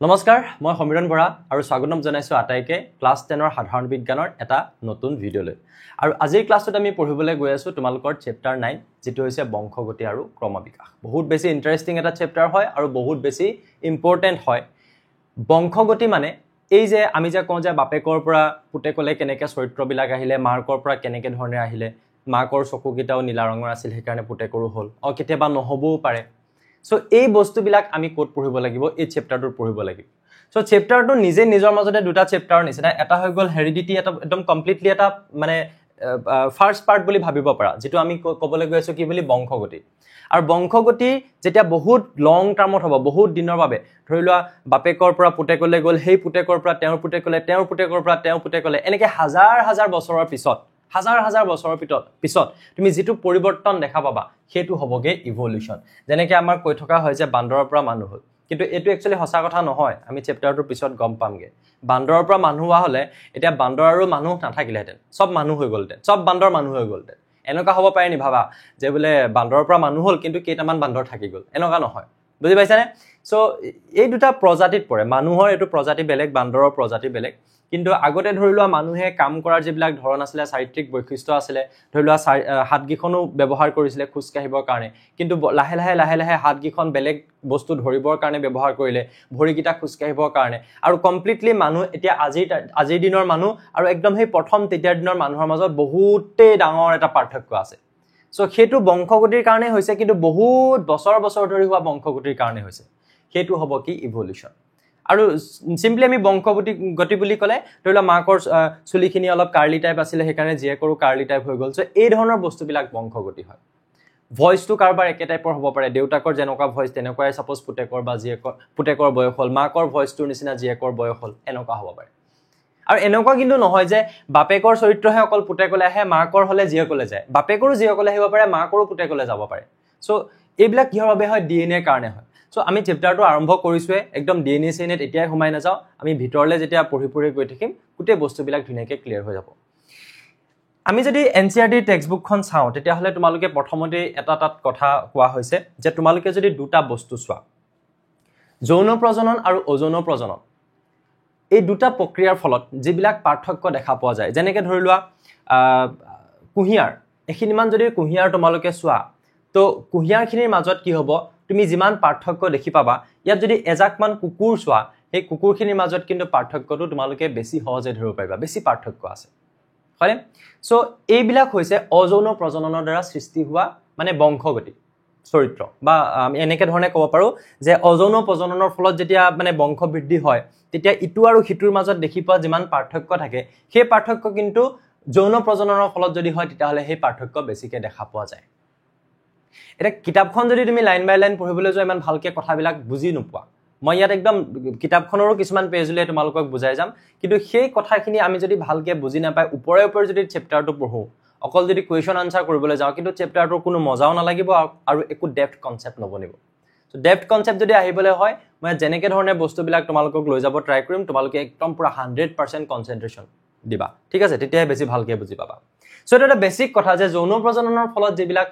নমস্কাৰ মই সমীৰণ বৰা আৰু স্বাগতম জনাইছো আটাইকে ক্লাস 10 ৰ সাধাৰণ বিজ্ঞানৰ এটা নতুন ভিডিঅলৈ আৰু আজিৰ ক্লাছত আমি পঢ়িবলৈ গৈ আছো তোমালোকৰ চেপ্টাৰ 9 যেটো হৈছে বংশগতি আৰু ক্ৰমবিকাশ বহুত বেছি ইন্টাৰেষ্টিং এটা চেপ্টাৰ হয় আৰু বহুত বেছি ইম্পৰ্টেন্ট হয় বংশগতি মানে এই যে আমি যে কওঁ যে বাপেকৰ পৰা পুতেকলে কেনেকৈ চৰিত্ৰবিলাক আহিলে মাকৰ পৰা কেনেকৈ ধৰণে আহিলে মাকৰ চকুকিটাও নীলা ৰঙৰ আছিল হেকাৰণে পুতেকৰো হল কেতিয়াবা নহবও পাৰে সো এই বস্তুবিলাক আমি কোড পঢ়িব লাগিব এই চেপ্টাৰটো পঢ়িব লাগিব সো চেপ্টাৰটো নিজে নিজৰ মাজতে দুটা চেপ্টাৰ নিচিনা এটা হৈ গল হেৰিডিটি এটা একদম কমপ্লিটলি এটা মানে ফাৰ্স্ট পাৰ্ট বুলি ভাবিব পাৰা যেটো আমি কবলৈ গৈ আছো কি বুলি বংশগতি আৰু বংশগতি যেতিয়া বহুত লং টাৰ্মত হ'ব বহুত দিনৰ বাবে ধৰি লোৱা বাপেকৰ পৰা পুতেকলে গল সেই পুতেকৰ পৰা তেওঁৰ পুতেকলে তেওঁৰ পুতেকৰ পৰা তেওঁৰ পুতেকলে এনেকে হাজাৰ হাজাৰ বছৰৰ পিছত হাজাৰ হাজাৰ বছৰৰ পিছত তুমি যেটো পৰিৱৰ্তন দেখা পাবা হেতু হবগে ইভলিউশন যেনেকৈ আমাৰ কৈ থকা হয় যে বান্দৰৰ পৰা মানুহ হল কিন্তু এটো একচুয়ালি সঁচা কথা নহয় আমি চেপ্টাৰটোৰ পিছত গম পামগে বান্দৰৰ পৰা মানুহ হোৱা হলে এতিয়া বান্দৰ আৰু মানুহ নাথাকিলেহেঁতেন সব মানুহ হৈ গলতেন সব বান্দৰ মানুহ হৈ গলতেন এনেকা হ'ব পাৰে নি ভাবা যে বোলে বান্দৰৰ পৰা মানুহ হল কিন্তু কেইটামান বান্দৰ থাকি গল এনেকা নহয় বুজি পাইছানে সো এই দুটা প্ৰজাতিত পৰে মানুহৰ এটো প্ৰজাতি বেলেগ বান্দৰৰ প্ৰজাতি বেলেগ কিন্তু আগতে ধৰি লোৱা মানুহে কাম কৰাৰ যিবিলাক ধৰণ আছিল চাৰিত্ৰিক বৈশিষ্ট্য আছিল ধৰি লোৱা হাতগিখনো ব্যৱহাৰ কৰিছিল খুজ কাহিবৰ কাৰণে কিন্তু লাহে লাহে হাতগিখন বেলেগ বস্তু ধৰিবৰ কাৰণে ব্যৱহাৰ কৰিলে ভৰিগিটা খুজ কাহিবৰ কাৰণে আৰু কমপ্লিটলি মানুহ এতিয়া আজিৰ দিনৰ মানুহ আৰু একদম সেই প্ৰথম তেতিয়াৰ দিনৰ মানুহৰ মাজত বহুতেই ডাঙৰ এটা পাৰ্থক্য আছে সো হেতু বংশগতিৰ কাৰণে হৈছে কিন্তু বহুত বছৰ ধৰি হোৱা বংশগতিৰ কাৰণে হৈছে হেতু হ'ব কি ইভলিউশন আৰু সিম্পলি আমি বংশগতি বুলি কলে ধৰিলা মাকৰ চুলিখিনি অলপ কাৰ্লি টাইপ আছিল হেকাৰণে জিয়ে কৰো কাৰ্লি টাইপ হৈ গল সো এই ধৰণৰ বস্তুবিলাক বংশগতি হয় ভয়েসটো কাৰবাৰ একে টাইপৰ হ'ব পাৰে দেউতাকৰ যেনেকুৱা ভয়েস তেনেকুৱাই সাপোজ পুতেকৰ বা জিয়েকৰ পুতেকৰ বয়স হল মাকৰ ভয়েসটোৰ নিচিনা জিয়েকৰ বয়স হল এনেকুৱা হ'ব পাৰে আৰু এনেকুৱা কিন্তু নহয় যে বাপেকৰ চৰিত্ৰহে অকল পুতেকলে আহে মাকৰ হলে জিয়েকলে যায় বাপেকৰো জিয়েকলে আহিব পাৰে মাকৰো পুতেকলে যাব পাৰে সো এইবিলাক কিহৰ বাবে হয় ডিএনএ কাৰণে হয় সো আমি চেপ্টাৰটো আৰম্ভ কৰিছোৱে একদম ডিএনএ চেনেট এতিয়াই সোমাই নাযাও আমি ভিতৰলে যেতিয়া পঢ়ি গৈ থাকিম গোটেই বস্তুবিলাক ধুনীয়াকৈ ক্লিয়াৰ হৈ যাব আমি যদি এনসিআৰটি টেক্সটবুকখন চাওঁ তেতিয়া হলে তোমালোকে প্ৰথমতে এটা কথা কোৱা হৈছে যে তোমালোকে যদি দুটা বস্তু চোৱা যৌন প্ৰজনন আৰু অযৌন প্ৰজনন এই দুটা প্ৰক্ৰিয়াৰ ফলত যিবিলাক পাৰ্থক্য দেখা পোৱা যায় যেনেকৈ ধৰি লোৱা কুহিয়াৰ এখিনিমান যদি কুহিয়াৰ তোমালোকে চোৱা তো কুহিয়াৰখিনিৰ মাজত কি হ'ব তুমি যিমান পাৰ্থক্য দেখি পাবা ইয়াত যদি এজাকমান কুকুৰ চোৱা সেই কুকুৰখিনিৰ মাজত কিন্তু পাৰ্থক্যটো তোমালোকে বেছি সহজে ধৰিব পাৰিবা বেছি পাৰ্থক্য আছে হয়নে সো এইবিলাক হৈছে অযৌন প্ৰজননৰ দ্বাৰা সৃষ্টি হোৱা মানে বংশগতি চৰিত্ৰ বা আমি এনেকে ধৰণে ক'ব পাৰো যে অযৌন প্ৰজননৰ ফলত যেতিয়া মানে বংশ বৃদ্ধি হয় তেতিয়া ইটো আৰু হিতুৰ মাজত দেখি পোৱা যিমান পাৰ্থক্য থাকে সেই পাৰ্থক্য কিন্তু যৌন প্ৰজননৰ ফলত যদি হয় তেতিয়া হলে সেই পাৰ্থক্য বেছিকে দেখা পোৱা যায় এটা কিতাপখন যদি তুমি লাইন বাই লাইন পঢ়িবলৈ যোৱা ইমান ভালকে কথাবিলাক বুজি নোপোৱা মই ইয়াত একদম কিতাপখনৰো কিছুমান পেজলৈ তোমালোকক বুজাই যাম কিন্তু সেই কথাখিনি আমি যদি ভালকে বুজি নাপাই ওপৰে যদি চেপ্টাৰটো পঢ়ো অকল যদি কোৱেশ্চন আনসাৰ কৰিবলৈ যাওঁ কিন্তু চেপ্টাৰটোৰ কোনো মজাও নালাগিব আৰু একো ডেপথ কনসেপ্ট নবনিব সো ডেপথ কনসেপ্ট যদি আহিবলৈ হয় মই যেনেকে ধৰণে বস্তুবিলাক তোমালোকক লৈ যাব ট্ৰাই কৰিম তোমালোকে একদম পুৰা 100% কনসেন্ট্ৰেচন দিবা ঠিক আছে তেতিয়া বেছি ভালকে বুজি পাবা সো এটা বেসিক কথা যে যৌন প্ৰজননৰ ফলত যিবিলাক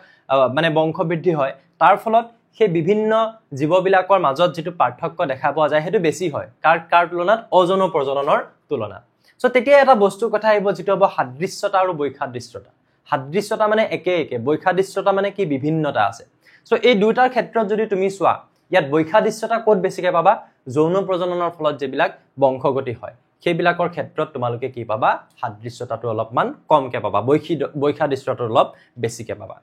মানে বংশ বৃদ্ধি হয় তাৰ ফলত সেই বিভিন্ন জীৱবিলাকৰ মাজত যেটো পাৰ্থক্য দেখা পোৱা যায় হেতু বেছি হয় কাৰ তুলনাত অযৌন প্ৰজননৰ তুলনাত সো তেতিয়া এটা বস্তুৰ কথা আহিব যেটো হ'ব সাদৃশ্যতা আৰু বৈসাদৃশ্যতা সাদৃশ্যতা মানে একে বৈসাদৃশ্যতা মানে কি বিভিন্নতা আছে সো এই দুটাৰ ক্ষেত্ৰত যদি তুমি চোৱা ইয়াত বৈসাদৃশ্যতা ক'ত বেছিকে পাবা যৌন প্ৰজননৰ ফলত যিবিলাক বংশগতি হয় সেইবিলাকৰ ক্ষেত্ৰত তোমালোকে কি পাবা সাদৃশ্যতাটো অলপমান কমকে পাবা বৈসাদৃশ্যতাটো অলপ বেছিকে পাবা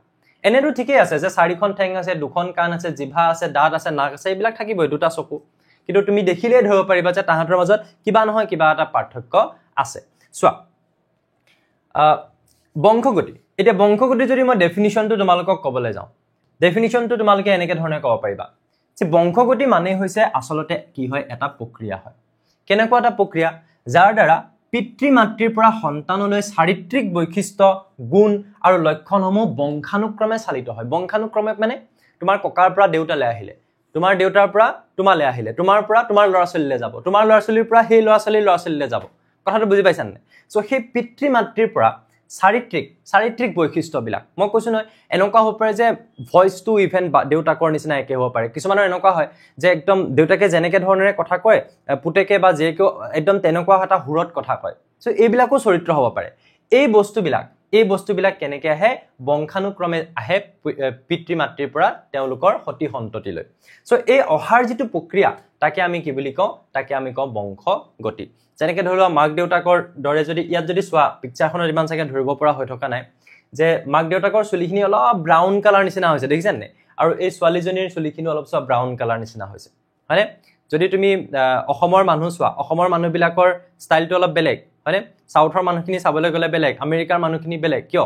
এনেটো ঠিকই আছে যে চাৰিখন ঠেং আছে দুখন কাণ আছে জিভা আছে দাঁত আছে নাক আছে এইবিলাক থাকিবই দুটা চকু কিন্তু তুমি দেখিলে ধৰিব পাৰিবা যে তাহাঁতৰ মাজত কিবা নহয় কিবা এটা পাৰ্থক্য আছে চোৱা বংশগতি এতিয়া বংশগতি যদি মই ডেফিনিশনটো তোমালোকক ক'বলৈ যাওঁ ডেফিনিশনটো তোমালোকে এনেকে ধৰণে ক'ব পাৰিবা যে বংশগতি মানে হৈছে আসলতে কি হয় এটা প্ৰক্ৰিয়া হয় কেনেকুৱা এটা প্ৰক্ৰিয়া যাৰ দ্বাৰা পিতৃ মাতৃৰ পৰা সন্তানলৈ চাৰিত্ৰিক বৈশিষ্ট্য গুণ আৰু লক্ষণসমূহ বংশানুক্ৰমে চালিত হয় বংশানুক্ৰমে মানে তোমাৰ ককাৰ পৰা দেউতালৈ আহিলে তোমাৰ দেউতাৰ পৰা তোমালৈ আহিলে তোমাৰ পৰা তোমাৰ ল'ৰা ছোৱালীলৈ যাব তোমাৰ ল'ৰা ছোৱালীৰ পৰা সেই ল'ৰা ছোৱালীৰ ল'ৰা ছোৱালীলৈ যাব কথাটো বুজি পাইছানে সো সেই পিতৃ মাতৃৰ পৰা চাৰিত্ৰিক বৈশিষ্ট্যবিলাক মই কৈছো নহয় এনেকুৱা হ'ব পাৰে যে ভয়েসটো ইভেন দেউতাকৰ নিচিনা একে হ'ব পাৰে কিছুমানৰ এনেকুৱা হয় যে একদম দেউতাকে যেনেকে ধৰণেৰে কথা কয় পুতেকে বা যেকেও একদম তেনেকুৱা এটা হুৰত কথা কয় সো এইবিলাকো চৰিত্ৰ হ'ব পাৰে এই বস্তুবিলাক কেনেকৈ আহে বংশানুক্ৰমে আহে পিতৃ মাতৃৰ পৰা তেওঁলোকৰ সতি সন্ততিলৈ সো এই অহাৰ যিটো প্ৰক্ৰিয়া তাকে আমি কি বুলি কওঁ তাকে আমি কওঁ বংশগতি যেনেকৈ ধৰিলোৱা মাক দেউতাকৰ দৰে যদি ইয়াত যদি চোৱা পিকচাৰখনত ইমান চাগে ধৰিব পৰা হৈ থকা নাই যে মাক দেউতাকৰ চুলিখিনি অলপ ব্ৰাউন কালাৰ নিচিনা হৈছে দেখিছেনে নে আৰু এই ছোৱালীজনীৰ চুলিখিনি অলপ সব ব্ৰাউন কালাৰ নিচিনা হৈছে হয়নে যদি তুমি অসমৰ মানুহ চোৱা অসমৰ মানুহবিলাকৰ ষ্টাইলটো অলপ বেলেগ হয়নে সাউথৰ মানুহখিনি চাবলৈ গ'লে বেলেগ আমেৰিকাৰ মানুহখিনি বেলেগ কিয়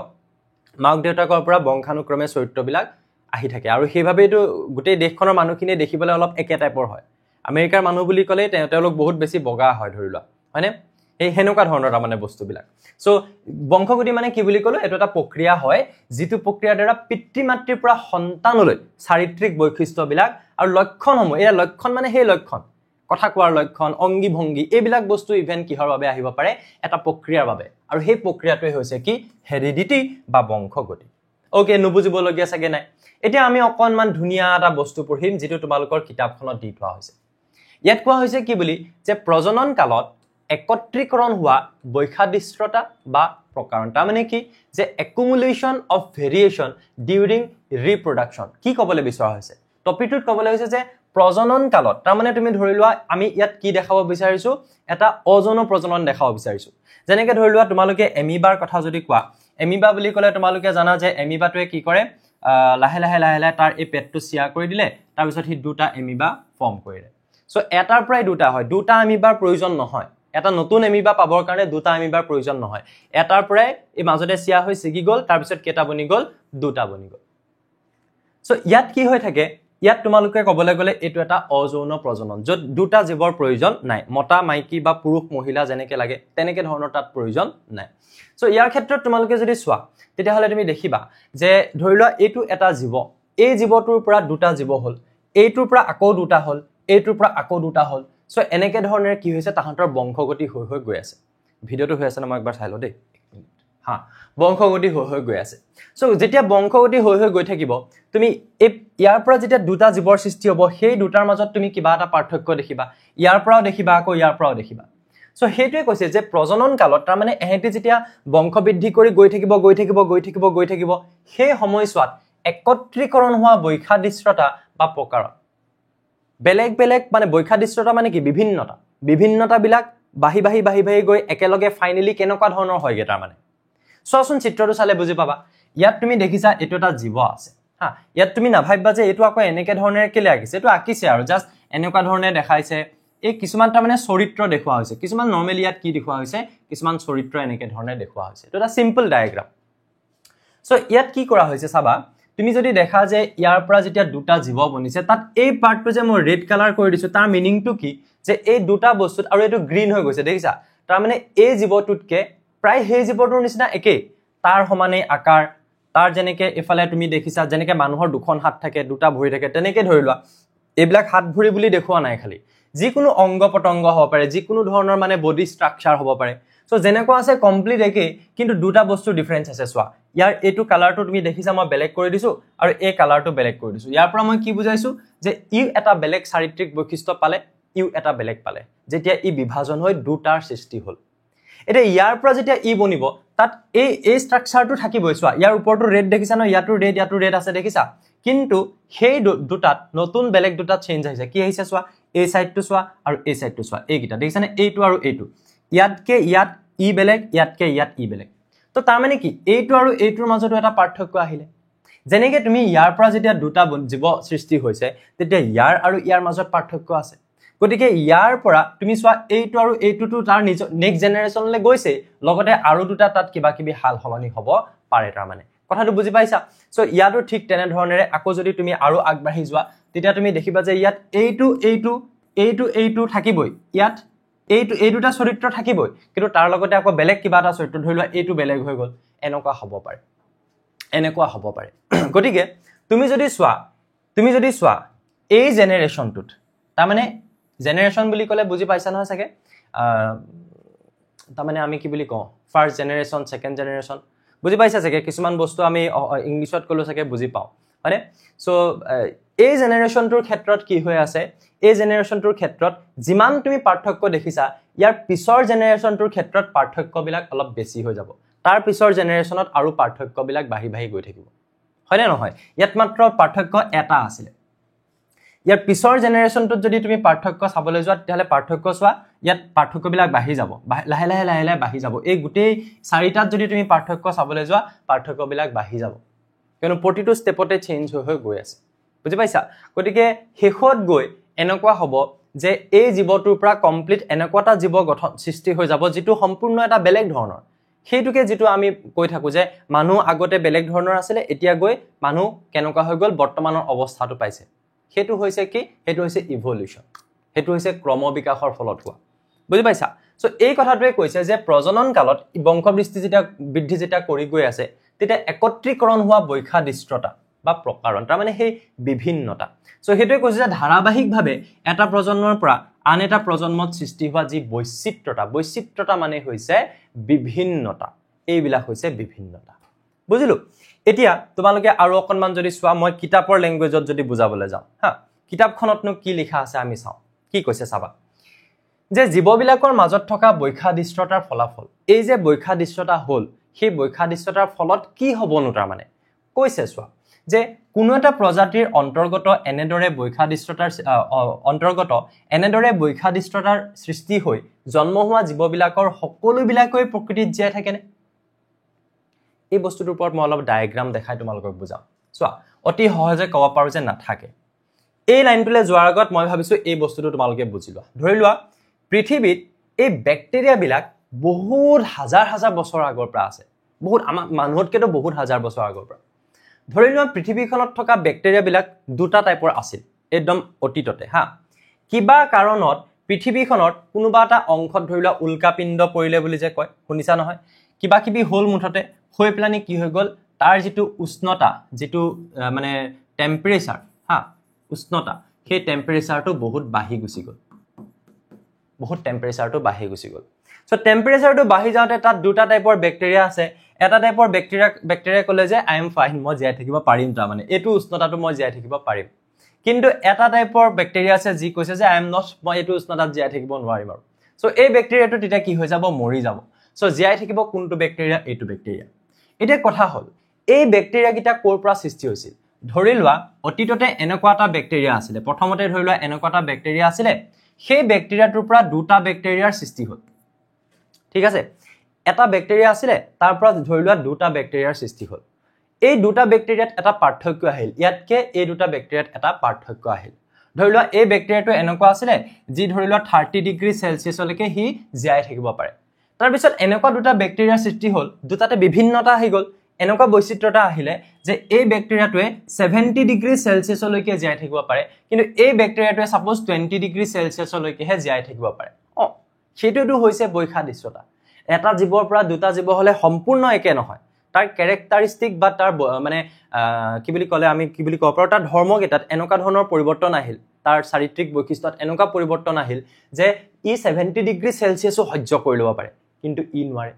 মাক দেউতাকৰ পৰা বংশানুক্ৰমে চৰিত্ৰবিলাক আহি থাকে আৰু সেইভাবেইটো গোটেই দেশখনৰ মানুহখিনি দেখিবলৈ অলপ একে টাইপৰ হয় আমেৰিকাৰ মানুহ বুলি ক'লে তেওঁলোক বহুত বেছি বগা হয় ধৰিলোৱা হয়নে এই হেনেকুৱা ধৰণৰ মানে বস্তুবিলাক সো বংশগতি মানে কি বুলি ক'লো এটো এটা প্ৰক্ৰিয়া হয় যিটো প্ৰক্ৰিয়াৰ দ্বাৰা পিতৃ মাতৃৰ পৰা সন্তানলৈ চাৰিত্ৰিক বৈশিষ্ট্যবিলাক আৰু লক্ষণসমূহ এই লক্ষণ মানে সেই লক্ষণ কথা কোৱাৰ লক্ষণ অঙ্গী ভঙ্গী এইবিলাক বস্তু ইভেন কিহৰ বাবে আহিব পাৰে এটা প্ৰক্ৰিয়াৰ বাবে আৰু সেই প্ৰক্ৰিয়াটোই হৈছে কি হেৰিডিটি বা বংশগতি ওকে নুবুজিবলগীয়া চাগে নাই এতিয়া আমি অকনমান ধুনীয়া এটা বস্তু পঢ়িম যেটো তোমালোকৰ কিতাপখনত দি থোৱা হৈছে ইয়াত কোৱা হৈছে কি বুলি যে প্ৰজনন কালত একত্ৰীকৰণ হোৱা বৈশাদৃষ্টতা বা প্ৰকাৰণ মানে কি যে একুমুলেশন অফ ভেৰিয়েশন ডিউৰিং ৰিপ্ৰডাকশন কি ক'বলৈ বিচৰা হৈছে টপিকটোত ক'বলৈ হৈছে যে প্ৰজনন কালত মানে তুমি ধৰি লোৱা আমি ইয়াত কি দেখাব বিচাৰিছো এটা অযৌন প্ৰজনন দেখাব বিচাৰিছো যেনেকৈ ধৰি লোৱা তোমালোকে এমিবাৰ কথা যদি কোৱা এমিবা বুলি ক'লে তোমালোকে জানা যে এমিবাটোৱে কি কৰে লাহে লাহে তাৰ এই পেটটো সিয়া কৰি দিলে তাৰ পিছত হি দুটা এমিবা ফৰ্ম কৰিলে সো এটাৰ পৰাই দুটা হয় দুটা এমিবাৰ প্ৰয়োজন নহয় এটা নতুন এমিবা পাবৰ কাৰণে দুটা এমিবাৰ প্ৰয়োজন নহয় এটাৰ পৰাই এই মাজতে সিয়া হৈ সিগি গল তাৰ পিছত কেটা বনি গল দুটা বনি গল সো ইয়াত কি হৈ থাকে ইয়াত তোমালোকে ক'বলৈ গ'লে এটো এটা অযৌন প্ৰজনন যত দুটা জীৱৰ প্ৰয়োজন নাই মতা মাইকী বা পুৰুষ মহিলা যেনেকৈ লাগে তেনেকৈ ধৰণৰ তাত প্ৰয়োজন নাই সো ইয়াৰ ক্ষেত্ৰত তোমালোকে যদি চোৱা তেতিয়া হলে তুমি দেখিবা যে ধৰি লোৱা এটো এটা জীৱ এই জীৱটোৰ পৰা দুটা জীৱ হল এইটোৰ পৰা আকৌ দুটা হল এইটোৰ পৰা আকৌ দুটা হল সো এনেকৈ ধৰণে কি হৈছে তাহাঁতৰ বংশগতি হৈ গৈ আছে ভিডিওটো হৈ আছে না মই একবাৰ চাই লও দেই হা বংশগতি হৈ গৈ আছে সো যেতিয়া বংশগতি হৈ গৈ থাকিব তুমি ইয়াৰ পৰা যেতিয়া দুটা জীৱৰ সৃষ্টি হ'ব সেই দুটাৰ মাজত তুমি কিবা এটা পাৰ্থক্য দেখিবা ইয়াৰ পৰাও দেখিবা আকৌ ইয়াৰ পৰাও দেখিবা সো হেতুৱে কৈছে যে প্ৰজনন কালত তাৰ মানে এহেতি যেতিয়া বংশ বৃদ্ধি কৰি গৈ থাকিব সেই সময়ছোৱাত একত্ৰীকৰণ হোৱা বৈশাদৃষ্টতা বা প্ৰকাৰণ বেলেগ মানে বৈশাদৃষ্টতা মানে কি বিভিন্নতা বিলাক বাহি গৈ একেলগে ফাইনালি কেনেকুৱা ধৰণৰ হয়গে তাৰ মানে চোৱাচোন চিত্ৰটো চালে বুজি পাবা ইয়াত তুমি দেখিছা এটো এটা জীৱ আছে হা ইয়াত তুমি নাভাবিবা যে এটো আকৌ এনেকে ধৰণেৰে কেলে আকিছে এটো আকিছে আৰু জাস্ট এনেকুৱা ধৰণে দেখাইছে এই কিছুমান তাৰ মানে চৰিত্ৰ দেখুৱা হৈছে কিছুমান নৰমালি ইয়াত কি দেখুৱা হৈছে কিছুমান চৰিত্ৰ এনেকে ধৰণে দেখুৱা হৈছে এটো এটা সিম্পল ডায়াগ্ৰাম সো ইয়াত কি কৰা হৈছে চাবা তুমি যদি দেখা যে ইয়াৰ পৰা যেতিয়া দুটা জীৱ বনিছে তাত এই পাৰ্টটো যে মই ৰেড কালাৰ কৰি দিছো তাৰ মিনিংটো কি যে এই দুটা বস্তুত আৰু এটো গ্ৰীন হৈ গৈছে দেখিছা তাৰ মানে এই জীৱটোতকে প্ৰায় সেই জীৱটোৰ নিচিনা একে তাৰ সমানে আকাৰ তাৰ যেনেকে এফালে তুমি দেখিছা যেনেকে মানুহৰ দুখন হাত থাকে দুটা ভৰি থাকে তেনেকে ধৰি লোৱা এইবিলাক হাত ভৰি বুলি দেখুৱা নাই খালি যিকোনো অংগ পতংগ হ'ব পাৰে যিকোনো ধৰণৰ মানে বডি ষ্ট্ৰাকচাৰ হ'ব পাৰে সো যেনেকুৱা আছে কমপ্লিট একে কিন্তু দুটা বস্তু ডিফাৰেন্স আছে চোৱা ইয়াৰ এটো কালাৰটো তুমি দেখিছা মই বেলেগ কৰি দিছো আৰু এই কালাৰটো বেলেগ কৰি দিছো ইয়াৰ পৰা মই কি বুজাইছো যে ই এটা বেলেগ চাৰিত্ৰিক বৈশিষ্ট্য পালে ইউ এটা বেলেগ পালে যেতিয়া ই বিভাজন হৈ দুটাৰ সৃষ্টি হ'ল এটা ইয়াৰ পৰা যেতিয়া ই বনিব তাত এই ষ্ট্ৰাকচাৰটো থাকিবই চোৱা ইয়াৰ ওপৰটো ৰেড দেখিছা ন ইয়াটো ৰেড আছে দেখিছা কিন্তু সেই দুটাত নতুন বেলেগ দুটা চেঞ্জ হৈছে কি হৈছে চোৱা এই সাইডটো চোৱা আৰু এই সাইডটো চোৱা এইকিটা দেখিছা নে এইটো আৰু এইটো ইয়াতকে ইয়াত ই বেলেগ ইয়াতকে ইয়াত ই বেলেগ তো তাৰ মানে কি এইটো আৰু এইটোৰ মাজতো এটা পাৰ্থক্য আহিলে যেনেকৈ তুমি ইয়াৰ পৰা যেতিয়া দুটা জীৱ সৃষ্টি হৈছে তেতিয়া ইয়াৰ আৰু ইয়াৰ মাজত পাৰ্থক্য আছে গতিকে ইয়াৰ পৰা তুমি চোৱা এইটো আৰু এইটোটো তাৰ নেক্সট জেনাৰেশনলৈ গৈছে লগতে আৰু দুটা তাত কিবা কিবি হাল হলনি হ'ব পাৰে তাৰ মানে কথাটো বুজি পাইছা সো ইয়াটো ঠিক তেনে ধৰণেৰে আকৌ যদি তুমি আৰু আগবাঢ়ি যোৱা তেতিয়া তুমি দেখিবা যে ইয়াত এইটো থাকিবই ইয়াত এই দুটা চৰিত্ৰ থাকিবই কিন্তু তাৰ লগতে আকৌ বেলেগ কিবা এটা চৰিত্ৰ ধৰি লোৱা এইটো বেলেগ হৈ গ'ল এনেকুৱা হ'ব পাৰে গতিকে তুমি যদি চোৱা এই জেনাৰেশনটোত তাৰ মানে জেনাৰেশন বুলি ক'লে বুজি পাইছা নহয় চাগে তাৰ মানে আমি কি বুলি কওঁ ফাৰ্স্ট জেনাৰেশন সেকেন্ড জেনাৰেশন বুজি পাইছা চাগে কিছুমান বস্তু আমি ইংলিছত কলো চাগে বুজি পাওঁ হয়নে সো এই জেনাৰেশনটোৰ ক্ষেত্ৰত কি হৈ আছে এই জেনাৰেশনটোৰ ক্ষেত্ৰত যিমান তুমি পাৰ্থক্য দেখিছা ইয়াৰ পিছৰ জেনাৰেশনটোৰ ক্ষেত্ৰত পাৰ্থক্যবিলাক অলপ বেছি হৈ যাব তাৰ পিছৰ জেনাৰেশনত আৰু পাৰ্থক্যবিলাক বাঢ়ি বাঢ়ি গৈ থাকিব হয়নে নহয় ইয়াত মাত্ৰ পাৰ্থক্য এটা আছিল ইয়াৰ পিছৰ জেনাৰেশনটোত যদি তুমি পাৰ্থক্য চাবলৈ যোৱা তেতিয়ালে পাৰ্থক্য চোৱা ইয়াত পাৰ্থক্যবিলাক বাঢ়ি যাব লাহে লাহে বাঢ়ি যাব এই গুটেই চাৰিটাত যদি তুমি পাৰ্থক্য চাবলৈ যোৱা পাৰ্থক্যবিলাক বাঢ়ি যাব কিয়নো প্ৰতিটো ষ্টেপতে চেঞ্জ হৈ গৈ আছে বুজি পাইছা গতিকে শেষত গৈ এনেকুৱা হ'ব যে এই জীৱটোৰ পৰা কমপ্লিট এনেকুৱাটা জীৱ গঠন সৃষ্টি হৈ যাব যেটো সম্পূৰ্ণ এটা বেলেগ ধৰণৰ সেইটোকে যেটো আমি কৈ থাকো যে মানুহ আগতে বেলেগ ধৰণৰ আছিল এতিয়া গৈ মানুহ কেনেকুৱা হৈ গ'ল বৰ্তমানৰ অৱস্থাটো পাইছে হেতু হৈছে কি হেতু হৈছে ইভলিউশন হেতু হৈছে ক্ৰমবিকাশৰ ফলত হোৱা বুজি পাইছা সো এই কথাটোৱে কৈছে যে প্ৰজনন কালত বৃদ্ধি যেটা কৰি গৈ আছে তেতিয়া একত্ৰীকৰণ হোৱা বৈখাদৃষ্টতা বা প্ৰকাৰণ তাৰ মানে সেই বিভিন্নতা সো হেতুৱে কৈছে যে ধাৰাবাহিকভাৱে এটা প্ৰজন্মৰ পৰা আন এটা প্ৰজন্মত সৃষ্টি হোৱা যি বৈচিত্ৰতা মানে হৈছে বিভিন্নতা এইবিলাক হৈছে বিভিন্নতা বুজিলো এতিয়া তোমালোকে আৰু অকনমান যদি চোৱা মই কিতাপৰ ল্যাঙ্গুৱেজত যদি বুজাবলৈ যাওঁ হা কিতাপখনতনো কি লিখা আছে আমি চাওঁ কি কৈছে চাবা যে জীৱবিলাকৰ মাজত থকা বৈখাদৃষ্টতাৰ ফলাফল এই যে বৈখাদৃষ্টতা হ'ল সেই বৈখাদৃষ্টতাৰ ফলত কি হ'বনো তাৰ মানে কৈছে চোৱা যে কোনো এটা প্ৰজাতিৰ অন্তৰ্গত এনেদৰে বৈখাদৃষ্টতাৰ সৃষ্টি হৈ জন্ম হোৱা জীৱবিলাকৰ সকলোবিলাকৈ প্ৰকৃতিত জীয়াই থাকেনে এই বস্তুটোৰ ওপৰত মই অলপ ডায়াগ্ৰাম দেখাই তোমালোকক বুজাম চোৱা অতি সহজে ক'ব পাৰো যে নাথাকে এই লাইনটোলে যোৱাৰ আগত মই ভাবিছো এই বস্তুটো তোমালোকে বুজি লোৱা ধৰি লোৱা পৃথিৱীত এই ব্যাক্টেৰিয়াবিলাক বহুত হাজাৰ বছৰ আগৰ পৰা আছে বহুত আমাৰ মানুহতকেতো বহুত হাজাৰ বছৰ আগৰ পৰা ধৰি লোৱা পৃথিৱীখনত থকা ব্যাক্টেৰিয়াবিলাক দুটা টাইপৰ আছিল একদম অতীততে হা কিবা কাৰণত পৃথিৱীখনত কোনোবা এটা অংশত ধৰি লোৱা উল্কাপিণ্ড পৰিলে বুলি যে কয় শুনিছা নহয় কিবা কিবি হল মুঠতে হৈ প্লানি কি হৈ গল তাৰ যেটো উষ্ণতা যেটো মানে টেম্পাৰেচাৰ হা উষ্ণতা সেই টেম্পাৰেচাৰটো বহুত বাঢ়ি গুছি গল সো টেম্পাৰেচাৰটো বাঢ়ি যাওঁতে তাত দুটা টাইপৰ ব্যাক্টেৰিয়া আছে এটা টাইপৰ ব্যাক্টেৰিয়া কলে যে আই এম ফাইন মই জীয়াই থাকিব পাৰিম তাৰ মানে এটো উষ্ণতাটো মই জীয়াই থাকিব পাৰিম কিন্তু এটা টাইপৰ ব্যাক্টেৰিয়া আছে যি কৈছে যে আই এম নট মই এটো উষ্ণতাত জীয়াই থাকিব নোৱাৰিম আৰু সো এই ব্যাক্টেৰিয়াটো তেতিয়া কি হৈ যাব মৰি যাব সো জীয়াই থাকিব কোনটো ব্যাক্টেৰিয়া এটো ব্যাক্টেৰিয়া এতিয়া কথা হল এই ব্যাক্টেৰিয়া কিটা কোৰ পৰা সৃষ্টি হৈছিল ধৰি লোৱা অতীততে এনেকুৱা এটা ব্যাক্টেৰিয়া আছিল প্ৰথমতে ধৰি লোৱা এনেকুৱা এটা ব্যাক্টেৰিয়া আছিল সেই ব্যাক্টেৰিয়াটোৰ পৰা দুটা ব্যাক্টেৰিয়াৰ সৃষ্টি হ'ল ঠিক আছে এটা ব্যাক্টেৰিয়া আছিল তাৰ পৰা ধৰি লোৱা দুটা ব্যাক্টেৰিয়াৰ সৃষ্টি হ'ল এই দুটা ব্যাক্টেৰিয়াত এটা পাৰ্থক্য আহিল ইয়াতকে এই দুটা ব্যাক্টেৰিয়াত এটা পাৰ্থক্য আহিল ধৰি লোৱা এই ব্যাক্টেৰিয়াটো এনেকুৱা আছিল যি ধৰি লোৱা 30 ডিগ্ৰী সেলসিয়াছলৈকে হি জীয়াই থাকিব পাৰে তাৰ পিছত এনেকুৱা দুটা ব্যাক্টেৰিয়াৰ সৃষ্টি হ'ল দুটাতে বিভিন্নতা আহি গ'ল এনেকুৱা বৈচিত্ৰতা আহিলে যে এই ব্যাক্টেৰিয়াটোৱে 70 ডিগ্ৰী সেলসিয়াছলৈকে জীয়াই থাকিব পাৰে কিন্তু এই ব্যাক্টেৰিয়াটোৱে সাপোজ 20 ডিগ্ৰী সেলসিয়াছলৈকেহে জীয়াই থাকিব পাৰে সেইটোটো হৈছে বৈখাদৃষ্টতা এটা জীৱৰ পৰা দুটা জীৱ হলে সম্পূৰ্ণ একে নহয় তাৰ ক্যাৰেক্টাৰিস্টিক বা তাৰ মানে কি বুলি কলে আমি কি বুলি কওঁ পাৰো তাৰ ধৰ্মকেইটাত এনেকুৱা ধৰণৰ পৰিৱৰ্তন আহিল তাৰ চাৰিত্ৰিক বৈশিষ্ট্যত এনেকুৱা পৰিৱৰ্তন আহিল যে ই 70 ডিগ্ৰী সেলসিয়াছও সহ্য কৰি ল'ব পাৰে কিন্তু ই নোৱাৰে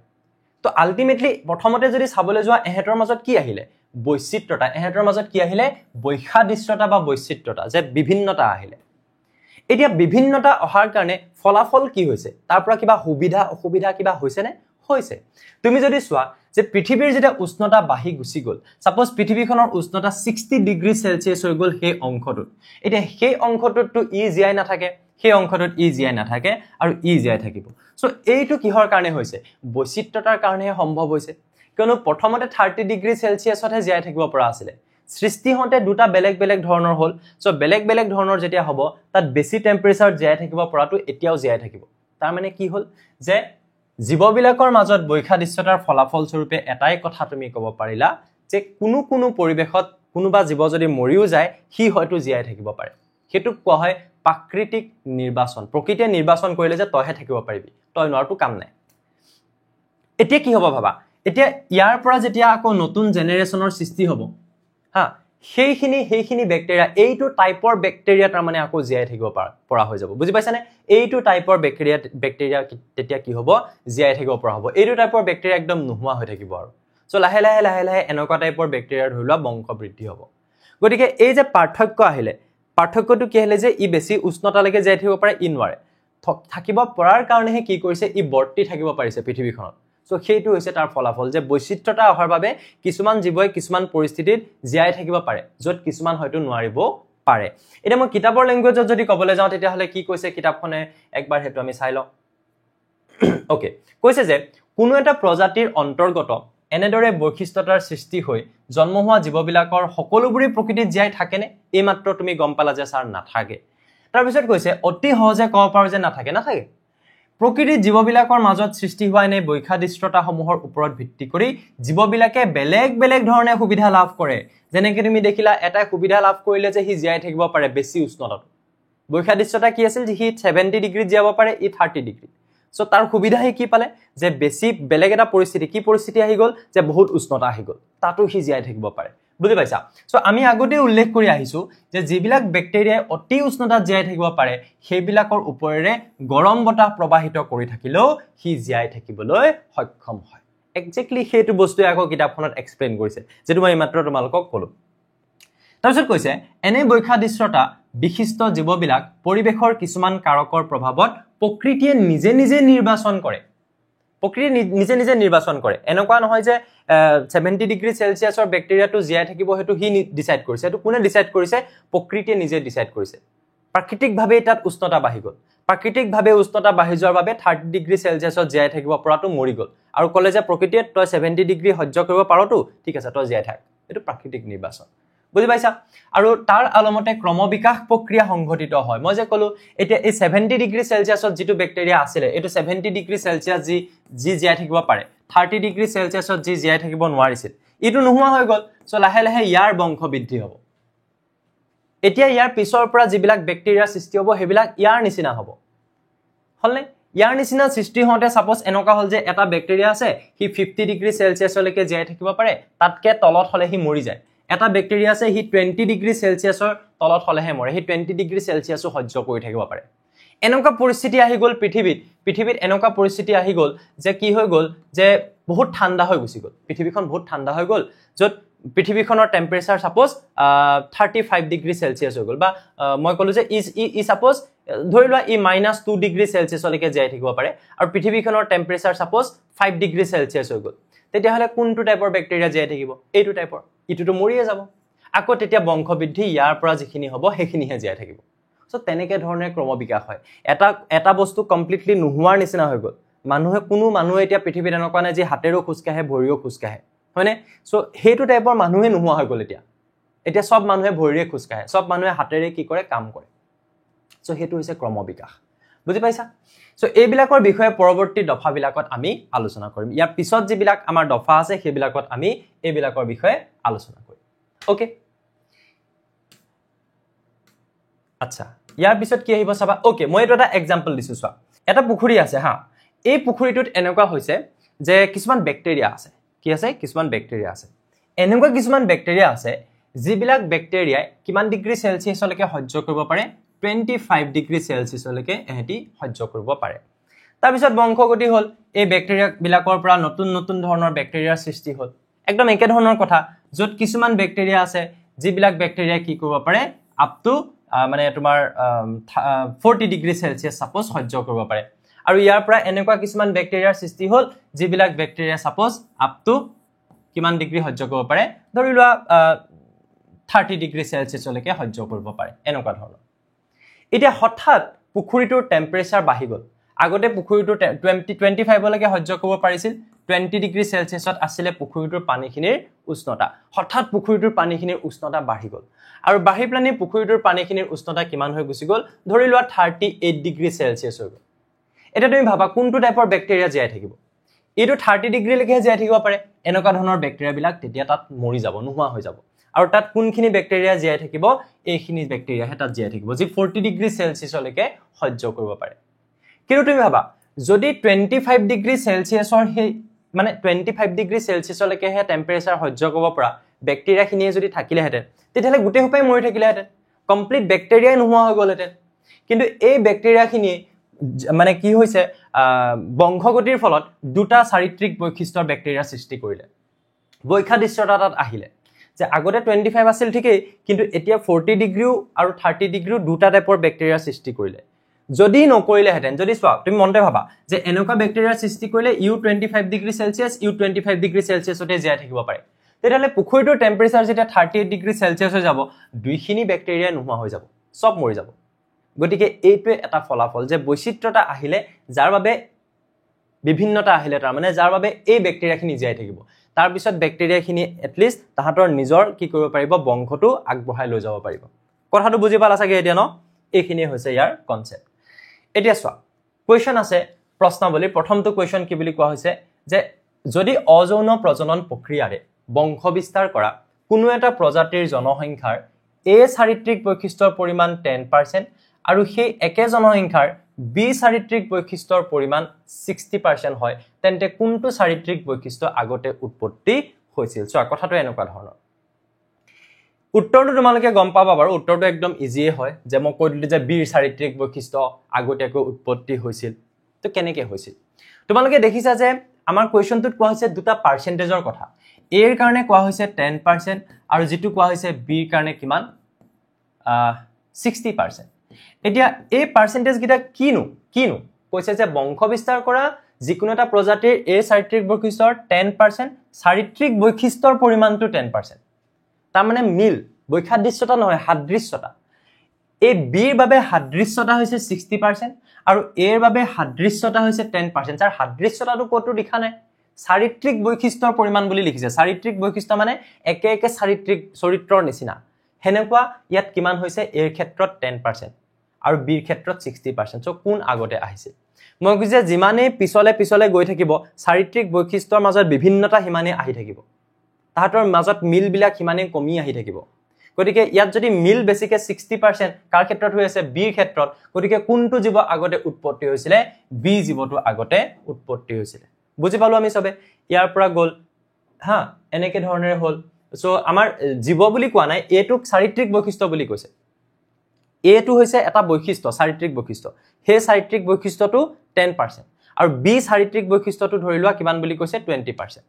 তো আলটিমেটলি প্ৰথমতে যদি চাবলৈ যোৱা এহেতৰ মাজত কি আহিলে বৈচিত্ৰতা এহেতৰ মাজত কি আহিলে বৈখাদৃষ্টতা বা বৈচিত্ৰতা যে বিভিন্নতা আহিলে এতিয়া বিভিন্নতা অহাৰ কাৰণে ফলাফল কি হৈছে তাৰ পৰা কিবা সুবিধা অসুবিধা কিবা হৈছে নে হৈছে তুমি যদি চোৱা যে পৃথিৱীৰ যেটা উষ্ণতা বাঢ়ি গুছি গল সাপোজ পৃথিৱীখনৰ উষ্ণতা 60 ডিগ্ৰী সেলসিয়াছ হৈ গল সেই অংশটোত এতিয়া সেই অংশটোতটো ই জীয়াই নাথাকে সেই অংশটোত ই জীয়াই নাথাকে আৰু ই জীয়াই থাকিব সো এইটো কিহৰ কাৰণে হৈছে বৈচিত্ৰতাৰ কাৰণে সম্ভৱ হৈছে কিয়নো প্ৰথমতে 30 ডিগ্ৰী সেলসিয়াছতহে জীয়াই থাকিব পৰা আছিল সৃষ্টি হতে দুটা বেলেগ ধৰণৰ হ'ল সো বেলেগ ধৰণৰ যেতিয়া হ'ব তাত বেছি টেম্পাৰেচাৰ জীয়াই থাকিব পৰাটো এতিয়াও জীয়াই থাকিব তাৰ মানে কি হ'ল যে জীৱবিলাকৰ মাজত বৈখাদৃষ্টতাৰ ফলাফল স্বৰূপে এটাই কথা তুমি ক'ব পাৰিলা যে কোনো পৰিবেশত কোনোবা জীৱ যদি মৰিও যায় হি হয়তো জীয়াই থাকিব পাৰে হেতু কোৱা হয় প্ৰাকৃতিক নিৰ্বাচন প্ৰকৃতিয়ে নিৰ্বাচন কৰিলে যে তইহে থাকিব পাৰিবি তই নোৱাৰটো কাম নাই এতিয়া কি হ'ব ভাবা এতিয়া ইয়াৰ পৰা যেতিয়া আকৌ নতুন জেনেৰেচনৰ সৃষ্টি হ'ব হা সেইখিনি ব্যাক্টেৰিয়া এইটো টাইপৰ ব্যাক্টেৰিয়া তাৰ মানে আকৌ জীয়াই থাকিব পৰা হৈ যাব বুজি পাইছানে এইটো টাইপৰ ব্যাক্টেৰিয়া তেতিয়া কি হ'ব জীয়াই থাকিব পৰা হ'ব এইটো টাইপৰ ব্যাক্টেৰিয়া একদম নোহোৱা হৈ থাকিব আৰু সো লাহে লাহে লাহে লাহে এনেকুৱা টাইপৰ বেক্টেৰিয়াৰ ধৰি লোৱা বংশ বৃদ্ধি হ'ব গতিকে এই যে পাৰ্থক্য আহিলে পাৰ্থক্যটো কি আহিলে যে ই বেছি উষ্ণতালৈকে যাই থাকিব পাৰে ই নোৱাৰে থাকিব পৰাৰ কাৰণেহে কি কৰিছে ই বৰ্তি থাকিব পাৰিছে পৃথিৱীখনত সো সেইটো হৈছে তাৰ ফলাফল যে বৈচিত্ৰতা অহাৰ বাবে কিছুমান জীৱই কিছুমান পৰিস্থিতিত জীয়াই থাকিব পাৰে য'ত কিছুমান হয়তো নোৱাৰিব পাৰে এটা মই কিতাপৰ ল্যাঙ্গুৱেজত যদি ক'বলৈ যাওঁ তেতিয়া হলে কি কৈছে কিতাপখনে একবাৰ হেতু আমি চাই লওঁ ওকে কৈছে যে কোনো এটা প্ৰজাতিৰ অন্তৰ্গত এনেদৰে বৈশিষ্ট্যতাৰ সৃষ্টি হৈ জন্ম হোৱা জীৱবিলাকৰ সকলোবোৰে প্ৰকৃতিত জীয়াই থাকেনে এই মাত্ৰ তুমি গম পালা যে স্যাৰ নাথাকে তাৰ পিছত কৈছে অতি সহজে ক'ব পাৰো যে নাথাকে প্ৰকৃতিৰ জীৱবিলাকৰ মাজত সৃষ্টি হোৱা এনে বৈশাদিষ্টতাসমূহৰ ওপৰত ভিত্তি কৰি জীৱবিলাকে বেলেগ বেলেগ ধৰণে সুবিধা লাভ কৰে যেনেকৈ তুমি দেখিলা এটা সুবিধা লাভ কৰিলে যে হি জীয়াই থাকিব পাৰে বেছি উষ্ণতাত বৈশাদিষ্টতা কি আছিল যে হি 70 ডিগ্ৰী জীয়াব পাৰে ই 30 ডিগ্ৰী সো তাৰ সুবিধা হি কি পালে যে বেছি বেলেগ এটা পৰিস্থিতি কি পৰিস্থিতি আহি গল যে বহুত উষ্ণতা আহি গল তাতো হি জীয়াই থাকিব পাৰে বুজি পাইছা সো আমি আগতে উল্লেখ কৰি আহিছো যে যিবিলাক বেক্টেৰিয়াই অতি উষ্ণতাত জীয়াই থাকিব পাৰে সেইবিলাকৰ ওপৰেৰে গৰম বতাহ প্ৰবাহিত কৰি থাকিলেও হি জীয়াই থাকিবলৈ সক্ষম হয় এক্স্যাক্টলি সেইটো বস্তু আকৌ কিতাপখনত এক্সপ্লেইন কৰিছে যেটো মই মাত্ৰ তোমালোকক ক'লো তাৰপিছত কৈছে এনে বৈশাদিষ্টতা বিশিষ্ট জীৱবিলাক পৰিবেশৰ কিছুমান কাৰকৰ প্ৰভাৱত প্ৰকৃতিয়ে নিজে নিজে নিৰ্বাচন কৰে প্ৰকৃতি নিজে নিজে নিৰ্বাচন কৰে এনেকুৱা নহয় যে 70 ডিগ্ৰী সেলসিয়াছৰ বেক্টেৰিয়াটো জীয়াই থাকিব হেতু হি ডিসাইড কৰিছে এটো কোনে ডিসাইড কৰিছে প্ৰকৃতিয়ে নিজে ডিসাইড কৰিছে প্ৰাকৃতিকভাৱে তাত উষ্ণতা বাঢ়ি গল প্ৰাকৃতিকভাৱে উষ্ণতা বাঢ়ি যোৱাৰ বাবে 30 ডিগ্ৰী সেলসিয়াছত জীয়াই থাকিব পৰাটো মৰি গল আৰু কলে যে প্ৰকৃতিয়ে তই 70 ডিগ্ৰী সহ্য কৰিব পাৰটো ঠিক আছে তই জীয়াই থাক এটো প্ৰাকৃতিক নিৰ্বাচন বুজি পাইছা আৰু তাৰ আলমতে ক্ৰমবিকাশ প্ৰক্ৰিয়া সংঘটিত হয় মই যে কলো এতিয়া এই 70 ডিগ্ৰী সেলসিয়াছত যেটো বেক্টেৰিয়া আছিল এটো 70 ডিগ্ৰী সেলসিয়াছ যি জীয়াই থাকিব পাৰে 30 ডিগ্ৰী সেলসিয়াছত যি জীয়াই থাকিব নোৱাৰিছিল ইটো নোহোৱা হৈ গল সো লাহে লাহে ইয়াৰ বংশ বৃদ্ধি হ'ব এতিয়া ইয়াৰ পিছৰ পৰা যিবিলাক বেক্টেৰিয়া সৃষ্টি হ'ব হেবিলাক ইয়াৰ নিচিনা হ'ব হলনে ইয়াৰ নিচিনা সৃষ্টি হওঁতে সাপোজ এনেকুৱা হল যে এটা বেক্টেৰিয়া আছে হি 50 ডিগ্ৰী সেলসিয়াছলৈকে জীয়াই থাকিব পাৰে তাতকে তলত হলে হি মৰি যায় এটা বেক্টেৰিয়া আছে হি 20 ডিগ্ৰী সেলসিয়াছৰ তলত হলেহে মৰে হি 20 ডিগ্ৰী সেলসিয়াছও সহ্য কৰি থাকিব পাৰে এনেকুৱা পৰিস্থিতি আহি গল পৃথিৱীত এনেকুৱা পৰিস্থিতি আহি গল যে কি হৈ গল যে বহুত ঠাণ্ডা হৈ গুছি গল পৃথিৱীখন বহুত ঠাণ্ডা হৈ গল যত পৃথিৱীখনৰ টেম্পাৰেচাৰ সাপোজ 35 ডিগ্ৰী সেলসিয়াছ হৈ গল বা মই কলো যে ই সাপোজ ধৰি লোৱা ই -2 ডিগ্ৰী সেলসিয়াছলৈকে জীয়াই থাকিব পাৰে আৰু পৃথিৱীখনৰ টেম্পাৰেচাৰ সাপোজ 5 ডিগ্ৰী সেলসিয়াছ হৈ গল তেতিয়া হলে কোনটো টাইপৰ বেক্টেৰিয়া জীয়াই থাকিব এইটো টাইপৰ ইটোটো মৰিয়ে যাব আকৌ তেতিয়া বংশবৃদ্ধি ইয়াৰ পৰা যিখিনি হ'ব সেইখিনিহে জীয়াই থাকিব সো তেনেকে ধৰণে ক্ৰমবিকাশ হয় এটা বস্তু কমপ্লিটলি নোহোৱাৰ নিচিনা হৈ গল কোনো মানুহে এতিয়া পৃথিৱীত এনেকুৱা নাই যে হাতেৰো খুজকাহে ভৰিও খুজকাহে হয়নে সো হেতু টাইপৰ মানুহে নোহোৱা হৈ গল এতিয়া সব মানুহে ভৰিৰে খুজকাহে সব মানুহে হাতেৰে কি কৰে কাম কৰে সো হেতু হৈছে ক্ৰমবিকাশ বুজি পাইছা সো এইবিলাকৰ বিষয়ে পৰৱৰ্তী দফাবিলাকত আমি আলোচনা কৰিম ইয়াৰ পিছত যিবিলাক আমাৰ দফা আছে সেইবিলাকত আমি এইবিলাকৰ বিষয়ে আলোচনা কৰিম ওকে আচ্ছা ইয়াৰ পিছত কি আহিব চাবা ওকে মই এটা এক্সাম্পল দিছো চোৱা এটা পুখুৰী আছে হা এই পুখুৰীটোত এনেকুৱা হৈছে যে কিছুমান বেক্টেৰিয়া আছে কি আছে কিছুমান বেক্টেৰিয়া আছে এনেকুৱা কিছুমান বেক্টেৰিয়া আছে যিবিলাক বেক্টেৰিয়াই কিমান ডিগ্ৰী সেলসিয়াছলৈকে সহ্য কৰিব পাৰে 25 ডিগ্ৰী সেলসিয়াছলৈকে এহেতি সহ্য কৰিব পাৰে তাৰ পিছত বংশগতি হল এই বেক্টেৰিয়া বিলাকৰ পৰা নতুন ধৰণৰ বেক্টেৰিয়াৰ সৃষ্টি হল একদম একে ধৰণৰ কথা যত কিছুমান বেক্টেৰিয়া আছে যিবিলাক বেক্টেৰিয়া কি কৰিব পাৰে আপ টু মানে তোমাৰ 40 ডিগ্ৰী সেলসিয়াছ সাপোজ সহ্য কৰিব পাৰে আৰু ইয়াৰ পৰা এনেকুৱা কিছুমান বেক্টেৰিয়াৰ সৃষ্টি হল যিবিলাক বেক্টেৰিয়া সাপোজ আপ টু কিমান ডিগ্ৰী সহ্য কৰিব পাৰে ধৰি লোৱা 30 ডিগ্ৰী সেলসিয়াছলৈকে সহ্য কৰিব পাৰে এনেকুৱা ধৰণৰ এতিয়া হঠাৎ পুখুৰীটোৰ টেম্পাৰেচাৰ বাঢ়ি গল আগতে পুখুৰীটো 25 লৈকে সহ্য কৰিব পাৰিছিল 20 ডিগ্ৰী সেলসিয়াছত আছিল পুখুৰীটোৰ পানীখিনিৰ উষ্ণতা হঠাৎ পুখুৰীটোৰ পানীখিনিৰ উষ্ণতা বাঢ়ি গল আৰু বাঢ়ি প্লানি পুখুৰীটোৰ পানীখিনিৰ উষ্ণতা কিমান হৈ গুছি গল ধৰি লোৱা 38 ডিগ্ৰী সেলসিয়াছ হৈ গল এটা তুমি ভাবা কোনটো টাইপৰ বেক্টেৰিয়া জীয়াই থাকিব এটো 30 ডিগ্ৰী লৈকে জীয়াই থাকিব পাৰে এনেকুৱা ধৰণৰ বেক্টেৰিয়া বিলাক তেতিয়া তাত মৰি যাব নোহোৱা হৈ যাব আৰু তাত কোনখিনি বেক্টেৰিয়া জীয়াই থাকিব এইখিনি বেক্টেৰিয়া হেতাত জীয়াই থাকিব যি 40 ডিগ্ৰী সেলসিয়াছলৈকে সহ্য কৰিব পাৰে কিন্তু তুমি ভাবা যদি 25 ডিগ্ৰী সেলসিয়াছৰ মানে 25 ডিগ্ৰী সেলসিয়াছলৈকে হে টেম্পাৰেচাৰ সহ্য কৰিব পৰা বেক্টেৰিয়াখিনিয়ে যদি থাকিলেহেঁতেন তেতিয়াহলে গোটেই হোপাই মৰি থাকিলেহেঁতেন কমপ্লিট বেক্টেৰিয়াই নোহোৱা হৈ গলহেঁতেন কিন্তু এই বেক্টেৰিয়াখিনিয়ে মানে কি হৈছে বংশগতিৰ ফলত দুটা চাৰিত্ৰিক বৈশিষ্ট্যৰ বেক্টেৰিয়া সৃষ্টি কৰিলে বৈশাদৃশ্যতা তাত আহিলে যে আগতে 25 আছিল ঠিকই কিন্তু এতিয়া 40 ডিগ্ৰীও আৰু 30 ডিগ্ৰীও দুটা টাইপৰ বেক্টেৰিয়া সৃষ্টি কৰিলে যদি নকৰিলে হেতেন যদি চোৱা তুমি মনতে ভাবা যে এনেকুৱা বেক্টেৰিয়া সৃষ্টি কৰিলে ইউ 25 ডিগ্ৰী সেলসিয়াস ইউ 25 ডিগ্ৰী সেলসিয়াসতে জীয়াই থাকিব পাৰে তেতিয়ালে পুখুৰীটোৰ টেম্পাৰেচাৰ যেতিয়া 38 ডিগ্ৰী সেলসিয়াস হৈ যাব দুইখিনি বেক্টেৰিয়া নোহোৱা হৈ যাব সব মৰি যাব গতিকে এইটোৱে এটা ফলাফল যে বৈচিত্ৰতা আহিলে যাৰ বাবে বিভিন্নতা আহিলে তাৰ মানে যাৰ বাবে এই বেক্টেৰিয়াখিনি জীয়াই থাকিব তাৰ পিছত বেক্টেৰিয়াখিনি এটলিষ্ট তাহাতৰ নিজৰ কি কৰিব পাৰিব বংশটো আগবঢ়াই লৈ যাব পাৰিব কথাটো বুজি পালা চাগে এতিয়া ন এইখিনি হৈছে ইয়াৰ কনসেপ্ট এতিয়া চোৱা কোৱেশ্চন আছে প্ৰশ্নাৱলী প্ৰথমটো কোৱেশ্চন কি বুলি কোৱা হৈছে যে যদি অযৌন প্ৰজনন প্ৰক্ৰিয়াৰে বংশ বিস্তাৰ কৰা কোনো এটা প্ৰজাতিৰ জনসংখ্যাৰ এ চাৰিত্ৰিক বৈশিষ্ট্যৰ পৰিমাণ 10% আৰু সেই একে জনসংখ্যাৰ বি চাৰিত্ৰিক বৈশিষ্ট্যৰ পৰিমাণ 60% হয় তেন্তে কোনটো চাৰিত্ৰিক বৈশিষ্ট্য আগতে উৎপত্তি হৈছিল চোৱা কথাটো এনেকুৱা ধৰণৰ উত্তৰটো তোমালোকে গম পাবা বাৰু উত্তৰটো একদম ইজিয়ে হয় যে মই কৈ দিলো যে বিৰ চাৰিত্ৰিক বৈশিষ্ট্য আগতেকৈ উৎপত্তি হৈছিল তো কেনেকৈ হৈছিল তোমালোকে দেখিছা যে আমাৰ কোৱেশ্চনটোত কোৱা হৈছে দুটা পাৰ্চেন্টেজৰ কথা এৰ কাৰণে কোৱা হৈছে 10% আৰু যেটো কোৱা হৈছে বিৰ কাৰণে কিমান 60% এতিয়া এই পাৰ্চেন্টেজ গিটা কিনো কৈছে যে বংশ বিস্তাৰ কৰা যিকোনো এটা প্ৰজাতিৰ এ চাৰিত্ৰিক বৈশিষ্ট্যৰ 10% চাৰিত্ৰিক বৈশিষ্ট্যৰ পৰিমাণটো 10% তাৰ মানে মিল বৈসাদৃশ্যতা নহয় সাদৃশ্যতা এই বিৰ বাবে সাদৃশ্যতা হৈছে 60% আৰু এৰ বাবে সাদৃশ্যতা হৈছে 10% যাৰ সাদৃশ্যতাটো কতো লিখা নাই চাৰিত্ৰিক বৈশিষ্ট্যৰ পৰিমাণ বুলি লিখিছে চাৰিত্ৰিক বৈশিষ্ট্য মানে একে একে চাৰিত্ৰিক চৰিত্ৰৰ নিচিনা হেনেকুৱা ইয়াত কিমান হৈছে এৰ ক্ষেত্ৰত 10% আৰু বিৰ ক্ষেত্ৰত 60% সো কোন আগতে আহিছে মই কৈছে যিমানে পিছলে গৈ থাকিব চাৰিত্ৰিক বৈশিষ্ট্যৰ মাজত বিভিন্নতা হিমানে আহি থাকিব তাহাতৰ মাজত মিল বিলাক হিমানে কমি আহি থাকিব গতিকে ইয়াত যদি মিল বেছিকে 60% কাৰ ক্ষেত্ৰত হৈ আছে বিৰ ক্ষেত্ৰত গতিকে কোনটো জীৱ আগতে উৎপত্তি হৈছিল বি জীৱটো আগতে উৎপত্তি হৈছিল বুজি পালো আমি সবে ইয়াৰ পৰা গল হা এনেকে ধৰণেৰে হল সো আমাৰ জীৱ বুলি কোৱা নাই এটোক চাৰিত্ৰিক বৈশিষ্ট্য বুলি কৈছে এটো হৈছে এটা বৈশিষ্ট্য চাৰিত্ৰিক বৈশিষ্ট্য হে চাৰিত্ৰিক বৈশিষ্ট্যটো 10% আৰু বি চাৰিত্ৰিক বৈশিষ্ট্যটো ধৰি লোৱা কিমান বুলি কৈছে 20%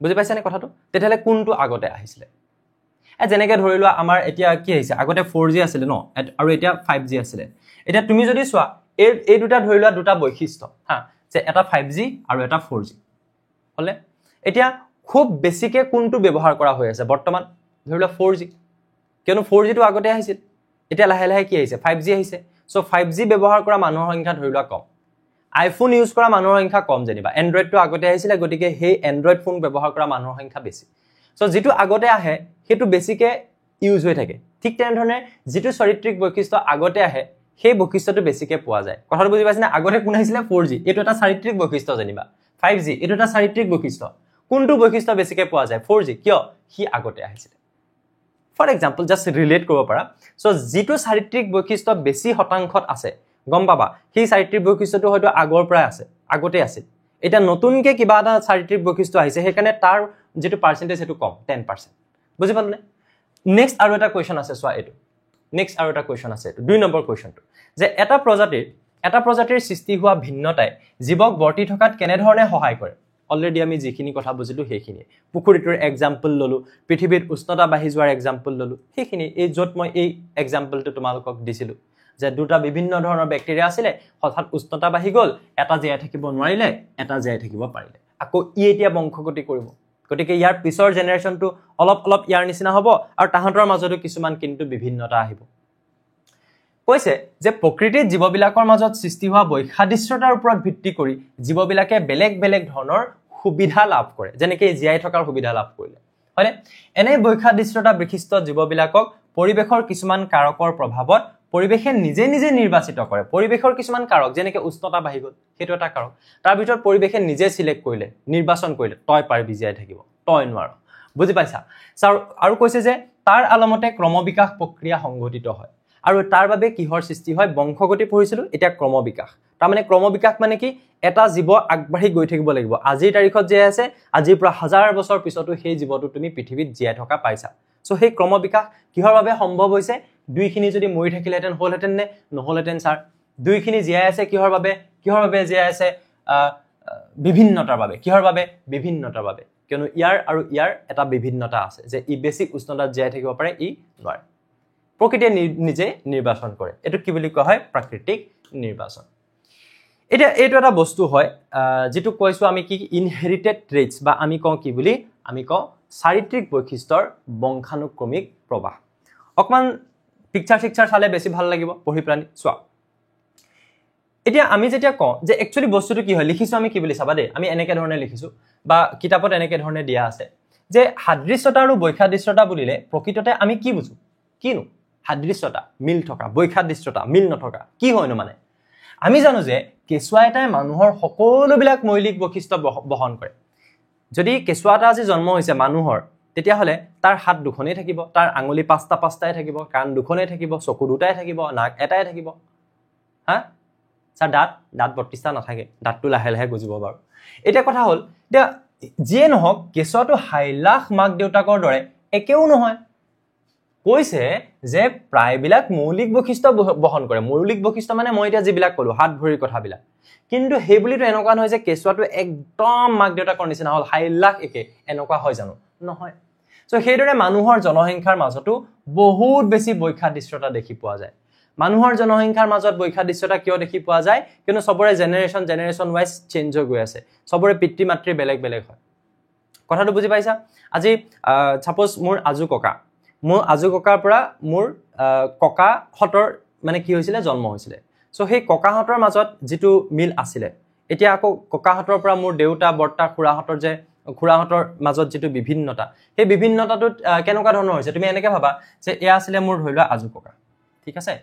বুজি পাইছানে কথাটো তেতিয়ালে কোনটো আগতে আহিছিল যেনেকে ধৰি লোৱা আমাৰ এতিয়া কি আহিছে আগতে 4G আছিল ন আৰু এতিয়া 5G আছিল এতিয়া তুমি যদি চোৱা এই দুটা ধৰি লোৱা দুটা বৈশিষ্ট্য হা যে এটা 5G আৰু এটা 4G হলে এতিয়া খুব বেছিকে কোনটো ব্যৱহাৰ কৰা হৈ আছে বৰ্তমান ধৰি লোৱা 4G কিয়নো 4G টো আগতে আহিছিল এতিয়া লাহে লাহে কি আহিছে 5G আহিছে সো 5G ব্যৱহাৰ কৰা মানুহৰ সংখ্যা ধৰি লোৱা কম আইফোন ইউজ কৰা মানুহৰ সংখ্যা কম যেনিবা এন্ড্ৰইড টো আগতে আহিছিল গতিকে সেই এন্ড্ৰইড ফোন ব্যৱহাৰ কৰা মানুহৰ সংখ্যা বেছি সো যেটো আগতে আহে হেতু বেছিকে ইউজ হৈ থাকে ঠিক তেনেধৰণে যেটো চাৰিত্ৰিক বৈশিষ্ট্য আগতে আহে সেই বৈশিষ্ট্যটো বেছিকে পোৱা যায় কথাটো বুজি পাইছানে আগতে কোন আহিছিল 4G এটো এটা চাৰিত্ৰিক বৈশিষ্ট্য যেনিবা 5G এটো এটা চাৰিত্ৰিক বৈশিষ্ট্য কোনটো বৈশিষ্ট্য বেছিকে পোৱা যায় 4G কিয় হি আগতে আহিছিল ফৰ এক্সাম্পল জাস্ট ৰিলেট কৰিব পাৰা সো যেটো চাৰিত্ৰিক বৈশিষ্ট্য বেছি শতাংশত আছে গম পাবা সেই চাৰিত্ৰিক বৈশিষ্ট্যটো হয়তো আগৰ পৰা আছে আগতে আছিল এটা নতুনকে কিবা এটা চাৰিত্ৰিক বৈশিষ্ট্য আহিছে হেকাৰণে তাৰ যেটো পাৰ্চেন্টেজ হেতু কম 10% বুজি পালে নেক্সট আৰু এটা কোৱেশ্চন আছে সোৱা এটো নেক্সট আৰু এটা কোৱেশ্চন আছে এটো 2 নম্বৰ কোৱেশ্চনটো যে এটা প্ৰজাতিৰ সৃষ্টি হোৱা ভিন্নতাই জীৱক বৰ্তি থকাত কেনে ধৰণে সহায় কৰে অলৰেডি আমি যিখিনি কথা বুজিলো হেখিনি পুখুৰীটোৰ এক্সাম্পল ললো পৃথিৱীৰ উষ্ণতা বাঢ়ি যোৱাৰ এক্সাম্পল ললো হেখিনি এই যত মই এই এক্সাম্পলটো তোমালোকক দিছিলো যে দুটা বিভিন্ন ধৰণৰ বেক্টেৰিয়া আছিল হঠাৎ উষ্ণতা বাঢ়ি গল এটা জীয়াই থাকিব নোৱাৰিলে এটা জীয়াই থাকিব পাৰিলে আকৌ ই এতিয়া বংশগতি কৰিব গতিকে ইয়াৰ পিছৰ জেনাৰেশনটো অলপ ইয়াৰ নিচিনা হ'ব আৰু তাহাঁতৰ মাজতো কিছুমান কিন্তু বিভিন্নতা আহিব কৈছে যে প্ৰকৃতিৰ জীৱবিলাকৰ মাজত সৃষ্টি হোৱা বৈসাদৃশ্যতাৰ ওপৰত ভিত্তি কৰি জীৱবিলাকে বেলেগ ধৰণৰ সুবিধা লাভ কৰে যেনেকৈ জীয়াই থকাৰ সুবিধা লাভ কৰিলে হয়নে এনে বৈসাদৃশ্যতা বিশিষ্ট জীৱবিলাকক পৰিবেশৰ কিছুমান কাৰকৰ প্ৰভাৱত পৰিবেশে নিজে নিৰ্বাচিত কৰে পৰিবেশৰ কিছুমান কাৰক যেনেকৈ উষ্ণতা বাঢ়ি গল হেতু এটা কাৰক তাৰ ভিতৰত পৰিবেশে নিজে সিলেক্ট কৰিলে নিৰ্বাচন কৰিলে তই পাৰিবি জীয়াই থাকিব তই নোৱাৰ বুজি পাইছা আৰু কৈছে যে তাৰ আলমতে ক্ৰমবিকাশ প্ৰক্ৰিয়া সংঘটিত হয় আৰু তাৰ বাবে কিহৰ সৃষ্টি হয় বংশগতি পঢ়িছিলো এটা ক্ৰমবিকাশ তাৰ মানে ক্ৰমবিকাশ মানে কি এটা জীৱ আগবাঢ়ি গৈ থাকিব লাগিব আজিৰ তাৰিখত যে আছে আজিৰ পৰা হাজাৰ বছৰ পিছতো সেই জীৱটো তুমি পৃথিৱীত জীয়াই থকা পাইছা সো সেই ক্ৰমবিকাশ কিহৰ বাবে সম্ভৱ হৈছে দুইখিনি যদি মৰি থাকিলেহেঁতেন হলহেঁতেন নে নহলহেঁতেন স্যাৰ দুইখিনি জীয়াই আছে কিহৰ বাবে জীয়াই আছে বিভিন্নতাৰ বাবে কিহৰ বাবে বিভিন্নতাৰ বাবে কিয়নো ইয়াৰ আৰু ইয়াৰ এটা বিভিন্নতা আছে যে ই বেছিক উষ্ণতাত জীয়াই থাকিব পাৰে ই নোৱাৰে প্ৰকৃতিয়ে নিজে নিৰ্বাচন কৰে এটো কি বুলি কোৱা হয় প্ৰাকৃতিক নিৰ্বাচন এটা এইটো এটা বস্তু হয় যেটো কৈছো আমি কি ইনহেৰিটেড ট্ৰেটস বা আমি কওঁ কি বুলি আমি কওঁ চাৰিত্ৰিক বৈশিষ্ট্যৰ বংশানুক্ৰমিক প্ৰবাহ অকমান পিকচাৰ চালে বেছি ভাল লাগিব পঢ়ি প্ৰাণী চোৱা এতিয়া আমি যেতিয়া কওঁ যে একচুয়ালি বস্তুটো কি হয় লিখিছো আমি কি বুলি চাবা দে আমি এনেকে ধৰণে লিখিছো বা কিতাপত এনেকে ধৰণে দিয়া আছে যে সাদৃশ্যতা আৰু বৈসাদৃশ্যতা বুলিলে প্ৰকৃততে আমি কি বুজো কিনো সাদৃশ্যতা মিল থকা বৈসাদৃশ্যতা মিল নথকা কি হয়নো মানে আমি জানো যে কেঁচুৱা এটাই মানুহৰ সকলোবিলাক মৌলিক বৈশিষ্ট্য বহন কৰে যদি কেঁচুৱা এটা আজি জন্ম হৈছে মানুহৰ তেতিয়া হলে তাৰ হাত দুখনেই থাকিব তাৰ আঙুলি পাঁচটাই থাকিব কাণ দুখনেই থাকিব চকু দুটাই থাকিব নাক এটাই থাকিব হা স্যার দাঁত 32টা নাথাকে দাঁতটো লাহে লাহে গজিব বাৰু এটা কথা হল যে যিয়ে নহক কেঁচুৱাটো হাইলাখ মাক দেউতাকৰ দৰে একেও নহয় কৈছে যে প্ৰায়বিলাক মৌলিক বৈশিষ্ট্য বহন কৰে মৌলিক বৈশিষ্ট্য মানে মই এতিয়া যিবিলাক কলো হাত ভৰিৰ কথাবিলাক কিন্তু সেই বুলিটো এনেকুৱা নহয় যে কেঁচুৱাটো একদম মাক দেউতাকৰ নিচিনা হল হাইলাখ একে এনেকুৱা হয় জানো নহয় সো সেইদৰে মানুহৰ জনসংখ্যাৰ মাজতো বহুত বেছি বৈসাদৃশ্যতা দেখি পোৱা যায় মানুহৰ জনসংখ্যাৰ মাজত বৈসাদৃশ্যতা কিয় দেখি পোৱা যায় কিয়নো সবৰে জেনাৰেশন ওয়াইজ চেঞ্জ হৈ গৈ আছে সবৰে পিতৃ মাতৃ বেলেগ বেলেগ হয় কথাটো বুজি পাইছা আজি সাপোজ মোৰ আজু ককাৰ পৰা মোৰ ককা হতৰ মানে কি হৈছিলে জন্ম হৈছিলে সো সেই ককাহতৰ মাজত যেটো মিল আছিল এতিয়া আকৌ ককাহতৰ পৰা মোৰ দেউতা বৰ্তা খুৰাহতৰ মাজত যেটো বিভিন্নতা সেই বিভিন্নতাটো কেনেকুৱা ধৰণৰ হৈছে তুমি এনেকৈ ভাবা যে এয়া আছিল মোৰ ধৰিলোৱা আজু ককা ঠিক আছে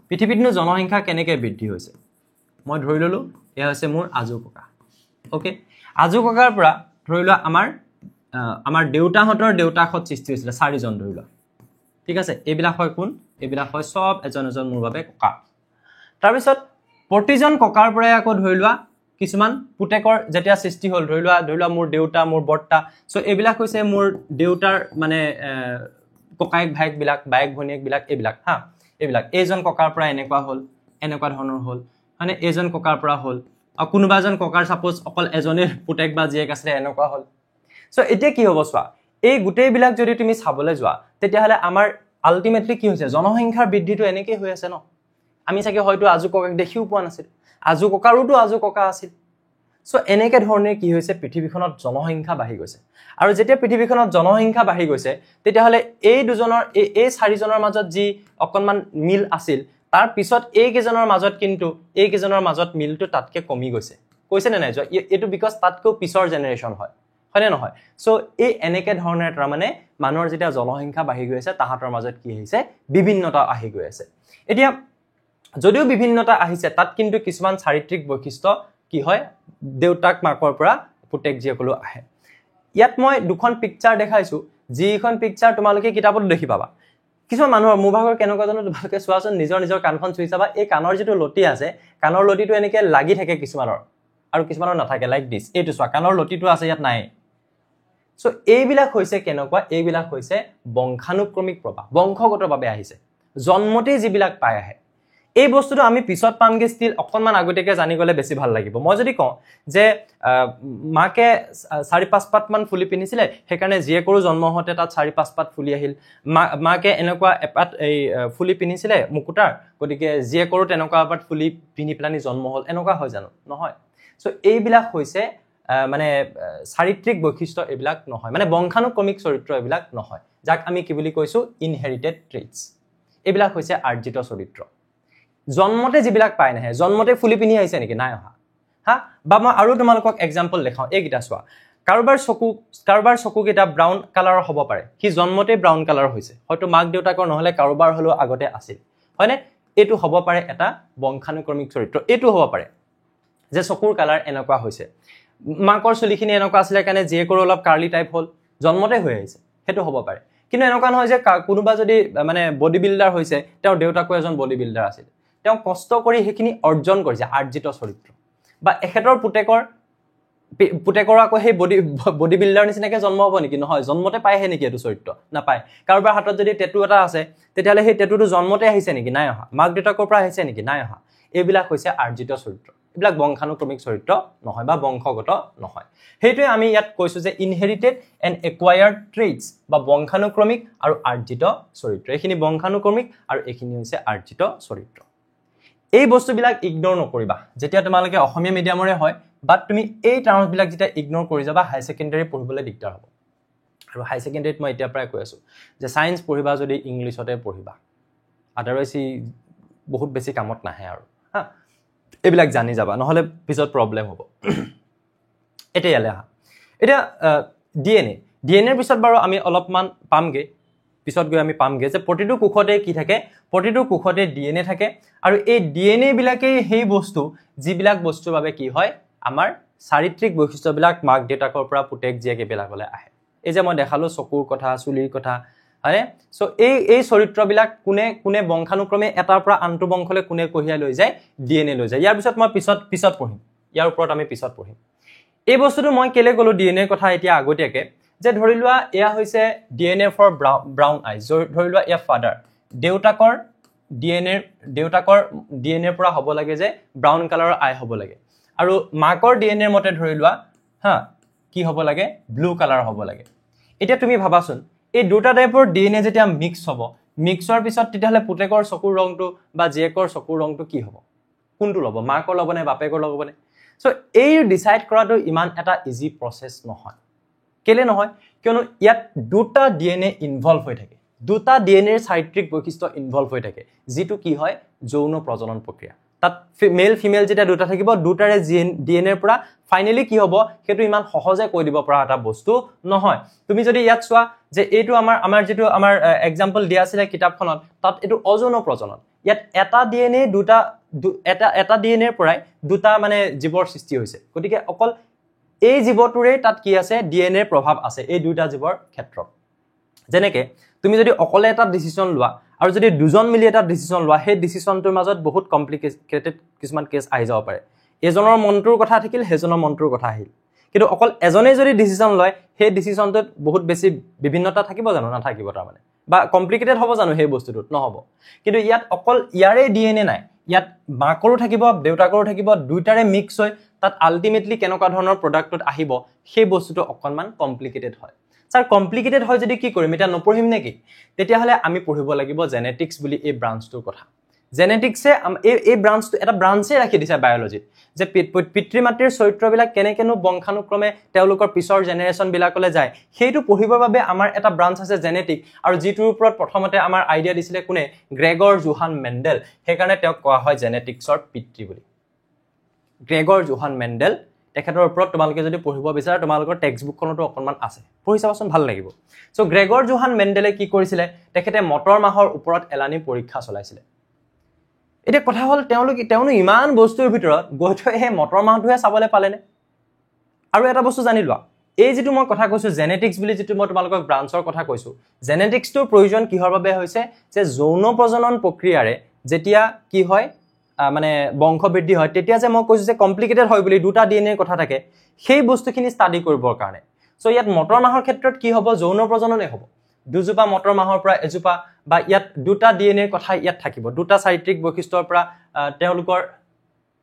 পৃথিৱীতনো জনসংখ্যা কেনেকৈ বৃদ্ধি হৈছে মই ধৰি ললো এয়া হৈছে মোৰ আজু ককা ওকে আজু ককাৰ পৰা ধৰিলোৱা আমাৰ দেউতাহতৰ দেউতাখত সৃষ্টি হৈছিল চাৰিজন ধৰিলোৱা ঠিক আছে এইবিলাক হয় কোন এইবিলাক হয় সব এজন মোৰ বাবে ককা তাৰ পিছত প্ৰতিজন ককাৰ পৰা আকৌ ধৰিলোৱা কিছুমান পুতেকৰ যেতিয়া সৃষ্টি হল ধৰিলোৱা মোৰ দেউতা মোৰ বৰ্তা সো এইবিলাক হৈছে মোৰ দেউতাৰ মানে ককায়েক ভাইক বিলাক বাইক ভনিয়েক বিলাক এইবিলাক হা এইবিলাক এইজন ককাৰ পৰা এনেকুৱা হল এনেকুৱা ধৰণৰ হল মানে এইজন ককাৰ পৰা হল আৰু কোনোবা এজন ককাৰ সাপোজ অকল এজনেৰ পুতেক বা জীয়েক আছে এনেকুৱা হল সো এতিয়া কি হ'ব চোৱা এই গুটেই বিলাক যদি তুমি চাবলৈ যোৱা তেতিয়া হলে আমাৰ আলটিমেটলি কি হৈছে জনসংখ্যাৰ বৃদ্ধিটো এনেকৈ হৈ আছে ন আমি চাগে হয়তো আজু ককাক দেখিও পোৱা নাছিল আজু ককাৰোটো আজু ককা আছিল সো এনেকে ধৰণে কি হৈছে পৃথিৱীখনত জনসংখ্যা বাঢ়ি গৈছে আৰু যেতিয়া পৃথিৱীখনত জনসংখ্যা বাঢ়ি গৈছে তেতিয়া হলে এই দুজনৰ এই চাৰিজনৰ মাজত যি অকনমান মিল আছিল তাৰ পিছত এই কেজনৰ মাজত কিন্তু এই কেজনৰ মাজত মিলটো তাতকে কমি গৈছে কৈছে নে নাই এটো বিকজ তাতকো পিছৰ জেনাৰেশন হয় হয়নে নহয় সো এই এনেকে ধৰণৰ তাৰ মানে মানুহৰ যেতিয়া জনসংখ্যা বাঢ়ি গৈ আছে তাহাতৰ মাজত কি হৈছে বিভিন্নতা আহি গৈ আছে এতিয়া যদিও বিভিন্নতা আহিছে তাত কিন্তু কিছুমান চাৰিত্ৰিক বৈশিষ্ট্য কি হয় দেউতাক মাকৰ পৰা পুতেক যিসকলো আহে ইয়াত মই দুখন পিকচাৰ দেখাইছো যিখন পিকচাৰ তোমালোকে কিতাপত দেখি পাবা কিছুমান মানুহৰ মুভাগৰ কেনেকুৱা জানো তোমালোকে চোৱাচোন নিজৰ কাণখন চুই চাবা এই কাণৰ যেটো লটি আছে কাণৰ লটিটো এনেকে লাগি থাকে কিছুমানৰ আৰু কিছুমানৰ নাথাকে লাইক দিস এইটো চোৱা কাণৰ লটিটো আছে ইয়াত নাই সো এইবিলাক হৈছে কেনেকুৱা এইবিলাক হৈছে বংশানুক্ৰমিক প্ৰবাহ বংশগতভাৱে আহিছে জন্মতে যিবিলাক পাই আহে এই বস্তুটো আমি পিছত পামগে ষ্টিল অকনমান আগতেকে জানি গলে বেছি ভাল লাগিব মই যদি কওঁ যে মাকে 4-5 পাত মান ফুলি পিনিছিলে হেকাৰণে জীয়েকৰো জন্ম হতে তাত 4-5 পাত ফুলি আহিল মাকে এনেকুৱা এপাত এই ফুলি পিনিছিলে মুকুটাৰ গতিকে জীয়েকৰো তেনেকুৱা এপাত ফুলি পিনি প্লানি জন্ম হল এনেকুৱা হয় জানো নহয় সো এইবিলাক হৈছে মানে চাৰিত্ৰিক বৈশিষ্ট্য এইবিলাক নহয় মানে বংশানুক্ৰমিক চৰিত্ৰ এইবিলাক নহয় যাক আমি কি বুলি কৈছো ইনহেৰিটেড ট্ৰেটস এইবিলাক হৈছে আৰ্জিত চৰিত্ৰ জন্মতে যিবিলাক পাই নাহে জন্মতে ফুলি পিনি আহিছে নেকি নাই অহা হা বা মই আৰু তোমালোকক এক্সাম্পল দেখাও এই গিটা চোৱা কাৰোবাৰ চকু গিটা ব্ৰাউন কালাৰৰ হ'ব পাৰে কি জন্মতে ব্ৰাউন কালাৰ হৈছে হয়তো মাক দেউতাকৰ নহলে কাৰোবাৰ হলো আগতে আছিল হয়নে এটো হ'ব পাৰে এটা বংশানুক্ৰমিক চৰিত্ৰ এটো হ'ব পাৰে যে চকুৰ কালাৰ এনেকুৱা হৈছে মাকৰ চুলিখিনি এনেকুৱা আছিল কাৰণে জীয়েকৰ অলপ কাৰ্লি টাইপ হল জন্মতে হৈ আহিছে হেতু হ'ব পাৰে কিন্তু এনেকুৱা নহয় যে কোনোবা যদি মানে বডি বিল্ডাৰ হৈছে তেওঁৰ দেউতাকো এজন বডি বিল্ডাৰ আছিল তেওঁ কষ্ট কৰি হেখিনি অৰ্জন কৰিছে আৰ্জিত চৰিত্ৰ বা এখেতৰ পুতেকৰ আকৌ সেই বডি বিল্ডাৰ নিচিনাকে জন্ম হ'ব নেকি নহয় জন্মতে পাইহে নেকি এটো চৰিত্ৰ নাপায় কাৰোবাৰ হাতত যদি টেটু এটা আছে তেতিয়ালে সেই টেটুটো জন্মতে আহিছে নেকি নাই অহা মাক দেউতাকৰ পৰা আহিছে নেকি নাই অহা এইবিলাক হৈছে আৰ্জিত চৰিত্ৰ এইবিলাক বংশানুক্ৰমিক চৰিত্ৰ নহয় বা বংশগত নহয় সেইটোৱে আমি ইয়াত কৈছো যে ইনহেৰিটেড এণ্ড একুৱায়াৰ্ড ট্ৰেইটছ বা বংশানুক্ৰমিক আৰু আৰ্জিত চৰিত্ৰ এইখিনি বংশানুক্ৰমিক আৰু এইখিনি হৈছে আৰ্জিত চৰিত্ৰ এই বস্তুবিলাক ইগনোৰ নকৰিবা যেতিয়া তোমালোকে অসমীয়া মিডিয়ামৰে হয় বাট তুমি এই টাৰ্মছবিলাক যেতিয়া ইগনোৰ কৰি যাবা হাই সেকেন্ডাৰী পঢ়িবলৈ দিগদাৰ হ'ব আৰু হাই সেকেন্ডাৰীত মই এতিয়া প্ৰায় কৈ আছো যে সায়েন্স পঢ়িবা যদি ইংলিছতে পঢ়িবা আদাৰৱাইজ বহুত বেছি কামত নাহে আৰু হা এইবিলাক জানি যাবা নহলে পিছত প্ৰবলেম হ'ব এটা ইয়ালে আহা এটা ডিএনএৰ পিছত বাৰু আমি অলপমান পামগে পিছত গৈ আমি পামগে যে প্ৰতিটো কোষতে কি থাকে প্ৰতিটো কোষতে ডিএনএ থাকে আৰু এই ডিএনএ বিলাকে সেই বস্তু যিবিলাক বস্তুৰ বাবে কি হয় আমাৰ চাৰিত্ৰিক বৈশিষ্ট্যবিলাক মাক দেউতাকৰ পৰা পুতেক জীয়েক এইবিলাকলৈ আহে এই যে মই দেখালো চকুৰ কথা চুলিৰ কথা হয় সো এই চৰিত্ৰবিলাক কোনে বংশানুক্ৰমে এটাৰ পৰা আনটো বংশলৈ কোনে কঢ়িয়াই লৈ যায় ডিএনএ লৈ যায় ইয়াৰ পিছত মই পিছত পঢ়িম ইয়াৰ ওপৰত আমি পিছত পঢ়িম এই বস্তুটো মই কেলে গলো ডিএনএৰ কথা এতিয়া আগতীয়াকে যে ধৰি লোৱা এয়া হৈছে ডিএনএ ফৰ ব্ৰাউন আইজ ধৰি লোৱা এয়া ফাদাৰ দেউতাকৰ ডিএনএৰ পৰা হ'ব লাগে যে ব্ৰাউন কালাৰৰ আই হ'ব লাগে আৰু মাকৰ ডিএনএৰ মতে ধৰি লোৱা হা কি হ'ব লাগে ব্লু কালাৰ হ'ব লাগে এতিয়া তুমি ভাবাচোন এই দুটা টাইপৰ ডিএনএ যেতিয়া মিক্স হ'ব মিক্সৰ পিছত তেতিয়াহলে পুতেকৰ চকুৰ ৰংটো বা জীয়েকৰ চকুৰ ৰংটো কি হ'ব কোনটো ল'ব মাকৰ ল'ব নে বাপেকৰ ল'ব নে সো এই ডিসাইড কৰাটো ইমান এটা ইজি প্ৰসেস নহয় কেলে নহয় কিয়নো ইয়াত দুটা ডিএনএ ইনভলভ হৈ থাকে দুটা ডিএনএৰ চাৰিত্ৰিক বৈশিষ্ট্য ইনভলভ হৈ থাকে যেটো কি হয় যৌন প্ৰজনন প্ৰক্ৰিয়া তাত মেল ফিমেল যেটা দুটা থাকিব দুটাৰে ডিএনএৰ পৰা ফাইনালি কি হ'ব হেতু ইমান সহজে কৈ দিব পৰা এটা বস্তু নহয় তুমি যদি ইয়াত চোৱা যে এইটো আমাৰ যেটো আমাৰ এক্সাম্পল দিয়া আছিল কিতাপখনত তাত এটো অযৌন প্ৰজনন ইয়াত এটা ডিএনএ এটা ডিএনএৰ পৰাই দুটা মানে জীৱৰ সৃষ্টি হৈছে গতিকে অকল এই জীৱটোৰে তাত কি আছে ডিএনএৰ প্ৰভাৱ আছে এই দুটা জীৱৰ ক্ষেত্ৰত যেনেকে তুমি যদি অকলে এটা ডিসিশন লোৱা আৰু যদি দুজন মিলি এটা ডিসিশন লোৱা সেই ডিসিশনটোৰ মাজত বহুত কমপ্লিকেটেড কিছুমান কেছ আহি যাব পাৰে এজনৰ মনটোৰ কথা থাকিল হেজনৰ মনটোৰ কথা আহিল কিন্তু অকল এজনে যদি ডিসিশন লয় সেই ডিসিশনটোত বহুত বেছি বিভিন্নতা থাকিব জানো নাথাকিব তাৰ মানে বা কমপ্লিকেটেড হ'ব জানো সেই বস্তুটোত নহব কিন্তু ইয়াত অকল ইয়াৰে ডিএনএ নাই ইয়াত মাকৰো থাকিব দেউতাকৰো থাকিব দুইটাৰে মিক্স হৈ তাত আলটিমেটলি কেনেকুৱা ধৰণৰ প্ৰডাক্টত আহিব সেই বস্তুটো অকনমান কমপ্লিকেটেড হয় স্যাৰ কমপ্লিকেটেড হয় যদি কি কৰিম এটা নপঢ়িম নেকি তেতিয়াহলে আমি পঢ়িব লাগিব জেনেটিক্স বুলি এই ব্ৰাঞ্চটোৰ কথা জেনেটিক্সে এই ব্ৰাঞ্চটো এটা ব্ৰাঞ্চে ৰাখি দিছে বায়োলজিত যে পিতৃ মাতৃৰ চৰিত্ৰবিলাক কেনেকেনো বংশানুক্ৰমে তেওঁলোকৰ পিছৰ জেনেৰেশ্যন বিলাকলৈ যায় সেইটো পঢ়িবৰ বাবে আমাৰ এটা ব্ৰাঞ্চ আছে জেনেটিক আৰু যিটোৰ ওপৰত প্ৰথমতে আমাৰ আইডিয়া দিছিলে কোনে গ্ৰেগৰ জোহান মেণ্ডেল সেইকাৰণে তেওঁক কোৱা হয় জেনেটিক্সৰ পিতৃ বুলি গ্ৰেগৰ জোহান মেণ্ডেল তেখেতৰ ওপৰত তোমালোকে যদি পঢ়িব বিচাৰা তোমালোকৰ টেক্সটবুকখনতো অকনমান আছে পঢ়ি চাবাচোন ভাল লাগিব সো গ্ৰেগৰ জোহান মেণ্ডেলে কি কৰিছিলে তেখেতে মটৰ মাহৰ ওপৰত এলানি পৰীক্ষা চলাইছিলে এটা কথা হল তেওঁলোনো ইমান বস্তুৰ ভিতৰত গৈ থৈ হে মটৰ মাহটোহে চাবলৈ পালেনে আৰু এটা বস্তু জানি লোৱা এই যেটো মই কথা কৈছো জেনেটিক্স বুলি যেটো মই তোমালোকক ব্ৰাঞ্চৰ কথা কৈছো জেনেটিক্সটোৰ প্ৰয়োজন কিহৰ বাবে হৈছে যে যৌন প্ৰজনন প্ৰক্ৰিয়াৰে যেতিয়া কি হয় মানে বংশ বৃদ্ধি হয় তেতিয়া যে মই কৈছো যে কমপ্লিকেটেড হয় বুলি দুটা ডিএনএৰ কথা থাকে সেই বস্তুখিনি ষ্টাডি কৰিবৰ কাৰণে সো ইয়াত মটৰ মাহৰ ক্ষেত্ৰত কি হ'ব যৌন প্ৰজননে হ'ব দুজোপা মটৰ মাহৰ পৰা এজোপা বা ইয়াত দুটা ডিএনএৰ কথা ইয়াত থাকিব দুটা চাৰিত্ৰিক বৈশিষ্ট্যৰ পৰা তেওঁলোকৰ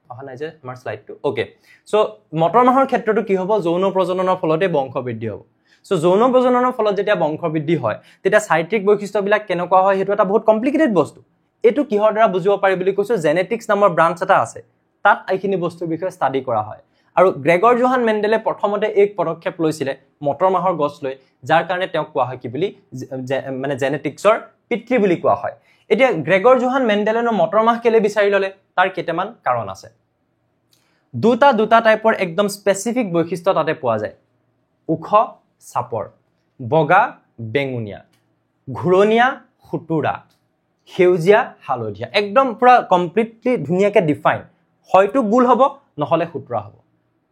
অহা নাই যে আমাৰ স্লাইডটো ওকে সো মটৰ মাহৰ ক্ষেত্ৰটো কি হ'ব যৌন প্ৰজননৰ ফলতে বংশ বৃদ্ধি হ'ব সো যৌন প্ৰজননৰ ফলত যেতিয়া বংশ বৃদ্ধি হয় তেতিয়া চাৰিত্ৰিক বৈশিষ্ট্যবিলাক কেনেকুৱা হয় হেতু এটা বহুত কমপ্লিকেটেড বস্তু এটো কিহৰ দ্বাৰা বুজিব পাৰি বুলি কৈছো জেনেটিক্স নামৰ ব্ৰাঞ্চ এটা আছে তাত এইখিনি বস্তুৰ বিষয়ে ষ্টাডি কৰা হয় আৰু গ্ৰেগৰ জোহান মেণ্ডেলে প্ৰথমতে এক পদক্ষেপ লৈছিলে মটৰ মাহৰ গছ লৈ যাৰ কাৰণে তেওঁক কোৱা হয় কি বুলি মানে জেনেটিক্সৰ পিতৃ বুলি কোৱা হয় এতিয়া গ্ৰেগৰ জোহান মেণ্ডেলেনো মটৰ মাহ কেলে বিচাৰি ললে তাৰ কেইটামান কাৰণ আছে দুটা টাইপৰ একদম স্পেসিফিক বৈশিষ্ট্য তাতে পোৱা যায় উখ চাপৰ বগা বেঙুনিয়া ঘুৰণিয়া খুতুৰা হেউজিয়া হালধীয়া একদম পুৰা কমপ্লিটলি ধুনিয়াকে ডিফাইন হয়তো গোল হ'ব নহলে খুতুৰা হ'ব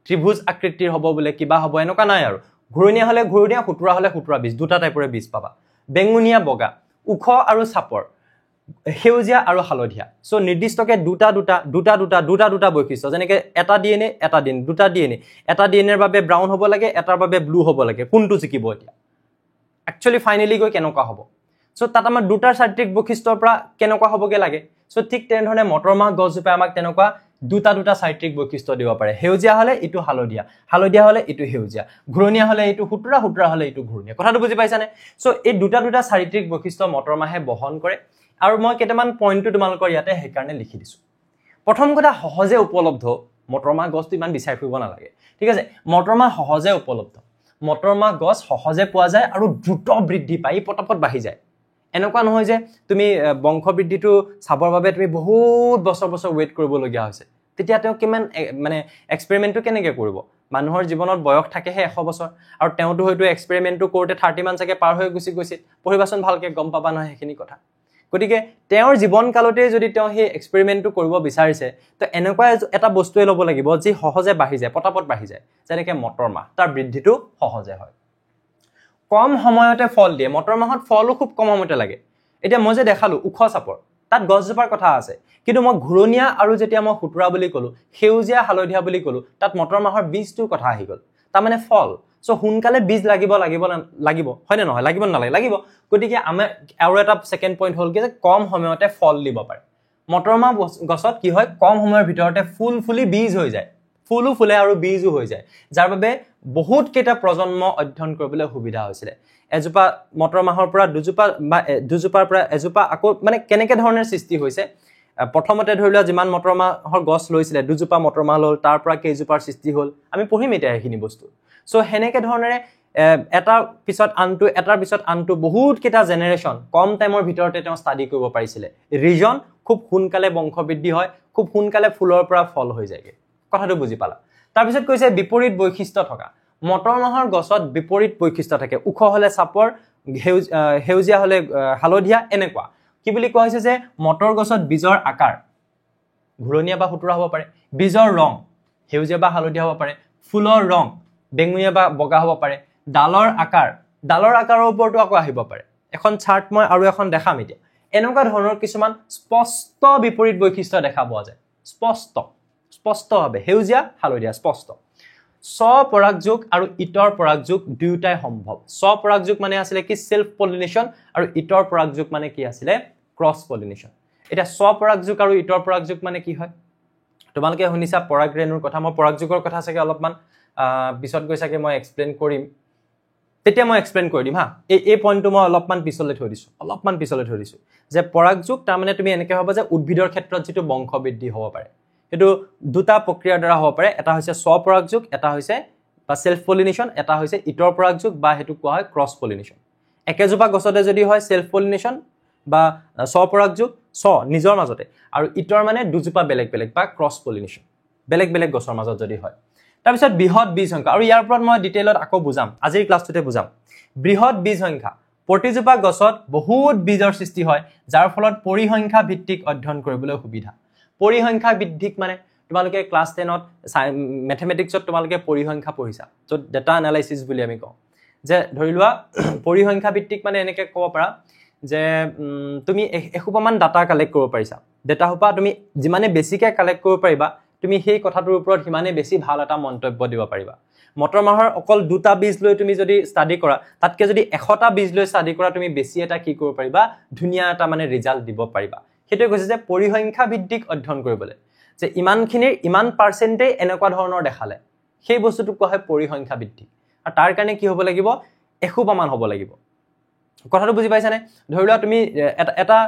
ত্ৰিভুজ আকৃতিৰ হ'ব বলে কিবা হ'ব এনেকা নাই আৰু ঘুৰণিয়া হলে ঘুৰণিয়া খুতুৰা হলে খুতুৰা বীজ দুটা টাইপৰে বীজ পাবা বেঙুনিয়া বগা উখ আৰু চাপৰ হেউজিয়া আৰু হালধীয়া সো নিৰ্দিষ্টকে দুটা বৈশিষ্ট্য যেনেকে এটা ডিএনএ এটা ডিএনএ দুটা ডিএনএ এটা ডিএনএৰ বাবে ব্ৰাউন হ'ব লাগে এটাৰ বাবে ব্লু হ'ব লাগে কোনটো জিকিব এতিয়া একচুয়ালি ফাইনালি গৈ কেনেকুৱা হ'ব সো তাত আমাৰ দুটাৰ চাৰিত্ৰিক বৈশিষ্ট্যৰ পৰা কেনেকুৱা হ'বগে লাগে সো ঠিক তেনে ধৰণে মটৰ মাহ গছজোপাই আমাক তেনেকুৱা দুটা দুটা চাৰিত্ৰিক বৈশিষ্ট্য দিব পাৰে হেউজিয়া হলে ইটো হালধীয়া হালধীয়া হলে ইটো হেউজিয়া ঘূৰণীয়া হলে ইটো হুটৰা হুটৰা হলে ইটো ঘূৰণীয়া কথাটো বুজি পাইছানে সো এই দুটা দুটা চাৰিত্ৰিক বৈশিষ্ট্য মটৰ মাহে বহন কৰে আৰু মই কেইটামান পইণ্টটো তোমালোকৰ ইয়াতে সেইকাৰণে লিখি দিছো প্ৰথম কথা সহজে উপলব্ধ মটৰ মাহ গছটো ইমান বিচাৰি ফুৰিব নালাগে ঠিক আছে মটৰ মাহ সহজে উপলব্ধ মটৰ মাহ গছ সহজে পোৱা যায় আৰু দ্ৰুত বৃদ্ধি পাই পটাপট বাঢ়ি যায় এনেকুৱা নহয় যে তুমি বংশ বৃদ্ধিটো চাবৰ বাবে তুমি বহুত বছৰ বছৰ ওয়েট কৰিবলগীয়া হৈছে তেতিয়া তেওঁ কিমান মানে এক্সপেৰিমেন্টটো কেনেকৈ কৰিব মানুহৰ জীৱনত বয়স থাকেহে 100 বছৰ আৰু তেওঁটো হয়তো এক্সপেৰিমেন্টটো কৰোতে 30 মান চাগে পাৰ হৈ গুছি গৈছিল পঢ়িবাচোন ভালকে গম পাবা নহয় সেইখিনি কথা গতিকে তেওঁৰ জীৱন কালতে যদি তেওঁ সেই এক্সপেৰিমেন্টটো কৰিব বিচাৰিছে তো এনেকুৱা এটা বস্তুৱে ল'ব লাগিব যি সহজে বাঢ়ি যায় পটাপট বাঢ়ি যায় যেনেকৈ মটৰ মাহ তাৰ বৃদ্ধিটো সহজে হয় কম সময়তে ফল দিয়ে মটৰ মাহত ফলও খুব কম সময়তে লাগে এতিয়া মই যে দেখালো উখ চাপৰ তাত গছজোপাৰ কথা আছে কিন্তু মই ঘূৰণীয়া আৰু যেতিয়া মই হুটৰা বুলি কলো হেউজিয়া হালধীয়া বুলি কলো তাত মটৰ মাহৰ বীজটোৰ কথা আহি গল তাৰ মানে ফল সো হুনকালে বীজ লাগিব হয় নে নহয় লাগিব নালাগে লাগিব গতিকে আমি আৰু এটা সেকেন্ড পইণ্ট হল কি যে কম সময়তে ফল দিব পাৰে মটৰ মাহ গছত কি হয় কম সময়ৰ ভিতৰতে ফুল ফুলি বীজ হৈ যায় ফুলো ফুলে আৰু বীজও হৈ যায় যাৰ বাবে বহুত কেইটা প্ৰজন্ম অধ্যয়ন কৰিবলৈ সুবিধা হৈছিল এজোপা মটৰ মাহৰ পৰা দুজোপাৰ পৰা এজোপা আকৌ মানে কেনেকে ধৰণৰ সৃষ্টি হৈছে প্ৰথমতে ধৰিলা যিমান মটৰ মাহৰ গছ লৈছিলে দুজোপা মটৰ মাহ লল তাৰ পৰা কেইজোপাৰ সৃষ্টি হল আমি পঢ়িম এতিয়া এইখিনি বস্তু সো হেনেকে ধৰণৰে এটাৰ পিছত আনটো বহুত কেইটা জেনেৰেশ্যন কম টাইমৰ ভিতৰতে তেওঁ ষ্টাডি কৰিব পাৰিছিলে ৰিজন খুব সোনকালে বংশবৃদ্ধি হয় খুব সোনকালে ফুলৰ পৰা ফল হৈ যায়গে কথাটো বুজি পালা তাৰ পিছত কৈছে বিপৰীত বৈশিষ্ট্য থকা মটৰ মাহৰ গছত বিপৰীত বৈশিষ্ট্য থাকে উখ হলে চাপৰ হেউজিয়া হলে হালধীয়া এনেকুৱা কি বুলি কোৱা হৈছে যে মটৰ গছত বীজৰ আকাৰ ঘূৰণীয়া বা হুটৰা হ'ব পাৰে বীজৰ ৰং হেউজিয়া বা হালধীয়া হ'ব পাৰে ফুলৰ ৰং বেঙুনীয়া বা বগা হ'ব পাৰে ডালৰ আকাৰৰ ওপৰতো আকৌ আহিব পাৰে এখন চাৰ্ট মই আৰু এখন দেখাম এতিয়া এনেকুৱা ধৰণৰ কিছুমান স্পষ্ট বিপৰীত বৈশিষ্ট্য দেখা পোৱা যায় স্পষ্টভাৱে হেউজিয়া হালধীয়া স্পষ্ট স্বপৰাগযোগ আৰু ইতৰ পৰাগযোগ দুয়োটাই সম্ভৱ স্বপৰাগযোগ মানে আছিল কি সেলফ পলিনেশন আৰু ইতৰ পৰাগযোগ মানে কি আছিল ক্ৰছ পলিনেশন এটা স্বপৰাগযোগ আৰু ইতৰ পৰাগযোগ মানে কি হয় তোমালোকে শুনিছা পৰাগৰেণুৰ কথা মই পৰাগযোগৰ কথা চাগে অলপমান পিছত গৈ চাগে মই এক্সপ্লেইন কৰিম তেতিয়া মই এক্সপ্লেইন কৰি দিম হা এই পইণ্টটো মই অলপমান পিছলৈ থৈ দিছো যে পৰাগযোগ তাৰ মানে তুমি এনেকৈ হ'ব যে উদ্ভিদৰ ক্ষেত্ৰত যেটো বংশবৃদ্ধি হ'ব পাৰে এটো দুটা প্ৰক্ৰিয়াৰ দ্বাৰা হ'ব পাৰে এটা হৈছে স্বপৰাগযোগ এটা হৈছে বা সেলফ পলিনেশন এটা হৈছে ইতৰ পৰাগযোগ বা হেতু কোৱা হয় ক্ৰছ পলিনেশন একেজোপা গছতে যদি হয় সেলফ পলিনেশন বা স্বপৰাগযোগ নিজৰ মাজতে আৰু ইতৰ মানে দুজোপা বেলেগ বা ক্ৰছ পলিনেশন বেলেগ গছৰ মাজত যদি হয় তাৰ পিছত বৃহৎ বীজ সংখ্যা আৰু ইয়াৰ ওপৰত মই ডিটেইলত আকৌ বুজাম আজিৰ ক্লাছটোতে বুজাম বৃহৎ বীজ সংখ্যা প্ৰতিজোপা গছত বহুত বীজৰ সৃষ্টি হয় যাৰ ফলত পৰিসংখ্যা ভিত্তিক অধ্যয়ন কৰিবলৈ সুবিধা পৰিসংখ্যা ভিত্তিক মানে তোমালোকে ক্লাছ 10ত ম্যাথমেটিক্সত তোমালোকে পৰিসংখ্যা পঢ়িছা তো ডাটা এনালাইসিস বুলি আমি কওঁ যে ধৰি লোৱা পৰিসংখ্যা ভিত্তিক মানে এনেকৈ ক'ব পাৰা যে তুমি এসোপামান ডাটা কালেক্ট কৰিব পাৰিছা ডাটা হোপা তুমি যিমানে বেছিকৈ কালেক্ট কৰিব পাৰিবা তুমি সেই কথাটোৰ ওপৰত হিমানে বেছি ভাল এটা মন্তব্য দিব পাৰিবা মটৰ মাহৰ অকল দুটা বীজ লৈ তুমি যদি ষ্টাডি কৰা তাতকে যদি 100টা বীজ লৈ ষ্টাডি কৰা তুমি বেছি এটা কি কৰিব পাৰিবা ধুনিয়া এটা মানে ৰিজাল্ট দিব পাৰিবা হেতু কৈছে যে পৰিসংখ্যা ভিত্তিক অধ্যয়ন কৰিবলৈ যে ইমান পাৰ্চেন্টেজ এনেকুৱা ধৰণৰ দেখালে সেই বস্তুটো কোৱা হয় পৰিসংখ্যা ভিত্তিক আৰু তাৰ কাৰণে কি হ'ব লাগিব এসোপামান হ'ব লাগিব কথাটো বুজি পাইছানে ধৰি লোৱা তুমি এটা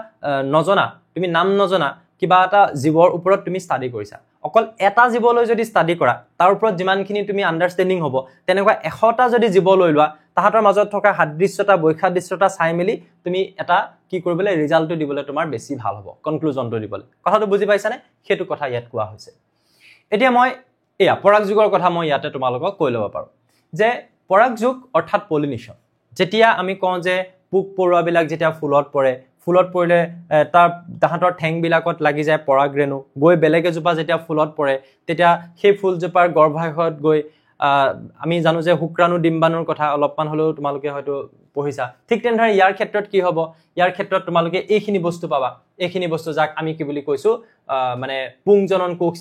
নজনা তুমি নাম নজনা কিবা এটা জীৱৰ ওপৰত তুমি ষ্টাডি কৰিছা অকল এটা জীৱলৈ যদি ষ্টাডি কৰা তাৰ ওপৰত যিমানখিনি তুমি আন্ডাৰষ্টেণ্ডিং হ'ব তেনেকুৱা 100টা যদি জীৱ লৈ লোৱা তাহাতৰ মাজত থকা সাদৃশ্যতা বৈসাদৃশ্যতা চাই মেলি তুমি এটা কি কৰিবলৈ ৰিজাল্টটো দিবলৈ তোমাৰ বেছি ভাল হ'ব কনক্লুজনটো দিবলৈ কথাটো বুজি পাইছানে হেতু কথা ইয়াত কোৱা হৈছে এতিয়া মই পৰাগযোগৰ কথা মই ইয়াতে তোমালোকক কৈ ল'ব পাৰো যে পৰাগযোগ অৰ্থাৎ পলিনেশন যেতিয়া আমি কওঁ যে পোক পৰুৱাবিলাক যেতিয়া ফুলত পৰিলে তাহাঁতৰ ঠেং বিলাকত লাগি যায় পৰাগৰেণু গৈ বেলেগ এজোপা যেতিয়া ফুলত পৰে তেতিয়া সেই ফুলজোপাৰ গৰ্ভাশয়ত গৈ আমি জানো যে শুক্ৰাণু ডিম্বাণুৰ কথা অলপমান হলেও তোমালোকে হয়তো পঢ়িছা ঠিক তেনেদৰে ইয়াৰ ক্ষেত্ৰত কি হ'ব ইয়াৰ ক্ষেত্ৰত তোমালোকে এইখিনি বস্তু পাবা এইখিনি বস্তু যাক আমি কি বুলি কৈছো মানে পুংজনন কোষ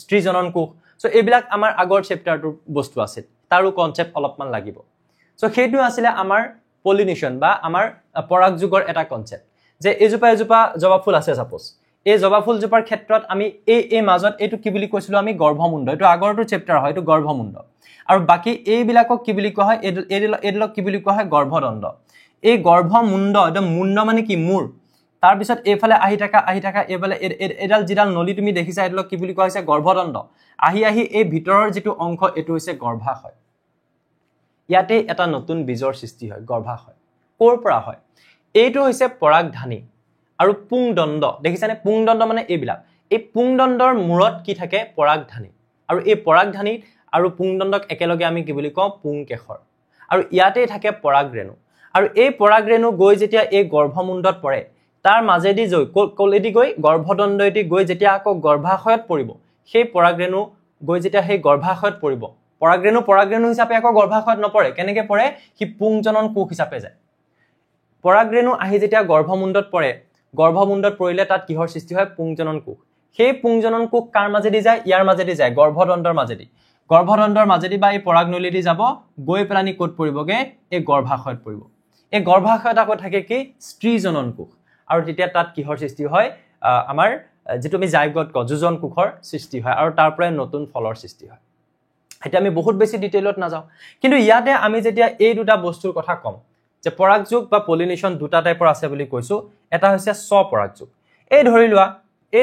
স্ত্ৰীজনন কোষ সো এইবিলাক আমাৰ আগৰ চেপ্টাৰটোৰ বস্তু আছিল তাৰো কনসেপ্ট অলপমান লাগিব সো সেইটো আছিল আমাৰ পলিনেশন বা আমাৰ পৰাগযোগৰ এটা কনসেপ্ট যে এজোপা জবা ফুল আছে সাপোজ এই জবা ফুলজোপাৰ ক্ষেত্ৰত আমি এই মাজত এইটো কি বুলি কৈছিলো আমি গৰ্ভমুণ্ড এইটো আগৰটো চেপ্টাৰ হয় এইটো গৰ্ভমুণ্ড আৰু বাকি এইবিলাকক কি বুলি কোৱা হয় এইডলক কি বুলি কোৱা হয় গৰ্ভদণ্ড এই গৰ্ভমুণ্ড এটা মুণ্ড মানে কি মূৰ তাৰ পিছত এইফালে আহি থাকা এইফালে এডাল জিডাল নলী তুমি দেখিছা এইডলক কি বুলি কোৱা হৈছে গৰ্ভদণ্ড আহি এই ভিতৰৰ যেটো অংশ এটো হৈছে গৰ্ভাশয় ইয়াতে এটা নতুন বীজৰ সৃষ্টি হয় গৰ্ভাশয় কোৰ পৰা হয় এইটো হৈছে পৰাগধানী আৰু পুংদণ্ড দেখিছানে পুংদণ্ড মানে এইবিলাক এই পুংদণ্ডৰ মূৰত কি থাকে পৰাগধানী আৰু এই পৰাগধানী আৰু পুংদণ্ডক একেলগে আমি কি বুলি কওঁ পুংকেশৰ আৰু ইয়াতে থাকে পৰাগৰেণু আৰু এই পৰাগৰেণু গৈ যেতিয়া এই গৰ্ভমুণ্ডত পৰে তাৰ মাজেদি জৈ কলেদি গৈ গৰ্ভদণ্ডেদি গৈ যেতিয়া আকৌ গৰ্ভাশয়ত পৰিব সেই পৰাগৰেণু গৈ যেতিয়া সেই গৰ্ভাশয়ত পৰিব পৰাগৰেণু হিচাপে আকৌ গৰ্ভাশয়ত নপৰে কেনেকৈ পৰে কি পুংজনন কোষ হিচাপে যায় পৰাগৰেণু আহি যেতিয়া গৰ্ভমুণ্ডত পৰে গৰ্ভমুণ্ডত পৰিলে তাত কিহৰ সৃষ্টি হয় পুংজনন কোষ সেই পুংজনন কোষ কাৰ মাজেদি যায় ইয়াৰ মাজেদি যায় গৰ্ভদণ্ডৰ মাজেদি বা এই পৰাগনলীদি যাব গৈ পেলানি ক'ত পৰিবগে এই গৰ্ভাশয়ত পৰিব এই গৰ্ভাশয়ত আকৌ থাকে কি স্ত্ৰীজনন কোষ আৰু তেতিয়া তাত কিহৰ সৃষ্টি হয় আমাৰ যেটো আমি জাইগত যোজন কোষৰ সৃষ্টি হয় আৰু তাৰ পৰা নতুন ফলৰ সৃষ্টি হয় এটা আমি বহুত বেছি ডিটেইলত না যাও কিন্তু ইয়াতে আমি যেতিয়া এই দুটা বস্তুৰ কথা কম যে পৰাগযোগ বা পলিনেশন দুটা টাইপৰ আছে বুলি কৈছো এটা হৈছে স্বপৰাগযোগ এই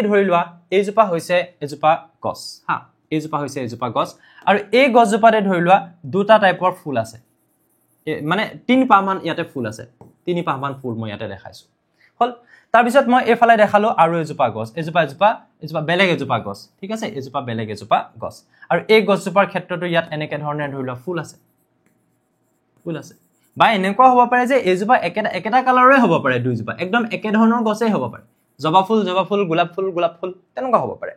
ধৰি লোৱা এইজোপা হৈছে এজোপা গছ হা এইজোপা হৈছে এজোপা গছ আৰু এই গছজোপাতে ধৰি লোৱা দুটা টাইপৰ ফুল আছে মানে তিন পাহমান ইয়াতে ফুল আছে তিনি পাহমান ফুল মই ইয়াতে দেখাইছো হল তাৰ পিছত মই এফালে দেখালো আৰু এজোপা গছ এজোপা বেলেগ এজোপা গছ ঠিক আছে এজোপা বেলেগ এজোপা গছ আৰু এই গছজোপাৰ ক্ষেত্ৰটো ইয়াত এনেকে ধৰণে ধৰি লোৱা ফুল আছে বা এনেকুৱা হ'ব পাৰে যে এজোপা একেটা কালাৰৰে হ'ব পাৰে দুইজোপা একদম একে ধৰণৰ গছেই হ'ব পাৰে জবা ফুল গোলাপ ফুল তেনেকুৱা হ'ব পাৰে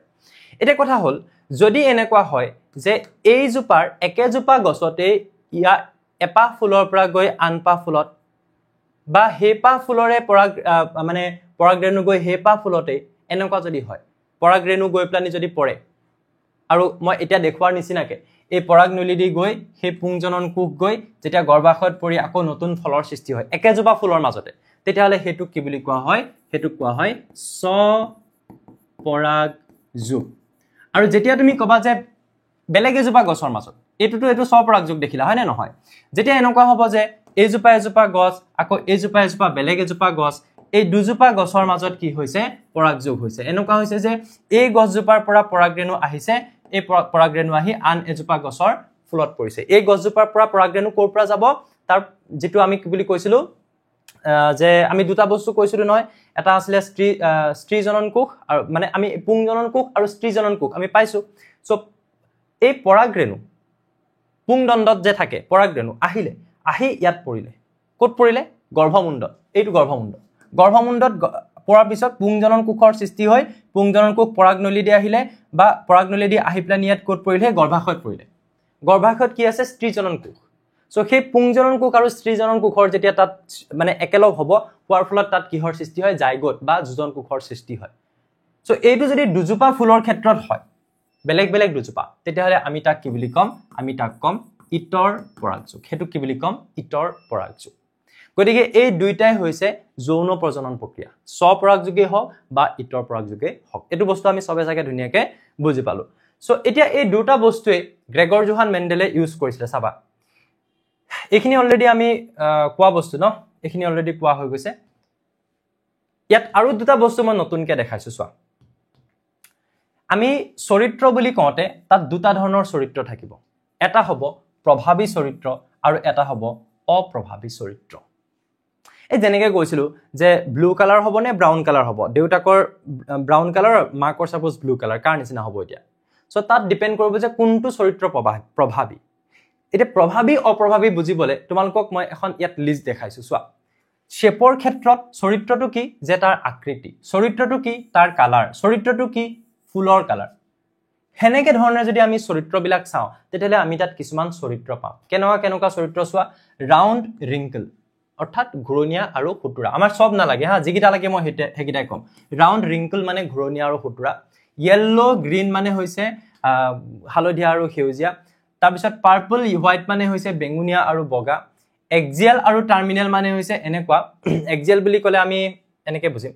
এটা কথা হল যদি এনেকুৱা হয় যে এইজোপাৰ একেজোপা গছতে ইয়া এপাহ ফুলৰ পৰা গৈ আনপাহ ফুলত বা হেপা ফুলৰে মানে পৰাগৰেণু গৈ হেপা ফুলতে এনেকুৱা যদি হয় পৰাগৰেণু গৈ প্লানি যদি পৰে আৰু মই এতিয়া দেখুৱাৰ নিচিনাকে এই পৰাগনলীদি গৈ সেই পুংজনন কোষ গৈ যেতিয়া গৰ্ভাশয়ত পৰি আকৌ নতুন ফলৰ সৃষ্টি হয় একেজোপা ফুলৰ মাজতে তেতিয়াহলে হেতু কি বুলি কোৱা হয় হেতু কোৱা হয় স্বপৰাগযোগ আৰু যেতিয়া তুমি কবা যে বেলেগ এজোপা গছৰ মাজত এটো স্বপৰাগযোগ দেখিলা হয় নে নহয় যেতিয়া এনেকুৱা হ'ব যে এজোপা গছ আকৌ এজোপা বেলেগ এজোপা গছ এই দুজোপা গছৰ মাজত কি হৈছে পৰাগযোগ হৈছে এনেকুৱা হৈছে যে এই গছজোপাৰ পৰা পৰাগৰেণু আহিছে এই পৰাগৰেণু আহি আন এজোপা গছৰ ফুলত পৰিছে এই গছজোপাৰ পৰা পৰাগৰেণু ক'ৰ পৰা যাব তাৰ যেটো আমি কি বুলি কৈছিলো যে আমি দুটা বস্তু কৈছিলো নহয় এটা আছিল স্ত্ৰীজনন কোষ আৰু মানে আমি পুংজনন কোষ আৰু স্ত্ৰীজনন কোষ আমি পাইছো সো এই পৰাগৰেণু পুংদণ্ডত যে থাকে পৰাগৰেণু আহি ইয়াত পৰিলে ক'ত পৰিলে গৰ্ভমুণ্ডত এইটো গৰ্ভমুণ্ডত পৰাৰ পিছত পুংজনন কোষৰ সৃষ্টি হয় পুংজনন কোষ পৰাগনলী দি আহিলে বা পৰাগনলী দি আহি প্লানি ইয়াত ক'ত পৰিলে গৰ্ভাশয়ত পৰিলে গৰ্ভাশয়ত কি আছে স্ত্ৰীজনন কোষ সো সেই পুংজনন কোষ আৰু স্ত্ৰীজনন কোষৰ যেতিয়া তাত মানে একেলগ হ'ব হোৱাৰ ফলত তাত কিহৰ সৃষ্টি হয় জাইগোট বা যোজন কোষৰ সৃষ্টি হয় সো এইটো যদি দুজোপা ফুলৰ ক্ষেত্ৰত হয় বেলেগ দুজোপা তেতিয়াহলে আমি তাক কি বুলি কম আমি তাক কম ইতৰ পৰাগযোগ হেতু কি বুলি কম ইতৰ পৰাগযোগ গতিকে এই দুইটাই হৈছে যৌন প্ৰজনন প্ৰক্ৰিয়া স্বপৰাগযোগে হওক বা ইতৰ পৰাগযোগে হওক এটো বস্তু আমি সবে জাগে ধুনিয়াকে বুজি পালো সো এতিয়া এই দুটা বস্তুৱে গ্ৰেগৰ জোহান মেন্ডেলে ইউজ কৰিছিল চাবা এখিনি অলৰেডি আমি কোৱা বস্তু ন এখিনি অলৰেডি কোৱা হৈ গৈছে ইয়াত আৰু দুটা বস্তু মই নতুনকে দেখাইছো চোৱা আমি চৰিত্ৰ বুলি কওঁতে তাত দুটা ধৰণৰ চৰিত্ৰ থাকিব এটা হ'ব প্ৰভাৱী চৰিত্ৰ আৰু এটা হ'ব অপ্ৰভাৱী চৰিত্ৰ এই যেনেকৈ কৈছিলো যে ব্লু কালাৰ হ'ব নে ব্ৰাউন কালাৰ হ'ব দেউতাকৰ ব্ৰাউন কালাৰ মাকৰ সাপোজ ব্লু কালাৰ কাৰ নিচিনা হ'ব এতিয়া সো তাত ডিপেন্ড কৰিব যে কোনটো চৰিত্ৰ প্ৰভাৱী এটা প্ৰভাৱী অপ্ৰভাৱী বুজিবলে তোমালোকক মই এখন ইয়াত লিষ্ট দেখাইছো চোৱা শেপৰ ক্ষেত্ৰত চৰিত্ৰটো কি যে তাৰ আকৃতি চৰিত্ৰটো কি তাৰ কালাৰ চৰিত্ৰটো কি ফুলৰ কালাৰ হেনেকে ধৰণে যদি আমি চৰিত্ৰবিলাক চাও তেতিয়ালে আমি তাত কিছুমান চৰিত্ৰ পাম কেনেকুৱা চৰিত্ৰ চোৱা ৰাউন্ড ৰিংকল অৰ্থাৎ ঘুৰণিয়া আৰু হুতুৰা আমাৰ সব নালাগে হা যিকিটা লাগে মই হেকিটাই কম ৰাউন্ড ৰিংকল মানে ঘুৰণিয়া আৰু হুতুৰা yellow green মানে হৈছে হালধীয়া আৰু সেউজীয়া তাৰ পিছত পাৰ্পল হোৱাইট মানে হৈছে বেঙুনীয়া আৰু বগা এক্সিয়াল আৰু টাৰ্মিনেল মানে হৈছে এনেকুৱা এক্সিয়াল বুলি ক'লে আমি এনেকে বুজিম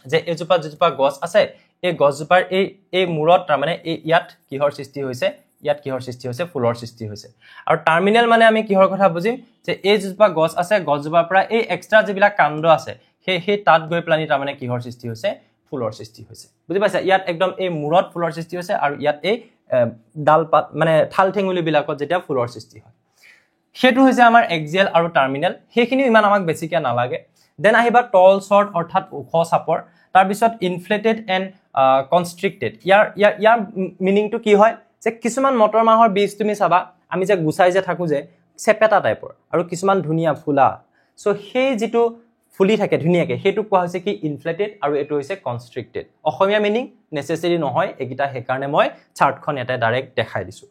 যে এজোপা যেজোপা গছ আছে এই গছজোপাৰ এই মূৰত তাৰ মানে এই ইয়াত কিহৰ সৃষ্টি হৈছে ইয়াত কিহৰ সৃষ্টি হৈছে ফুলৰ সৃষ্টি হৈছে আৰু টাৰ্মিনেল মানে আমি কিহৰ কথা বুজিম যে এই যেজোপা গছ আছে গছজোপাৰ পৰা এই এক্সট্ৰা যিবিলাক কাণ্ড আছে সেই তাত গৈ প্লানি তাৰ মানে কিহৰ সৃষ্টি হৈছে ফুলৰ সৃষ্টি হৈছে বুজি পাইছা ইয়াত একদম এই মূৰত ফুলৰ সৃষ্টি হৈছে আৰু ইয়াত এই ডাল পাত মানে ঠাল ঠেঙুলি বিলাকত যেতিয়া ফুলৰ সৃষ্টি হয় সেইটো হৈছে আমাৰ এক্সিয়েল আৰু টাৰ্মিনেল সেইখিনি ইমান আমাক বেছিকে নালাগে দেন আহিবা টল শৰ্ট অৰ্থাৎ ওখ চাপৰ তাৰ পিছত ইনফ্লেটেড এণ্ড কনষ্ট্ৰিক্টেড ইয়াৰ মিনিংটো কি হয় যে কিছুমান মটৰ মাহৰ বীজ তুমি চাবা আমি যে গুছাই যে থাকো যে চেপেটা টাইপৰ আৰু কিছুমান ধুনীয়া ফুলা সো সেই যেটো ফুলি থাকে ধুনীয়াকে সেইটো কোৱা হৈছে কি ইনফ্লেটেড আৰু এটো হৈছে কনষ্ট্ৰিক্টেড অসমীয়া মিনিং নেসেসাৰি নহয় একিটা হে কাৰণে মই চাৰ্টখন এটা ডাইৰেক্ট দেখাই দিছো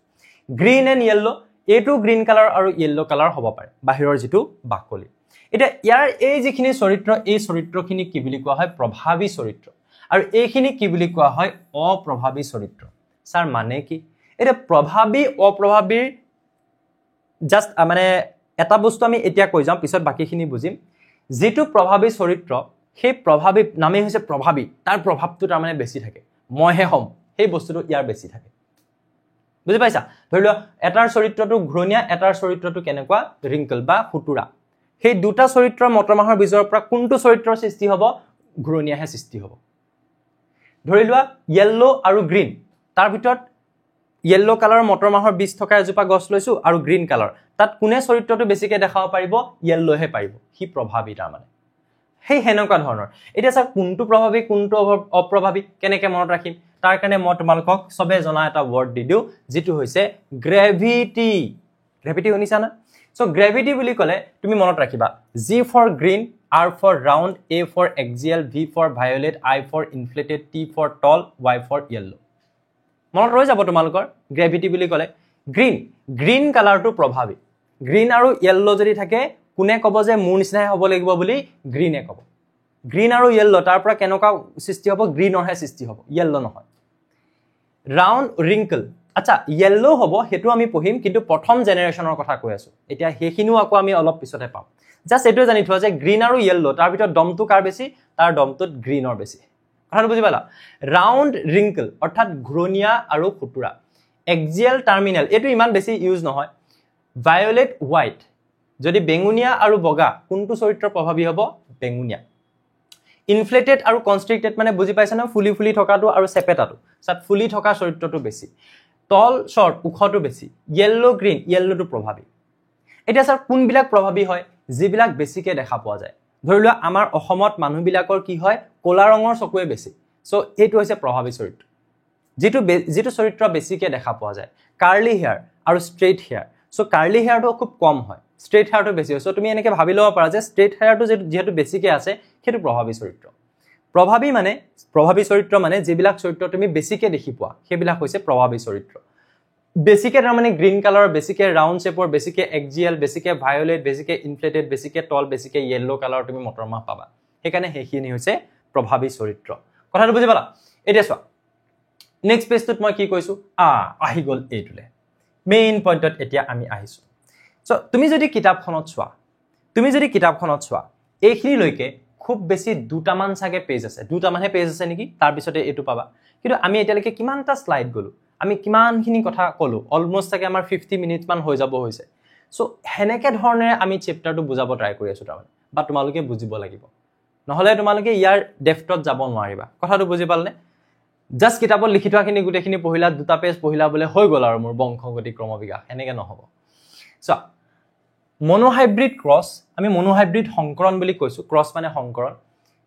গ্ৰীন এণ্ড ইয়েলো এটো গ্ৰীন কালাৰ আৰু ইয়েলো কালাৰ হ'ব পাৰে বাহিৰৰ যেটো বাকলি এটা ইয়াৰ এই যিখিনি চৰিত্ৰ এই চৰিত্ৰখিনি কি বুলি কোৱা হয় প্ৰভাৱী চৰিত্ৰ আৰু এইখিনি কি বুলি কোৱা হয় অপ্ৰভাৱী চৰিত্ৰ স্যাৰ মানে কি এটা প্ৰভাৱী অপ্ৰভাৱীৰ জাস্ট মানে এটা বস্তু আমি এতিয়া কৈ যাম পিছত বাকিখিনি বুজিম যেটো প্ৰভাৱী চৰিত্ৰ সেই প্ৰভাৱী নামে হৈছে প্ৰভাৱী তাৰ প্ৰভাৱটো তাৰ মানে বেছি থাকে মইহে হম সেই বস্তুটো ইয়াৰ বেছি থাকে বুজি পাইছা ধৰি লোৱা এটাৰ চৰিত্ৰটো ঘূৰণীয়া এটাৰ চৰিত্ৰটো কেনেকুৱা ৰিংকল বা ফুটুৰা সেই দুটা চৰিত্ৰ মটৰমাহৰ বীজৰ পৰা কোনটো চৰিত্ৰৰ সৃষ্টি হ'ব ঘূৰণীয়াহে সৃষ্টি হ'ব ধৰি লোৱা ইয়েলো আৰু গ্ৰীন তাৰ ভিতৰত ইয়েলো কালাৰ মটৰমাহৰ বীজ থকা এজোপা গছ লৈছো আৰু গ্ৰীন কালাৰ তাত কোনে চৰিত্ৰটো বেছিকে দেখাব পাৰিব ইয়েলোহে পাৰিব হি প্ৰভাৱী তাৰ মানে সেই হেনকা ধৰণৰ এটা স্যাৰ কোনটো প্ৰভাৱী কোনটো অপ্ৰভাৱী কেনেকে মনত ৰাখিম তাৰ কাৰণে মই তোমালোকক সবে জনা এটা ওয়াৰ্ড দি দিও যেটো হৈছে গ্ৰেভিটি গ্ৰেভিটি শুনিছা না সো গ্ৰেভিটি বুলি কলে তুমি মনত ৰাখিবা G for green R for round A for axial V for violet I for inflated T for tall Y for yellow মনত ৰৈ যাব তোমালোকৰ গ্ৰেভিটি বুলি কলে গ্ৰীন কালাৰটো প্ৰভাৱী গ্ৰীন আৰু ইয়েলো যদি থাকে কোনে কব যে মোৰ নিচিনাই হ'ব লাগিব বুলি গ্ৰীনে কব গ্ৰীন আৰু ইয়েলো তাৰ পৰা কেনকা সৃষ্টি হ'ব গ্ৰীনৰহে সৃষ্টি হ'ব ইয়েলো নহয় ৰাউন্ড ৰিংকল আচ্ছা ইয়েলো হ'ব হেতু আমি পঢ়িম কিন্তু প্ৰথম জেনাৰেশনৰ কথা কৈ আছো এতিয়া হেখিনিও আকৌ আমি অলপ পিছতে পাম জাস্ট এটো জানি থোৱা যে গ্ৰীন আৰু ইয়েলো তাৰ ভিতৰত দমটো কাৰ বেছি তাৰ দমটোত গ্ৰীনৰ বেছি কথাটো বুজি পালা ৰাউন্ড ৰিংকল অৰ্থাৎ ঘূৰণীয়া আৰু ফুটুৰা এক্সিয়েল টাৰ্মিনেল এটো ইমান বেছি ইউজ নহয় ভায়োলেট হোৱাইট যদি বেঙুনিয়া আৰু বগা কোনটো চৰিত্ৰ প্ৰভাৱী হ'ব বেঙুনিয়া ইনফ্লেটেড আৰু কনষ্ট্ৰিক্টেড মানে বুজি পাইছা না ফুলি ফুলি থকাটো আৰু চেপেটাটো সাত ফুলি থকা চৰিত্ৰটো বেছি টল শৰ্ট উখটো বেছি ইয়েলো গ্ৰীন ইয়েলোটো প্ৰভাৱী এটা স্যাৰ কোনবিলাক প্ৰভাৱী হয় যিবিলাক বেছিকে দেখা পোৱা যায় ধৰি লোৱা আমাৰ অসমত মানুহবিলাকৰ কি হয় কোলা ৰঙৰ চকুৱে বেছি সো এটো হৈছে প্ৰভাৱী চৰিত্ৰ যেটো চৰিত্ৰ বেছিকে দেখা পোৱা যায় কাৰ্লি হেয়াৰ আৰু ষ্ট্ৰেইট হেয়াৰ সো কাৰ্লি হেয়াৰটো খুব কম হয় ষ্ট্ৰেইট হেয়াৰটো বেছি হয় সো তুমি এনেকে ভাবি লব পাৰা যে ষ্ট্ৰেইট হেয়াৰটো যেহেতু বেছিকে আছে হেতু প্ৰভাৱী চৰিত্ৰ প্ৰভাৱী চৰিত্ৰ মানে যিবিলাক চৰিত্ৰ তুমি বেছিকে দেখি পোৱা সেইবিলাক হৈছে প্ৰভাৱী চৰিত্ৰ বেছিকে তাৰ মানে গ্ৰীন কালাৰ বেছিকে ৰাউন্ড শেপৰ বেছিকে এক্সিয়েল বেছিকে ভায়োলেট বেছিকে ইনফ্লেটেড বেছিকে টল বেছিকে ইয়েলো কালাৰ তুমি মটৰমাহ পাবা হেকাৰণে হেখিনি হৈছে প্ৰভাৱী চৰিত্ৰ কথাটো বুজি পালা এতিয়া চোৱা নেক্সট পেজটোত মই কি কৈছো আহি গল এইটোলে মেইন পইণ্টত এতিয়া আমি আহিছো সো তুমি যদি কিতাপখনত চোৱা এইখিনি লৈকে খুব বেছি দুটামান সাগে পেজ আছে দুটামানহে পেজ আছে নেকি তাৰ পিছতে এটো পাবা কিন্তু আমি এতিয়ালৈকে কিমানটা স্লাইড গলো আমি কিমানখিনি কথা কলো অলমোস্ট সাগে আমাৰ 50 মিনিট মান হৈ যাব হৈছে সো হেনেকে ধৰণে আমি চ্যাপ্টাৰটো বুজাব ট্ৰাই কৰি আছো তাৰমানে বা তোমালোকে বুজিব লাগিব নহলে তোমালোকে ইয়াৰ ডেফটত যাব নোৱাৰিবা কথাটো বুজি পালনে জাস্ট কিতাপত লিখি থোৱাখিনি গুটেখিনি পঢ়িলা দুটা পেজ পঢ়িলা বলে হৈ গল আৰু মোৰ বংশগতি ক্ৰমবিকাশ এনেকে নহব সো মনোহাইব্ৰিড ক্ৰস আমি মনোহাইব্ৰিড সংকৰণ বুলি কৈছো ক্ৰস মানে সংকৰণ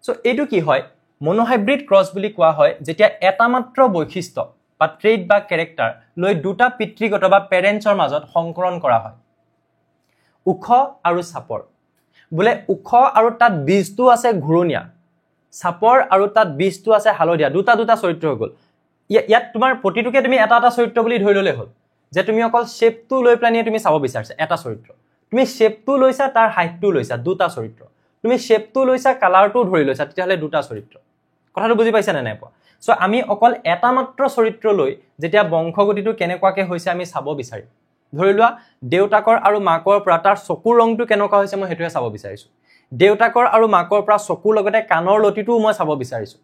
সো এটো কি হয় মনোহাইব্ৰিড ক্ৰস বুলি কোৱা হয় যেতিয়া এটা মাত্ৰ বৈশিষ্ট্য বা ট্ৰেট বা ক্যাৰেক্টাৰ লৈ দুটা পিতৃগত বা পেৰেন্টছৰ মাজত সংকৰণ কৰা হয় উখ আৰু চাপৰ বলে উখ আৰু তাত বীজটো আছে ঘূৰণীয়া চাপৰ আৰু তাত বীজটো আছে হালধীয়া দুটা চৰিত্ৰ হৈ গল ইয়াত তোমাৰ প্ৰতিটোকে তুমি এটা চৰিত্ৰ বুলি ধৰি ললে হ'ল যে তুমি অকল শেপটো লৈ প্লানিয়ে তুমি চাব বিচাৰিছা এটা চৰিত্ৰ তুমি শেপটো লৈছা তাৰ হাইটটো লৈছা দুটা চৰিত্ৰ তুমি শেপটো লৈছা কালাৰটো ধৰি লৈছা তেতিয়াহলে দুটা চৰিত্ৰ কথাটো বুজি পাইছা নে নাই পোৱা সো আমি অকল এটা মাত্ৰ চৰিত্ৰ লৈ যেতিয়া বংশগতিটো কেনেকুৱাকে হৈছে আমি চাব বিচাৰিম ধৰি লোৱা দেউতাকৰ আৰু মাকৰ পৰা তাৰ চকুৰ ৰংটো কেনেকুৱা হৈছে মই হেতুৱে চাব বিচাৰিছো দেউতাকৰ আৰু মাকৰ পৰা চকুৰ লগতে কাণৰ লতিটোও মই চাব বিচাৰিছোঁ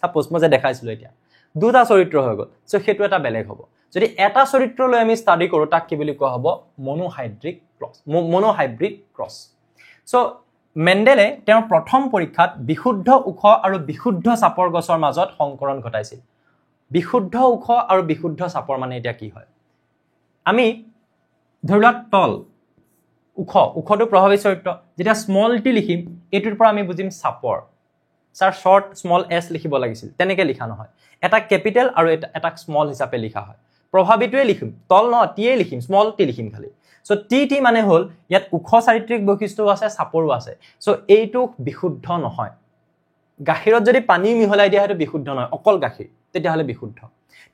সাপোজ মই যে দেখাইছিলোঁ এতিয়া দুটা চৰিত্ৰ হৈ গ'ল সো সেইটো এটা বেলেগ হ'ব যদি এটা চৰিত্ৰ লৈ আমি ষ্টাডি কৰোঁ তাক কি বুলি কোৱা হ'ব মনোহাইব্ৰিড ক্ৰছ সো মেণ্ডেলে তেওঁৰ প্ৰথম পৰীক্ষাত বিশুদ্ধ ওখ আৰু বিশুদ্ধ চাপৰ গছৰ মাজত সংকৰণ ঘটাইছিল বিশুদ্ধ ওখ আৰু বিশুদ্ধ চাপৰ মানে এতিয়া কি হয় আমি ধৰিলোৱা তল ওখটো প্ৰভাৱী চৰিত্ৰ যেতিয়া স্মল টি লিখিম এইটোৰ পৰা আমি বুজিম চাপৰ স্যাৰ শৰ্ট স্মল এস লিখিব লাগিছিল তেনেকৈ লিখা নহয় এটা কেপিটেল আৰু এটা স্মল হিচাপে লিখা হয় প্ৰভাৱীটোৱে লিখিম তল নহয় টিয়ে লিখিম স্মল টি লিখিম খালি সো টি মানে হ'ল ইয়াত ওখ চাৰিত্ৰিক বৈশিষ্ট্যও আছে চাপৰো আছে সো এইটো বিশুদ্ধ নহয় গাখীৰত যদি পানী মিহলাই দিয়া হয়তো বিশুদ্ধ নহয় অকল গাখীৰ তেতিয়াহ'লে বিশুদ্ধ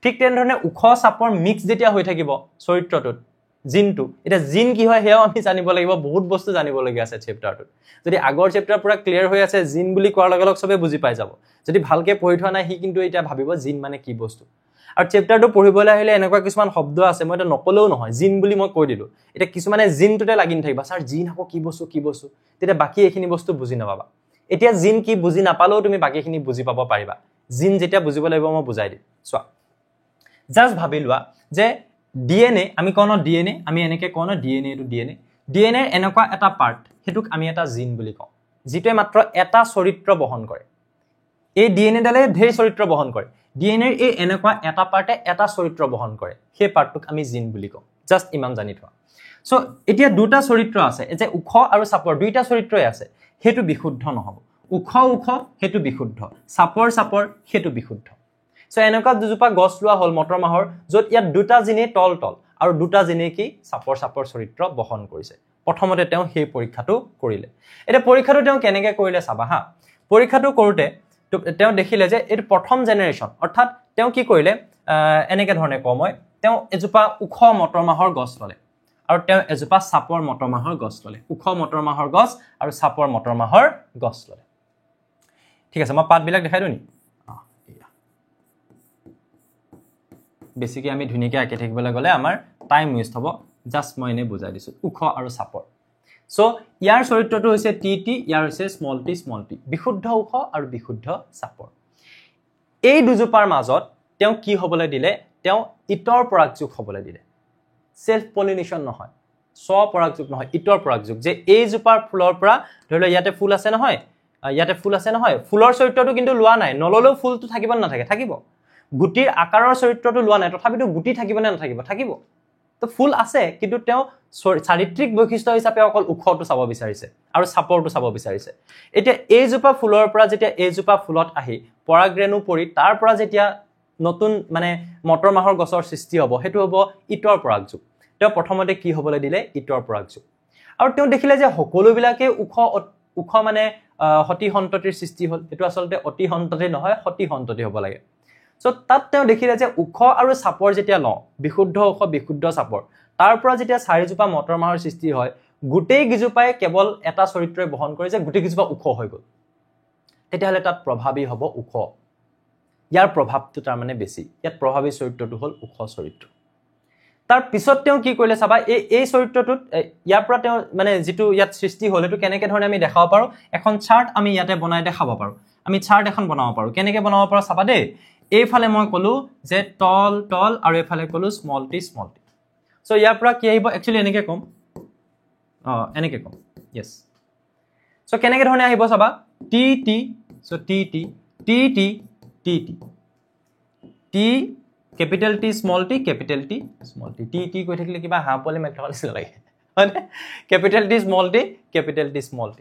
ঠিক তেনেধৰণে ওখ চাপৰ মিক্স যেতিয়া হৈ থাকিব চৰিত্ৰটোত জিনটো এটা জিন কি হয় হেও আমি জানিব লাগিব বহুত বস্তু জানিব লগা আছে চেপ্টাৰটোত যদি আগৰ চেপ্টাৰ পুৰা ক্লিয়াৰ হৈ আছে জিন বুলি কোৱাৰ লগে লগে সবে বুজি পাই যাব যদি ভালকে পঢ়ি থোৱা নাই হি কিন্তু এটা ভাবিব জিন মানে কি বস্তু আৰু চেপ্টাৰটো পঢ়িবলৈ আহিলে এনেকুৱা কিছুমান শব্দ আছে মই এটা নকলেও নহয় জিন বুলি মই কৈ দিলো এটা কিছুমানে জিনটোতে লাগি নাথাকিবা স্যাৰ জিন আকৌ কি বস্তু তেতিয়া বাকি এইখিনি বস্তু বুজি নাপাবা এতিয়া জিন কি বুজি নাপালেও তুমি বাকিখিনি বুজি পাব পাৰিবা জিন যেতিয়া বুজিব লাগিব মই বুজাই দিম চোৱা জাস্ট ভাবি লোৱা যে ডিএনএ আমি কোন ডিএনএ আমি এনেকে কোন ডিএনএ টু ডিএনএৰ এনেকুৱা এটা পাৰ্ট হেতুক আমি এটা জিন বুলি কওঁ যিটোৱে মাত্ৰ এটা চৰিত্ৰ বহন কৰে এই ডিএনএ ডালে ঢেৰ চৰিত্ৰ বহন কৰে ডিএনএৰ এই এনেকুৱা এটা পাৰ্টে এটা চৰিত্ৰ বহন কৰে সেই পাৰ্টটোক আমি জিন বুলি কওঁ জাস্ট ইমান জানি থোৱা সো এতিয়া দুটা চৰিত্ৰ আছে যে ওখ আৰু চাপৰ দুইটা চৰিত্ৰই আছে হেতু বিশুদ্ধ নহব ওখ হেতু বিশুদ্ধ চাপৰ হেতু বিশুদ্ধ সো এনেকুৱা দুজোপা গছ লোৱা হল মটৰ মাহৰ যত ইয়াত দুটা জিনে তল আৰু দুটা জিনে কি চাপৰ চৰিত্ৰ বহন কৰিছে প্ৰথমতে তেওঁ সেই পৰীক্ষাটো কৰিলে এটা পৰীক্ষাটো তেওঁ কেনেকৈ কৰিলে চাবা হা পৰীক্ষাটো কৰোতে তেওঁ দেখিলে যে এই প্ৰথম জেনাৰেশন অৰ্থাৎ তেওঁ কি কৰিলে এনেকৈ ধৰণে কময় তেওঁ এজোপা ওখ মটৰ মাহৰ গছ ললে আৰু তেওঁ এজোপা চাপৰ মটৰ মাহৰ গছ ললে ওখ মটৰ মাহৰ গছ আৰু চাপৰ মটৰ মাহৰ গছ ললে ঠিক আছে মই পাতবিলাক দেখাই দিওঁ নি বেছিকৈ আমি ধুনীয়াকৈ আঁকি থাকিবলৈ গ'লে আমাৰ টাইম ৱেষ্ট হ'ব জাস্ট মই এনে বুজাই দিছোঁ ওখ আৰু চাপৰ সো ইয়াৰ চৰিত্ৰটো হৈছে টি ইয়াৰ হৈছে স্মল টি বিশুদ্ধ ওখ আৰু বিশুদ্ধ চাপৰ এই দুজোপাৰ মাজত তেওঁ কি হ'বলৈ দিলে তেওঁ ইতৰ পৰাগযোগ হ'বলৈ দিলে সেলফ পলিনেশন নহয় স্বপৰাগযোগ নহয় ইতৰ পৰাগযোগ যে এই জোপাৰ ফুলৰ পৰা ধৰি লও ইয়াতে ফুল আছে নহয় ফুলৰ চৰিত্ৰটো কিন্তু লোৱা নাই নললেও ফুলটো থাকিব নাথাকে থাকিব গুটিৰ আকাৰৰ চৰিত্ৰটো লোৱা নাই তথাপিতো গুটি থাকিব নে নাথাকিব থাকিব তো ফুল আছে কিন্তু তেওঁ চাৰিত্ৰিক বৈশিষ্ট্য হিচাপে অকল ওখটো চাব বিচাৰিছে আৰু চাপৰটো চাব বিচাৰিছে এতিয়া এই জোপা ফুলৰ পৰা যেতিয়া এই জোপা ফুলত আহি পৰাগৰেণু পৰি তাৰ পৰা যেতিয়া নতুন মানে মটৰ মাহৰ গছৰ সৃষ্টি হ'ব হেতু হ'ব ইতৰ পৰাগযোগ তেওঁ প্ৰথমতে কি হ'বলৈ দিলে ইতৰ পৰাগযোগ আৰু তেওঁ দেখিলে যে সকলোবিলাকে ওখ মানে হতি সন্ততিৰ সৃষ্টি হ'ল এটো আসলতে অতি সন্ততি নহয় হতি সন্ততি হ'ব লাগে সো তাত তেওঁ দেখিলে যে ওখ আৰু চাপৰ যেতিয়া লওঁ বিশুদ্ধ ওখ বিশুদ্ধ চাপৰ তাৰ পৰা যেতিয়া চাৰিজোপা মটৰ মাহৰ সৃষ্টি হয় গোটেই গিজোপাই কেৱল এটা চৰিত্ৰই বহন কৰে যে গোটেই গিজোপা ওখ হৈ গ'ল তেতিয়াহ'লে তাত প্ৰভাৱী হ'ব ওখ ইয়াৰ প্ৰভাৱটো তাৰ মানে বেছি ইয়াত প্ৰভাৱী চৰিত্ৰটো হ'ল ওখ চৰিত্ৰ তাৰ পিছত তেওঁ কি কৰিলে চাবা এই চৰিত্ৰটোত ইয়াৰ পৰা তেওঁ মানে যেটো ইয়াত সৃষ্টি হ'ল এটো কেনেকৈ ধৰণে আমি দেখাব পাৰো এখন চাৰ্ট আমি ইয়াতে বনাই দেখাব পাৰো আমি চাৰ্ট এখন বনাব পাৰো কেনেকৈ বনাব পাৰো চাবা দেই এইফালে মই কলো যে তল আৰু এইফালে কলো স্মল টি সো ইয়াৰ পৰা কি আহিব একচুয়ালি এনেকৈ কম এনেকৈ কম यस সো কেনেকৈ ধৰণে আহিব চাবা T so T capital T small t capital T small t কৈ থাকিলে কিবা হা পলে মেথড আছে লাগে মানে capital T small t capital T small t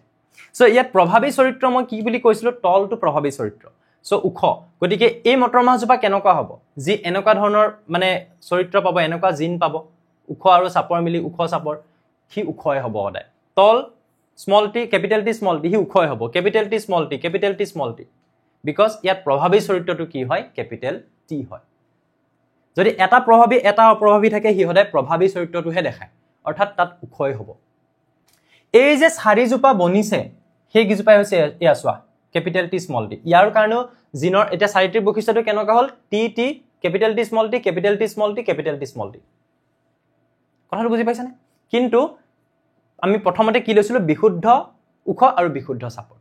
so ইয়াত প্ৰভাৱী চৰিত্ৰ মই কি বুলি কৈছিলো তল টু প্ৰভাৱী চৰিত্ৰ সো ওখ গতিকে এই মটৰ মাহজোপা কেনেকুৱা হ'ব যি এনেকুৱা ধৰণৰ মানে চৰিত্ৰ পাব এনেকুৱা জিন পাব ওখ আৰু চাপৰ মিলি ওখ চাপৰ হি ওখই হ'ব সদায় তল small t capital T small t হি ওখই হ'ব capital T small t because ইয়াত প্ৰভাৱী চৰিত্ৰটো কি হয় capital T হয় যদি এটা প্ৰভাৱী এটা অপ্ৰভাৱী থাকে হি সদায় প্ৰভাৱী চৰিত্ৰটোহে দেখায় অৰ্থাৎ তাত ওখই হ'ব এই যে চাৰিজোপা বনিছে সেই গিজোপাই হৈছে ইয়া চোৱা capital T small t ইয়াৰ কাৰণেও জিনৰ এটা চাৰিত্ৰিক বৈশিষ্ট্যটো কেনেকুৱা হ'ল T capital T small t capital T small t capital T small t কথাটো বুজি পাইছানে কিন্তু আমি প্ৰথমতে কি লৈছিলো বিশুদ্ধ ওখ আৰু বিশুদ্ধ চাপৰ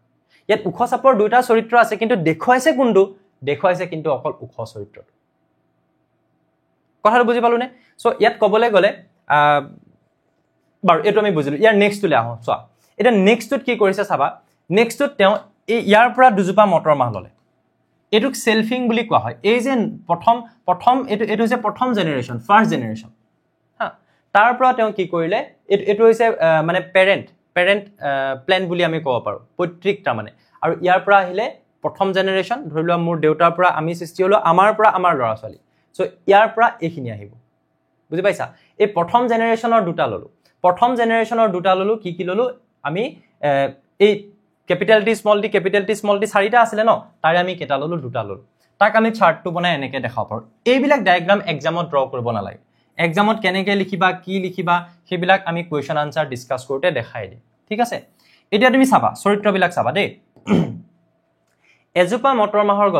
ইয়াত ওখ চাপৰ দুটা চৰিত্ৰ আছে কিন্তু দেখুৱাইছে কোনটো দেখুৱাইছে কিন্তু অকল ওখ চৰিত্ৰটো কথাটো বুজি পালো নে সো ইয়াত কবলৈ গলে বাৰু এটো আমি বুজিলো ইয়াৰ নেক্সটলে আহো চোৱা এটা নেক্সটত কি কৰিছে চাবা নেক্সটত তেওঁ এই ইয়াৰ পৰা দুজোপা মটৰ মাহ ললে এটুক সেলফিং বুলি কোৱা হয় এই যে প্ৰথম এটো যে প্ৰথম জেনাৰেশন ফাৰ্স্ট জেনাৰেশন হা তাৰ পৰা তেওঁ কি কৰিলে এটো হৈছে মানে পেৰেন্ট প্ল্যান বুলি আমি ক'ব পাৰো পৈতৃকটা মানে আৰু ইয়াৰ পৰা আহিলে প্ৰথম জেনাৰেশন ধৰিলোৱা মোৰ দেউতাৰ পৰা আমি সৃষ্টি হলো আমাৰ পৰা আমাৰ ল'ৰা ছোৱালী সো ইয়াৰ পৰা এইখিনি আহিব বুজি পাইছা এই প্ৰথম জেনাৰেশনৰ দুটা ললো প্ৰথম জেনাৰেশনৰ দুটা ললো কি ললো আমি এই ক্যাপিটাল টি স্মল টি চাৰিটা আছিল ন তাৰে আমি কেটা ললো দুটা ললো তাক আমি চাৰ্টটো বনাই এনেকে দেখাব পাৰো এইবিলাক ডায়াগ্ৰাম এক্সামত ড্ৰ কৰিব নালাগে এক্সামত কেনেকে লিখিবা কি লিখিবা হেবিলাক আমি কোৱেশ্চন আনসাৰ ডিসকাস কৰোতে দেখাই দিম ঠিক আছে এতিয়া তুমি চাবা চৰিত্ৰবিলাক চাবা দেই এজোপা মটৰ মাহৰ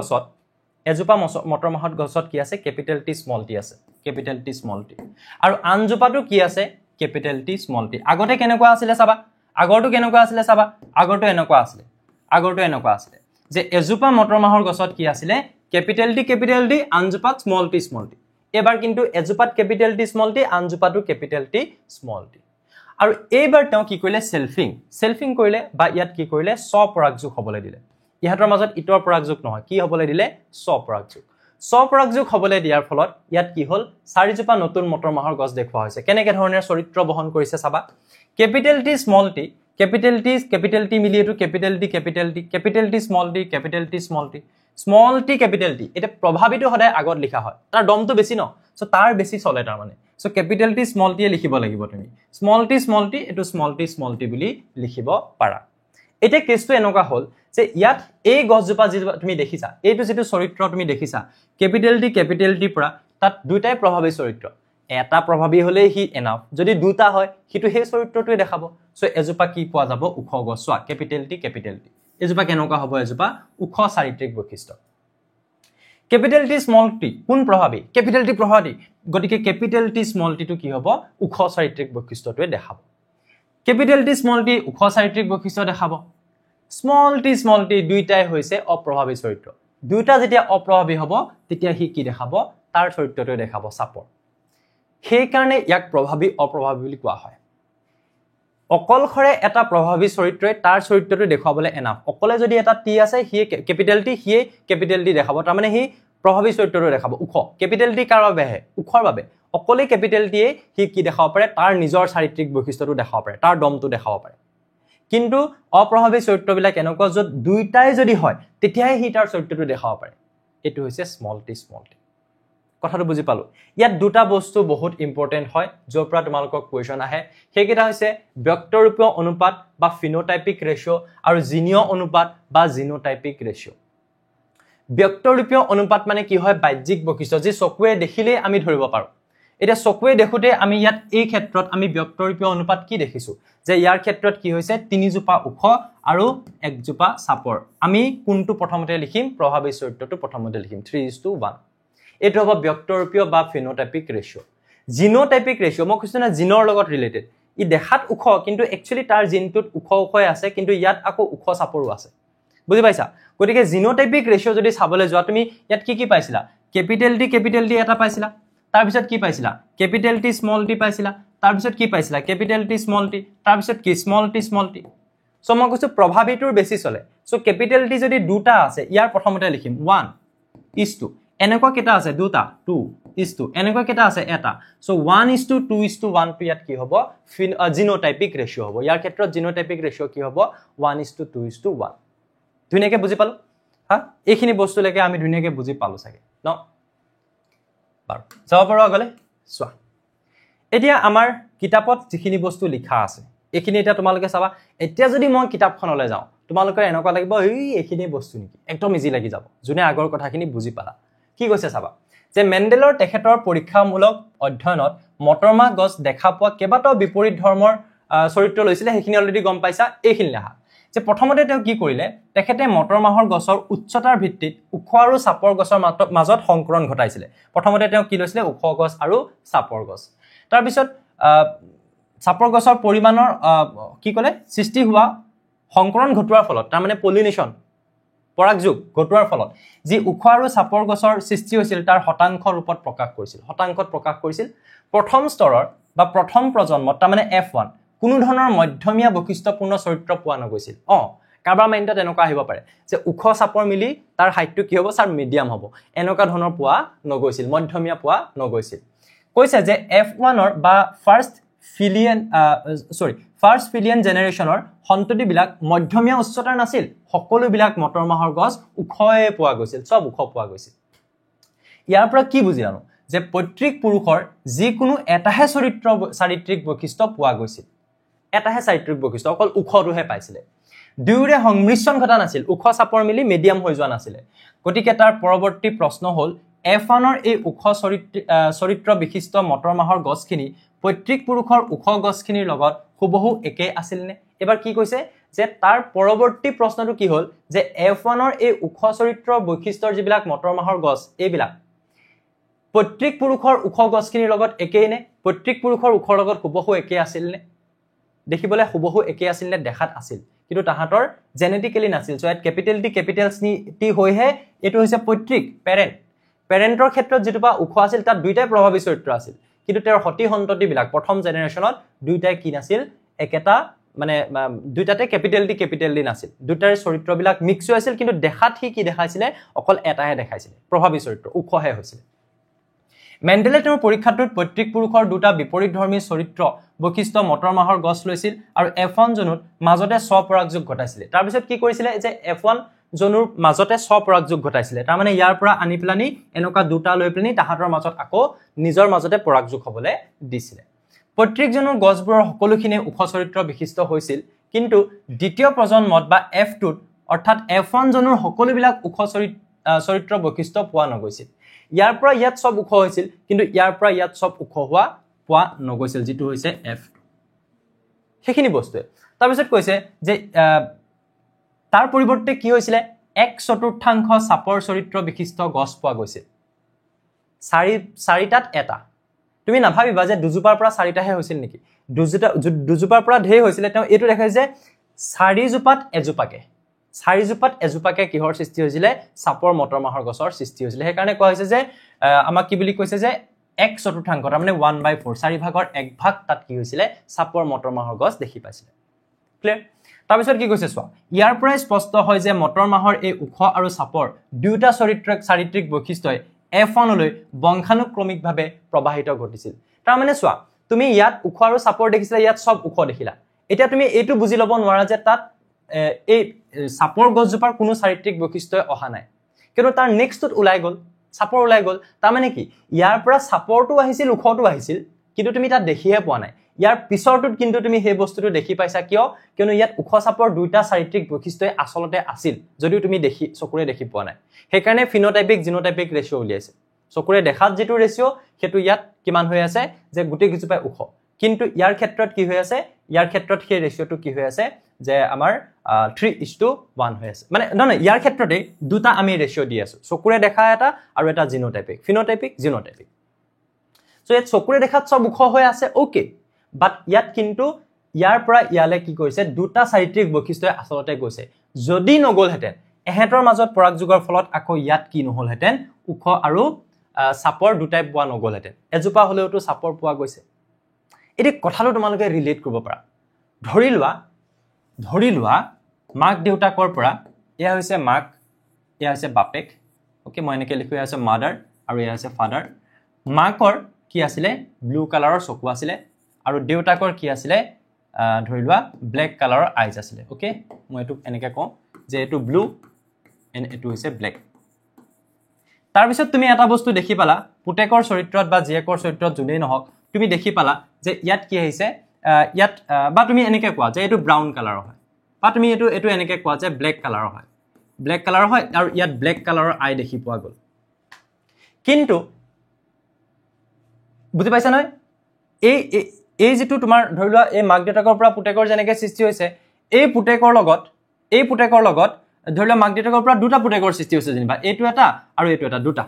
গছত কি আছে ক্যাপিটাল টি স্মল টি আছে ক্যাপিটাল টি স্মল টি আৰু আনজোপাটো কি আছে ক্যাপিটাল টি স্মল টি আগতে কেনেকুৱা আছিল চাবা আগৰটো কেনেকুৱা আছিল চাবা আগৰটো এনেকুৱা আছিল যে এজোপা মটৰ মাহৰ গছত কি আছিল ক্যাপিটাল টি আনজোপাত স্মল টি এবাৰ কিন্তু এজোপাত ক্যাপিটাল টি স্মল টি আনজোপাটো ক্যাপিটাল টি স্মল টি আৰু এইবাৰ তেওঁ কি কৰিলে সেলফিং কৰিলে বা ইয়াত কি কৰিলে স্বপৰাগযোগ হ'বলৈ দিলে ইহাতৰ মাজত ইতৰ পৰাগযোগ নহয় কি হ'বলৈ দিলে স্বপৰাগযোগ হ'বলৈ দিয়াৰ ফলত ইয়াত কি হ'ল চাৰিজোপা নতুন মটৰ মাহৰ গছ দেখুৱা হৈছে কেনেকে ধৰণৰ চৰিত্ৰ বহন কৰিছে চাবা ক্যাপিটাল টি স্মল টি মিলি এটো capital T small T capital T এটা প্ৰভাৱিত সদায় আগত লিখা হয় তাৰ দমটো বেছি ন সো তাৰ বেছি চলে তাৰ মানে so capital T small T লিখিব লাগিব তুমি স্মল টি এটো স্মল টি বুলি লিখিব পাৰা এটা কেছটো এনেকুৱা হ'ল যে ইয়াত এই গছজোপা যি তুমি দেখিছা এইটো যেটো চৰিত্ৰ তুমি দেখিছা ক্যাপিটাল টি পৰা তাত দুটাই প্ৰভাৱী চৰিত্ৰ এটা প্ৰভাৱী হলে হি এনাফ যদি দুটা হয় হিটো হে চৰিত্ৰটোৱে দেখাব সো এজোপা কি পোৱা যাব ওখ গছ চোৱা ক্যাপিটাল টি এজোপা কেনেকুৱা হ'ব এজোপা ওখ চাৰিত্ৰিক বৈশিষ্ট্য ক্যাপিটাল টি স্মল টি কোন প্ৰভাৱী ক্যাপিটাল টি প্ৰভাৱী গতিকে ক্যাপিটাল টি স্মল টি টো কি হ'ব ওখ চাৰিত্ৰিক বৈশিষ্ট্যটোৱে দেখাব ক্যাপিটাল টি স্মল টি ওখ চাৰিত্ৰিক বৈশিষ্ট্য দেখাব স্মল টি দুইটাই হৈছে অপ্ৰভাৱী চৰিত্ৰ দুইটা যেতিয়া অপ্ৰভাৱী হ'ব তেতিয়া হি কি দেখাব তাৰ চৰিত্ৰটোৱে দেখাব চাপৰ সেই কাৰণে ইয়াক প্ৰভাৱী অপ্ৰভাৱী বুলি কোৱা হয় অকলখৰে এটা প্ৰভাৱী চৰিত্ৰই তাৰ চৰিত্ৰটো দেখাবলৈ এনাফ অকলে যদি এটা টি আছে হি ক্যাপিটাল টি দেখাব তাৰ মানে হি প্ৰভাৱী চৰিত্ৰটো দেখাব ওখ ক্যাপিটাল টি কাৰ বাবে ওখৰ বাবে অকলে ক্যাপিটাল টিয়ে হি কি দেখাব পাৰে তাৰ নিজৰ চাৰিত্ৰিক বৈশিষ্ট্যটো দেখাব পাৰে তাৰ দমটো দেখাব পাৰে কিন্তু অপ্ৰভাৱী চৰিত্ৰবিলাক এনেকুৱা যত দুইটাই যদি হয় তেতিয়াই হি তাৰ চৰিত্ৰটো দেখাব পাৰে এটো হৈছে স্মল টি কথাটো বুজি পালো ইয়াত দুটা বস্তু বহুত ইম্পৰ্টেন্ট হয় যৰ পৰা তোমালোকক কোৱেশ্চন আহে হেকিটা হৈছে ব্যক্তৰূপীয় অনুপাত বা ফিনোটাইপিক ৰেশিও আৰু জিনীয় অনুপাত বা জিনোটাইপিক ৰেশিও ব্যক্তৰূপীয় অনুপাত মানে কি হয় বাহ্যিক বৈশিষ্ট্য যি চকুৱে দেখিলে আমি ধৰিব পাৰো এটা চকুৱে দেখুতে আমি ইয়াত এই ক্ষেত্ৰত আমি ব্যক্তৰূপীয় অনুপাত কি দেখিছো যে ইয়াৰ ক্ষেত্ৰত কি হৈছে তিনিজোপা ওখ আৰু একজোপা চাপৰ আমি কোনটো প্ৰথমতে লিখিম প্ৰভাৱী চৰিত্ৰটো প্ৰথমতে লিখিম 3:1 এটো হ'ব ব্যক্তৰূপীয় বা ফিনোটাইপিক ৰেশিও জিনোটাইপিক ৰেশিও মই কৈছো না জিনৰ লগত ৰিলেটেড ই দেখাত ওখ কিন্তু একচুয়ালি তাৰ জিনটোত ওখই আছে কিন্তু ইয়াত আকৌ ওখ চাপৰো আছে বুজি পাইছা গতিকে জিনোটাইপিক ৰেশিও যদি চাবলৈ যোৱা তুমি ইয়াত কি পাইছিলা ক্যাপিটাল টি এটা পাইছিলা তাৰ পিছত কি পাইছিলা ক্যাপিটাল টি স্মল টি পাইছিলা তাৰ পিছত কি পাইছিলা ক্যাপিটাল টি স্মল টি তাৰ পিছত কি স্মল টি সো মই কৈছো প্ৰভাৱীটোৰ বেছি চলে সো ক্যাপিটাল টি যদি দুটা আছে ইয়াৰ প্ৰথমতে লিখিম 1:2 এনেকুৱা কেটা আছে দুটা 2:2 এনেকুৱা কেটা আছে এটা সো 1:2:1 টো ইয়াত কি হ'ব জিনোটাইপিক ৰেশিও হ'ব ইয়াৰ ক্ষেত্ৰত জিনোটাইপিক ৰেশিও কি হ'ব 1:2:1 ধুনীয়াকৈ বুজি পালো হা এইখিনি বস্তু লৈকে আমি ধুনীয়াকৈ বুজি পালো চাগে ন বাৰু যাব পাৰো আগলে চোৱা এতিয়া আমাৰ কিতাপত যিখিনি বস্তু লিখা আছে এইখিনি এটা তোমালোকে চাবা এতিয়া যদি মই কিতাপখনলৈ যাওঁ তোমালোকৰ এনেকুৱা লাগিব এইখিনি বস্তু নেকি একদম ইজি লাগি যাব যোনে আগৰ কথাখিনি বুজি পালা কি কৈছে চাবা যে মেন্ডেলৰ তেখেতৰ পৰীক্ষামূলক অধ্যয়নত মটৰমাহ গছ দেখা পোৱা কেইবাটাও বিপৰীত ধৰ্মৰ চৰিত্ৰ লৈছিলে সেইখিনি অলৰেডি গম পাইছা এইখিনি লেখা যে প্ৰথমতে তেওঁ কি কৰিলে তেখেতে মটৰমাহৰ গছৰ উচ্চতাৰ ভিত্তিত ওখ আৰু চাপৰ গছৰ মাজত সংকৰণ ঘটাইছিলে প্ৰথমতে তেওঁ কি লৈছিলে ওখ গছ আৰু চাপৰ গছ তাৰ পিছত চাপৰ গছৰ পৰিমাণৰ কি ক'লে সৃষ্টি হোৱা সংকৰণ ঘটোৱাৰ ফলত তাৰ মানে পলিনেশ্যন পৰাগযোগ ঘটোৱাৰ ফলত যি ওখ আৰু চাপৰ গছৰ সৃষ্টি হৈছিল তাৰ শতাংশ ৰূপত প্ৰকাশ কৰিছিল শতাংশত প্ৰকাশ কৰিছিল প্ৰথম স্তৰৰ বা প্ৰথম প্ৰজন্মত তাৰ মানে F1 কোনো ধৰণৰ মধ্যমীয়া বৈশিষ্ট্যপূৰ্ণ চৰিত্ৰ পোৱা নগৈছিল কাৰোবাৰ মাইণ্ডত এনেকুৱা আহিব পাৰে যে ওখ চাপৰ মিলি তাৰ হাইটটো কি হ'ব স্যাৰ মিডিয়াম হ'ব এনেকুৱা ধৰণৰ পোৱা নগৈছিল মধ্যমীয়া পোৱা নগৈছিল কৈছে যে F1 ৰ বা ফাৰ্ষ্ট ফিলিয়ান জেনেৰেশ্যনৰ সন্ততিবিলাক মধ্যমীয়া উচ্চতাৰ নাছিল সকলোবিলাক মটৰ মাহৰ গছ ওখয়ে পোৱা গৈছিল সব ওখ পোৱা গৈছিল ইয়াৰ পৰা কি বুজি জানো যে পৈতৃক পুৰুষৰ যিকোনো এটাহে চাৰিত্ৰিক বৈশিষ্ট্য পোৱা গৈছিল এটাহে চাৰিত্ৰিক বৈশিষ্ট্য অকল ওখটোহে পাইছিলে দুয়োৰে সংমিশ্ৰণ ঘটা নাছিল ওখ চাপৰ মিলি মিডিয়াম হৈ যোৱা নাছিলে গতিকে তাৰ পৰৱৰ্তী প্ৰশ্ন হ'ল F1 ৰ এই ওখ চৰিত্ৰ বিশিষ্ট মটৰ মাহৰ গছখিনি পৈতৃক পুৰুষৰ ওখ গছখিনিৰ লগত হুবহু একে আছিল নে এবাৰ কি কৈছে যে তাৰ পৰৱৰ্তী প্ৰশ্নটো কি হ'ল যে F1 ৰ এই ওখ চৰিত্ৰ বৈশিষ্ট্যৰ যিবিলাক মটৰ মাহৰ গছ এইবিলাক পৈতৃক পুৰুষৰ ওখ গছখিনিৰ লগত একেই নে পৈতৃক পুৰুষৰ ওখৰ লগত হুবহু একে আছিল নে দেখিবলৈ হুবহু একে আছিল নে দেখাত আছিল কিন্তু তাহাতৰ জেনেটিক্যালি নাছিল সো এট ক্যাপিটেল টি হৈহে এটো হৈছে পৈতৃক পেৰেন্টৰ ক্ষেত্ৰত যেটোবা ওখ আছিল তাত দুইটাই প্ৰভাৱী চৰিত্ৰ আছিল কিন্তু তেওঁৰ হতি সন্ততিবিলাক প্ৰথম জেনেৰেশ্যনত দুইটাই কি নাছিল একেটা মানে দুইটাতে ক্যাপিটেল টি নাছিল দুইটাৰ চৰিত্ৰবিলাক মিক্স হৈ আছিল কিন্তু দেখাত কি দেখাইছিলে অকল এটাহে দেখাইছিলে প্ৰভাৱী চৰিত্ৰ ওখহে হৈছিল মেণ্ডেলে তেওঁৰ পৰীক্ষাটোত পৈতৃক পুৰুষৰ দুটা বিপৰীতধৰ্মী চৰিত্ৰ বৈশিষ্ট্য মটৰ মাহৰ গছ লৈছিল আৰু F1 জনুত মাজতে স্বপৰাগযোগ ঘটাইছিল তাৰ পিছত কি কৰিছিলে যে F1 জনুৰ মাজতে স্বপৰাগযোগ ঘটাইছিলে তাৰ মানে ইয়াৰ পৰা আনি পেলানি এনেকা দুটা লৈ পেলানি তাহাতৰ মাজত আকৌ নিজৰ মাজতে পৰাগযোগ হ'বলে দিছিলে পৈতৃক জনুৰ গছবোৰৰ সকলোখিনি ওখ চৰিত্ৰ বিশিষ্ট হৈছিল কিন্তু দ্বিতীয় প্ৰজন্মত বা F2 অৰ্থাৎ F1 জনুৰ সকলোবিলাক ওখ চৰিত্ৰ বৈশিষ্ট্য পোৱা নগৈছিল ইয়াৰ পৰা ইয়াত সব ওখ হৈছিল কিন্তু ইয়াৰ পৰা ইয়াত সব ওখ হোৱা পোৱা নগৈছিল যেটো হৈছে F2 সেইখিনি বস্তুৱে তাৰ পিছত কৈছে যে তাৰ পৰিৱৰ্তে কি হৈছিল 1/4 চাপৰ চৰিত্ৰ বিশিষ্ট গছ পোৱা গৈছিল চাৰিটাত এটা তুমি না ভাবিবা যে দুজোপাৰ পৰা চাৰিটাহে হৈছিল নেকি দুজোপাৰ পৰা ঢেৰ হৈছিল তেওঁ এটো দেখাই যে চাৰিজোপাত এজোপাকে কিহৰ সৃষ্টি হৈছিল চাপৰ মটৰ মাহৰ গছৰ সৃষ্টি হৈছিল সেই কাৰণে কোৱা হৈছে যে আমাক কি বুলি কৈছে যে 1/4 তাৰ মানে 1/4 চাৰি ভাগৰ এক ভাগ তাত কি হৈছিল চাপৰ মটৰ মাহৰ গছ দেখি পাইছিল ক্লিয়াৰ তাৰ পিছত কি কৈছে চোৱা ইয়াৰ পৰা স্পষ্ট হয় যে মটৰ মাহৰ এই ওখ আৰু চাপৰ দুটা চাৰিত্ৰিক বৈশিষ্ট্যই F1 লৈ বংশানুক্ৰমিকভাৱে প্ৰবাহিত ঘটিছিল তাৰ মানে চোৱা তুমি ইয়াত ওখ আৰু চাপৰ দেখিছিলা ইয়াত সব ওখ দেখিলা এতিয়া তুমি এইটো বুজি লব নোৱাৰা যে তাত এই চাপৰ গছজোপাৰ কোনো চাৰিত্ৰিক বৈশিষ্ট্য অহা নাই কিন্তু তাৰ নেক্সটত ওলাই গল চাপৰ ওলাই গল তাৰ মানে কি ইয়াৰ পৰা চাপৰটো আহিছিল ওখটো আহিছিল কিন্তু তুমি তাত দেখিহে পোৱা নাই ইয়াৰ পিছৰটোত কিন্তু তুমি সেই বস্তুটো দেখি পাইছা কিয়নো ইয়াত ওখ চাপৰ দুটা চাৰিত্ৰিক বৈশিষ্ট্য আসলতে আছিল যদিও তুমি চকুৰে দেখি পোৱা নাই সেই কাৰণে ফিনোটাইপিক জিনোটাইপিক ৰেশিও উলিয়াইছে চকুৰে দেখাত যেটো ৰেশিও হেতু ইয়াত কিমান হৈ আছে যে গুটি গিজুপাই ওখ কিন্তু ইয়াৰ ক্ষেত্ৰত কি হৈ আছে ইয়াৰ ক্ষেত্ৰত সেই ৰেশিওটো কি হৈ আছে যে আমাৰ 3:1 হৈ আছে মানে নহয় ইয়াৰ ক্ষেত্ৰতে দুটা আমি ৰেশিও দি আছো চকুৰে দেখা এটা আৰু এটা জিনোটাইপিক ফিনোটাইপিক জিনোটাইপিক সো ইয়াত চকুৰে দেখাত সব ওখ হৈ আছে ওকে বাট ইয়াত কিন্তু ইয়াৰ পৰা ইয়ালে কি কৰিছে দুটা চাৰিত্ৰিক বৈশিষ্ট্য আসলতে গৈছে যদি নগলহেতেন এহেতৰ মাজত পৰাগযোগৰ ফলত আকৌ ইয়াত কি নহলহেতেন ওখ আৰু চাপৰ দুটাই পোৱা নগলহেতেন এজোপা হলেওটো চাপৰ পোৱা গৈছে এটি কথাটো তোমালোকে ৰিলেট কৰিব পাৰা ধৰি লোৱা মাক দেউতাকৰ পৰা এয়া হৈছে মাক এয়া হৈছে বাপেক ওকে মই এনেকৈ লিখি আছে মাদাৰ আৰু এয়া হৈছে ফাদাৰ মাকৰ কি আছিলে ব্লু কালাৰৰ চকু আছিলে আৰু দেউতাকৰ কি আছিলে ধৰি লোৱা ব্ল্যাক কালাৰৰ আইজ আছিলে ওকে মই এটো এনেকৈ কওঁ যে এটো ব্লু এন্ড এটো হৈছে ব্ল্যাক তাৰ পিছত তুমি এটা বস্তু দেখি পালা পুতেকৰ চৰিত্ৰত বা জিয়েকৰ চৰিত্ৰত জুনেই নহক তুমি দেখি পালা যে ইয়াত কি হৈছে ইয়াত বা তুমি এনেকৈ কোৱা যে এটো ব্ৰাউন কালাৰৰ হয় বা তুমি এটো এনেকৈ কোৱা যে ব্ল্যাক কালাৰৰ হয় আৰু ইয়াত ব্ল্যাক কালাৰৰ আই দেখি পোৱা গল কিন্তু বুজি পাইছা নহয় এই যেটো তোমাৰ ধৰি লোৱা এই মাক দেউতাকৰ পৰা পুতেকৰ যেনেকৈ সৃষ্টি হৈছে এই পুতেকৰ লগত ধৰি লোৱা মাক দেউতাকৰ পৰা দুটা পুতেকৰ সৃষ্টি হৈছে যেনিবা এইটো এটা আৰু এইটো এটা দুটা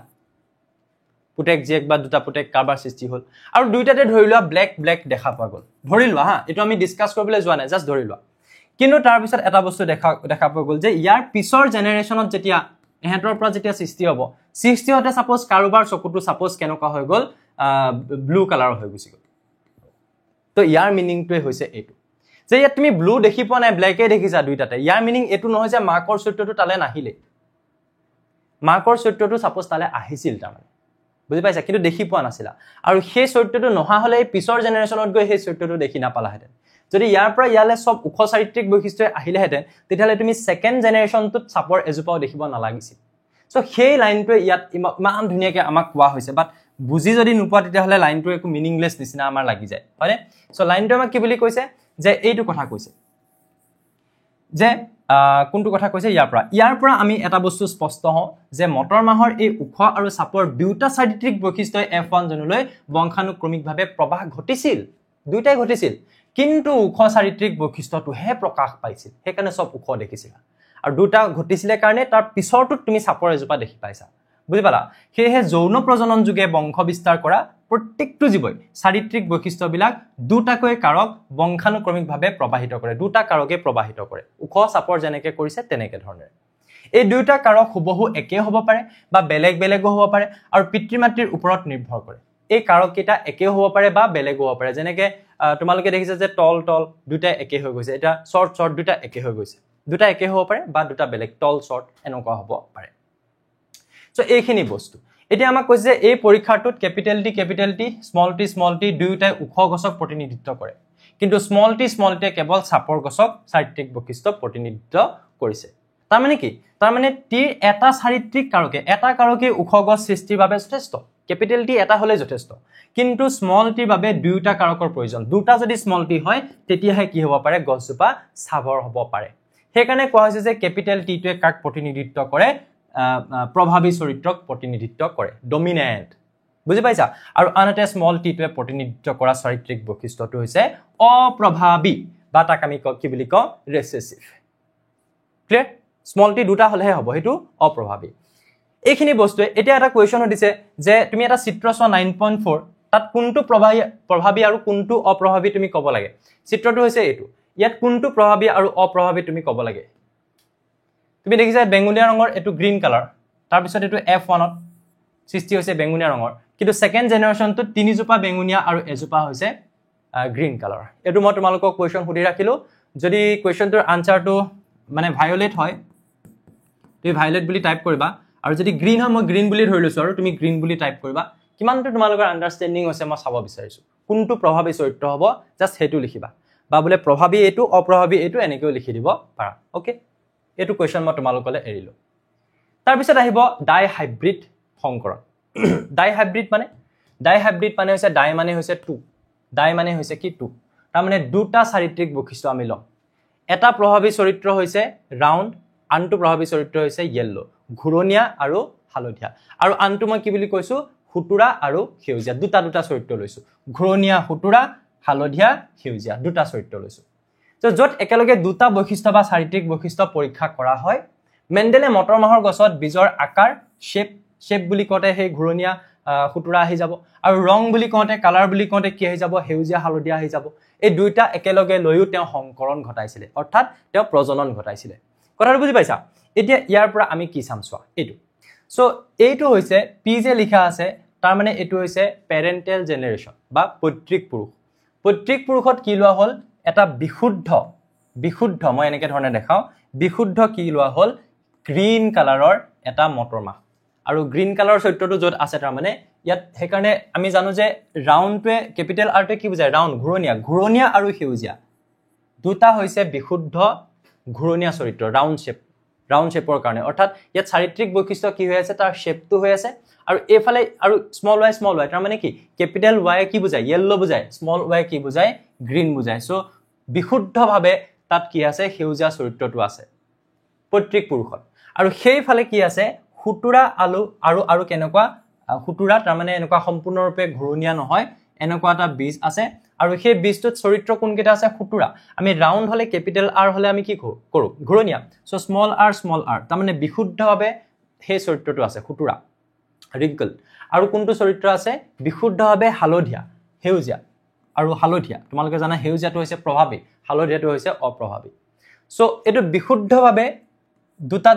পুতেক জিয়েক বা দুটা পুতেক কাৰবাৰ সৃষ্টি হল আৰু দুইটাতে ধৰি লোৱা ব্ল্যাক দেখা পোৱা গল ধৰি লোৱা হা এটো আমি ডিসকাস কৰিবলৈ যোৱা নাই জাস্ট ধৰি লোৱা কিন্তু তাৰ পিছত এটা বস্তু দেখা পোৱা গ'ল যে ইয়াৰ পিছৰ জেনেৰেশ্যনত যেতিয়া এহেঁতৰ পৰা যেতিয়া সৃষ্টি হ'ব সৃষ্টি হতে সাপোজ কাৰোবাৰ চকুটো সাপোজ কেনেকুৱা হৈ গ'ল ব্লু কালাৰ হৈ গুচি গ'ল তো ইয়াৰ মিনিংটোৱে হৈছে এইটো যে ইয়াত তুমি ব্লু দেখি পোৱা নাই ব্লেকে দেখিছা দুইটাতে ইয়াৰ মিনিং এইটো নহয় যে মাকৰ চৰিত্ৰটো তালে নাহিলে মাকৰ চৰিত্ৰটো সাপোজ তালে আহিছিল তাৰমানে বুজি পাইছা কিন্তু দেখি পোৱা নাছিলা আৰু সেই চৰিত্ৰটো নহা হলে পিছৰ জেনেৰেশ্যনত গৈ সেই চৰিত্ৰটো দেখি নাপালাহেঁতেন যদি ইয়াৰ পৰা ইয়ালে সব উখ চাৰিত্ৰিক বৈশিষ্ট্য আহিলেহেঁতেন তেতিয়াহ'লে তুমি সেকেন্ড জেনেৰেশ্যনটোত সাপৰ এজোপাও দেখিব নালাগিছিল সো সেই লাইনটোৱে ইয়াত ইমান ধুনীয়াকৈ আমাক কোৱা হৈছে বাট বুজি যদি নোপোৱা তেতিয়াহ'লে লাইনটো একো মিনিংলেছ নিচিনা আমাৰ লাগি যায় হয়নে সো লাইনটো আমাক কি বুলি কৈছে যে এইটো কথা কৈছে যে কোনটো কথা কৈছে ইয়াৰ পৰা আমি এটা বস্তু স্পষ্ট হওঁ যে মটৰ মাহৰ এই উখ আৰু সাপৰ দুটা চাৰিত্ৰিক বৈশিষ্ট্যই F1 জনলৈ বংশানুক্ৰমিকভাৱে প্ৰবাহ ঘটিছিল দুইটাই ঘটিছিল কিন্তু উখ চাৰিত্ৰিক বৈশিষ্ট্যটোহে প্ৰকাশ পাইছিল সেইকাৰণে সব উখ দেখিছিল আৰু দুটা ঘটিছিলে কাৰণে তাৰ পিছৰটোত তুমি সাপৰ এজোপা দেখি পাইছা বুজি পালা সেয়েহে যৌন প্ৰজনন যোগে বংশ বিস্তাৰ কৰা প্ৰত্যেকটো জীৱই চাৰিত্ৰিক বৈশিষ্ট্যবিলাক দুটাকৈ কাৰক বংশানুক্ৰমিকভাৱে প্ৰবাহিত কৰে দুটা কাৰকে প্ৰবাহিত কৰে উখ সাপৰ যেনেকৈ কৰিছে তেনেকৈ ধৰণেৰে এই দুটা কাৰক হুবহু একে হ'ব পাৰে বা বেলেগ বেলেগো হ'ব পাৰে আৰু পিতৃ মাতৃৰ ওপৰত নিৰ্ভৰ কৰে এই কাৰক কেইটা একে হ'ব পাৰে বা বেলেগ হ'ব পাৰে যেনেকৈ তোমালোকে দেখিছা যে টল দুটা একে হৈ গৈছে এটা শৰ্ট দুটা একে হৈ গৈছে দুটা একে হ'ব পাৰে বা দুটা বেলেগ টল শৰ্ট এনেকুৱা হ'ব পাৰে সো এইখিনি বস্তু এতিয়া আমাক কৈছে যে এই পৰীক্ষাটোত কেপিটেল টি স্মল টি দুয়োটাই উখ গছক প্ৰতিনিধিত্ব কৰে কিন্তু স্মল টি কেৱল সাপৰ গছক চাৰিত্ৰিক বৈশিষ্ট্য প্ৰতিনিধিত্ব কৰিছে তাৰমানে কি তাৰমানে টিৰ এটা চাৰিত্ৰিক কাৰকে উখ গছ সৃষ্টিৰ বাবে যথেষ্ট কেপিটেল টি এটা হলে যথেষ্ট কিন্তু স্মল টিৰ বাবে দুয়োটা কাৰকৰ প্ৰয়োজন দুটা যদি স্মল টি হয় তেতিয়াহে কি হ'ব পাৰে গছজোপা সাভৰ হ'ব পাৰে সেইকাৰণে কোৱা হৈছে যে কেপিটেল টিটোৱে কাক প্ৰতিনিধিত্ব কৰে প্ৰভাৱী চৰিত্ৰক প্ৰতিনিধিত্ব কৰে ডমিনেন্ট বুজি পাইছা আৰু আনহাতে স্মল টিটোৱে প্ৰতিনিধিত্ব কৰা চাৰিত্ৰিক বৈশিষ্ট্যটো হৈছে অপ্ৰভাৱী বা তাক আমি কি বুলি কওঁ ৰেসেসিভ ক্লিয়াৰ স্মল টি দুটা হলেহে হ'ব হেতু অপ্ৰভাৱী এইখিনি বস্তুৱে এতিয়া এটা কোৱেশ্চন দিছে যে তুমি এটা চিত্ৰ চোৱা 9.4 তাত কোনটো প্ৰভাৱী আৰু কোনটো অপ্ৰভাৱী তুমি ক'ব লাগে চিত্ৰটো হৈছে এইটো ইয়াত কোনটো প্ৰভাৱী আৰু অপ্ৰভাৱী তুমি ক'ব লাগে তুমি দেখিছা বেঙুনীয়া ৰঙৰ এটো গ্ৰীন কালাৰ তাৰ পিছত এটো F1 ত সৃষ্টি হৈছে বেঙুনীয়া ৰঙৰ কিন্তু সেকেন্ড জেনাৰেশ্যনটো তিনিজোপা বেঙুনীয়া আৰু এজোপা হৈছে গ্ৰীন কালাৰ এটো মই তোমালোকক কোৱেশ্চন সুধি ৰাখিলো যদি কোৱেশ্চনটোৰ আনসাৰটো মানে ভায়োলেট হয় তুমি ভায়োলেট বুলি টাইপ কৰিবা আৰু যদি গ্ৰীন হয় মই গ্ৰীন বুলি ধৰি লৈছো আৰু তুমি গ্ৰীন বুলি টাইপ কৰিবা কিমানটো তোমালোকৰ আন্ডাৰষ্টেণ্ডিং হৈছে মই চাব বিচাৰিছো কোনটো প্ৰভাৱী চৰিত্ৰ হ'ব জাস্ট হেতু লিখিবা বা বলে প্ৰভাৱী এটো অপ্ৰভাৱী এটো এনেকৈ লিখি দিব পাৰা ওকে এটো কোৱেশ্চন মই তোমালোকলে এৰিলো তাৰ পিছত আহিব ডাই হাইব্ৰিড সংকৰণ ডাই হাইব্ৰিড মানে হৈছে ডাই মানে হৈছে 2 ডাই মানে হৈছে কি 2 তাৰ মানে দুটা চাৰিত্ৰিক বৈশিষ্ট্য আমি লম এটা প্ৰভাৱী চৰিত্ৰ হৈছে ৰাউন্ড আনটো প্ৰভাৱী চৰিত্ৰ হৈছে ইয়েলো ঘুৰণিয়া আৰু হালধীয়া আৰু আনটো মই কি বুলি কৈছো হুতুৰা আৰু সেউজীয়া দুটা চৰিত্ৰ লৈছো ঘুৰণিয়া হুতুৰা হালধীয়া সেউজীয়া দুটা চৰিত্ৰ লৈছো তো যত একেলগে দুটা বৈশিষ্ট্য বা চাৰিত্ৰিক বৈশিষ্ট্য পৰীক্ষা কৰা হয় মেন্ডেলে মটৰ মাহৰ গছত বীজৰ আকাৰ শেপ বুলি কওঁতে সেই ঘুৰণিয়া হুতুৰা আহি যাব আৰু ৰং বুলি কওঁতে কালাৰ বুলি কওঁতে কি আহি যাব সেউজীয়া হালধীয়া আহি যাব এই দুইটা একেলগে লৈও তেওঁ সংকৰণ ঘটাইছিলে অৰ্থাৎ তেওঁ প্ৰজনন ঘটাইছিলে কথাটো বুজি পাইছা এতিয়া ইয়াৰ পৰা আমি কি চাম চোৱা এইটো সো এইটো হৈছে পি যে লিখা আছে তাৰ মানে এইটো হৈছে পেৰেন্টেল জেনাৰেশ্যন বা পৈতৃক পুৰুষত কি লোৱা হ'ল এটা বিশুদ্ধ মই এনেকে ধৰণে দেখাও বিশুদ্ধ কি লোৱা হ'ল গ্ৰীন কালাৰৰ এটা মটৰ মাহ আৰু গ্ৰীন কালাৰৰ চৰিত্ৰটো য'ত আছে তাৰ মানে ইয়াত হেকাৰণে আমি জানো যে ৰাউন্ডটোৱে কেপিটেল আৰটোৱে কি বুজায় ৰাউন্ড ঘুৰণিয়া আৰু সেউজীয়া দুটা হৈছে বিশুদ্ধ ঘুৰণিয়া চৰিত্ৰ ৰাউন্ড শেপৰ কাৰণে অৰ্থাৎ ইয়াত চাৰিত্ৰিক বৈশিষ্ট্য কি হৈ আছে তাৰ শেপটো হৈ আছে আৰু এফালে আৰু স্মল y তাৰ মানে কি কেপিটেল y কি বুজায় ইয়েলো বুজায় স্মল y কি বুজায় গ্ৰীন বুজায় সো বিশুদ্ধভাৱে তাত কি আছে সেউজীয়া চৰিত্ৰটো আছে পৈতৃক পুৰুষত আৰু সেইফালে কি আছে হুতুৰা আৰু কেনেকুৱা হুতুৰা তাৰ মানে এনেকুৱা সম্পূৰ্ণৰূপে ঘুৰণিয়া নহয় এনেকুৱা এটা বীজ আছে আৰু সেই বীজটোত চৰিত্ৰ কোন কেইটা আছে হুতুৰা আমি ৰাউন্ড হলে কেপিটেল আৰ হলে আমি কি কৰো ঘুৰণিয়া সো স্মল আৰ তাৰ মানে বিশুদ্ধভাৱে সেই চৰিত্ৰটো আছে হুতুৰা ৰিংকল আৰু কোনটো চৰিত্ৰ আছে বিশুদ্ধভাৱে সেউজীয়া আৰু হালধীয়া তোমালোকে জানা সেউজীয়াটো হৈছে প্ৰভাৱী হালধীয়াটো হৈছে অপ্ৰভাৱী সো এটো বিশুদ্ধভাৱে দুটা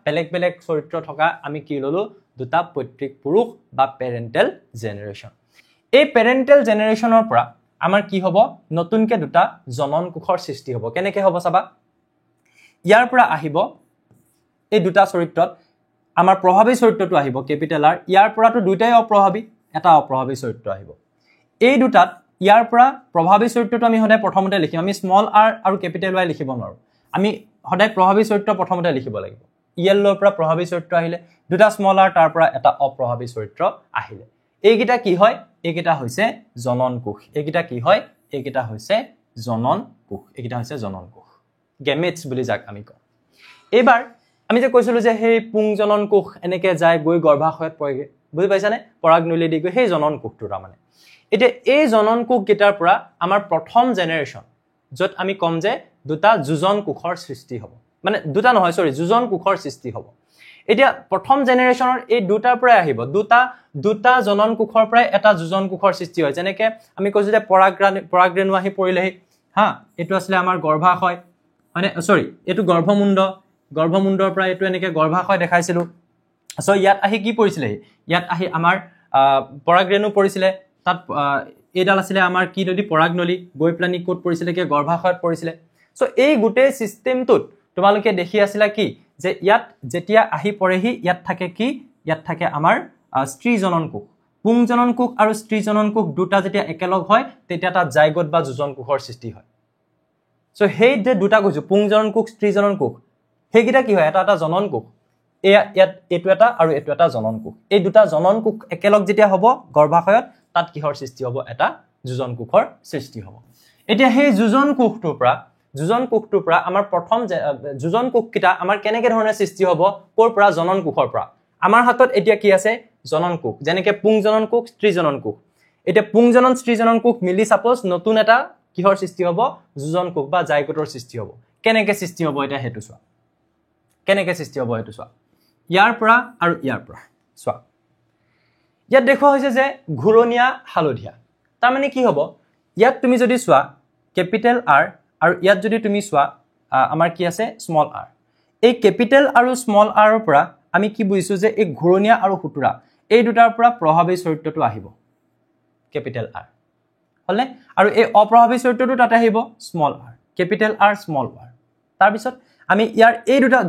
বেলেগ বেলেগ চৰিত্ৰ থকা আমি কি ললো দুটা পৈতৃক পুৰুষ বা পেৰেণ্টেল জেনেৰেশ্যন এই পেৰেণ্টেল জেনেৰেশ্যনৰ পৰা আমাৰ কি হ'ব নতুনকে দুটা জনন কোষৰ সৃষ্টি হ'ব কেনেকে হ'ব চাবা ইয়াৰ পৰা আহিব এই দুটা চৰিত্ৰত আমাৰ প্ৰভাৱী চৰিত্ৰটো আহিব কেপিটেল আৰ ইয়াৰ পৰাটো দুটাই অপ্ৰভাৱী এটা অপ্ৰভাৱী চৰিত্ৰ আহিব এই দুটাত ইয়াৰ পৰা প্ৰভাৱী চৰিত্ৰটো আমি সদায় প্ৰথমতে লিখিম আমি স্মল আৰ আৰু কেপিটেল ওয়াই লিখিব নোৱাৰো আমি সদায় প্ৰভাৱী চৰিত্ৰ প্ৰথমতে লিখিব লাগিব ইয়েলৰ পৰা প্ৰভাৱী চৰিত্ৰ আহিলে দুটা স্মল আৰ তাৰ পৰা এটা অপ্ৰভাৱী চৰিত্ৰ আহিলে এইকিটা কি হয় এইকিটা হৈছে জনন কোষ এইকিটা কি হয় এইকিটা হৈছে জনন কোষ এইকিটা হৈছে জনন কোষ গেমেটছ বুলি যাক আমি কওঁ এবাৰ আমি যে কৈছিলো যে সেই পুংজনন কোষ এনেকে যায় গৈ গৰ্ভাশয়ত পৰেগে বুজি পাইছানে পৰাগনলী দি গৈ সেই জনন কোষটো মানে এটা এই জনন কোষ গিটাৰ পৰা আমাৰ প্ৰথম জেনেৰেশ্যন যত আমি কম যে দুটা যুজন কোষৰ সৃষ্টি হ'ব মানে দুটা নহয় সৰি যুজন কোষৰ সৃষ্টি হ'ব এতিয়া প্ৰথম জেনেৰেশ্যনৰ এই দুটাৰ পৰা আহিব দুটা জনন কোষৰ পৰা এটা যুজন কোষৰ সৃষ্টি হয় যেনেকে আমি কৈছো যে পৰাগৰেণু আহি পৰিলেহি হা এটো আসলে আমাৰ গৰ্ভাশয় মানে সৰি এটো গৰ্ভমুণ্ডৰ পৰা এটো এনেকে গৰ্ভাশয় দেখাইছিলো সো ইয়াত আহি কি পৰিছিলে ইয়াত আহি আমাৰ পৰাগৰেণু পৰিছিলে তাত এডাল আছিল আমাৰ কি নদী পৰাগনলী গৈ প্লানি কোট পৰিছিলে কি গৰ্ভাশয়ত পৰিছিলে সো এই গুটে সিস্টেমটোত তোমালোকে দেখি আছিলা কি যে ইয়াত যেতিয়া আহি পৰেহি ইয়াত থাকে কি ইয়াত থাকে আমাৰ স্ত্ৰী জনন কোষ পুংজনন কোষ আৰু স্ত্ৰী জনন কোষ দুটা যেতিয়া একেলগ হয় তেতিয়া তাত জাইগোট বা যুজন কোষৰ সৃষ্টি হয় সো হেই যে দুটা কোষ পুংজনন কোষ স্ত্ৰী জনন কোষ হেগিটা কি হয় এটা জনন কোষ ইয়াত এটো এটা আৰু এটো এটা জনন কোষ এই দুটা জনন কোষ একেলগ যেতিয়া হ'ব গৰ্ভাশয়ত তাত কিহৰ সৃষ্টি হ'ব এটা যুজন কোষৰ সৃষ্টি হ'ব এতিয়া সেই যুজন কোষটোৰ পৰা আমাৰ প্ৰথম যুজন কোষকিটা আমাৰ কেনেকে ধৰণে সৃষ্টি হ'ব কোৰ পৰা জনন কোষৰ পৰা আমাৰ হাতত এতিয়া কি আছে জনন কোষ যেনেকে পুংজনন কোষ স্ত্ৰী জনন কোষ এতিয়া পুংজনন স্ত্ৰী জনন কোষ মিলি সাপোজ নতুন এটা কিহৰ সৃষ্টি হ'ব যুজন কোষ বা জাইগোটৰ সৃষ্টি হ'ব কেনেকে সৃষ্টি হ'ব এটা হেতু চোৱা কেনেকে সৃষ্টি হ'ব হেতু চোৱা ইয়াৰ পৰা আৰু ইয়াৰ পৰা চোৱা ইয়াত দেখুৱা হৈছে যে ঘুৰণীয়া হালধীয়া তাৰ মানে কি হ'ব ইয়াত তুমি যদি চোৱা কেপিটেল আৰ আৰু ইয়াত যদি তুমি চোৱা আমাৰ কি আছে স্মল আৰ এই কেপিটেল আৰু স্মল আৰৰ পৰা আমি কি বুজিছো যে এই ঘুৰণীয়া আৰু হুতুৰা এই দুটাৰ পৰা প্ৰভাৱী চৰিত্ৰটো আহিব কেপিটেল আৰ হলে আৰু এই অপ্ৰভাৱী চৰিত্ৰটো তাতে আহিব small R capital R small R তাৰ পিছত আমি ইয়াৰ এই দুটা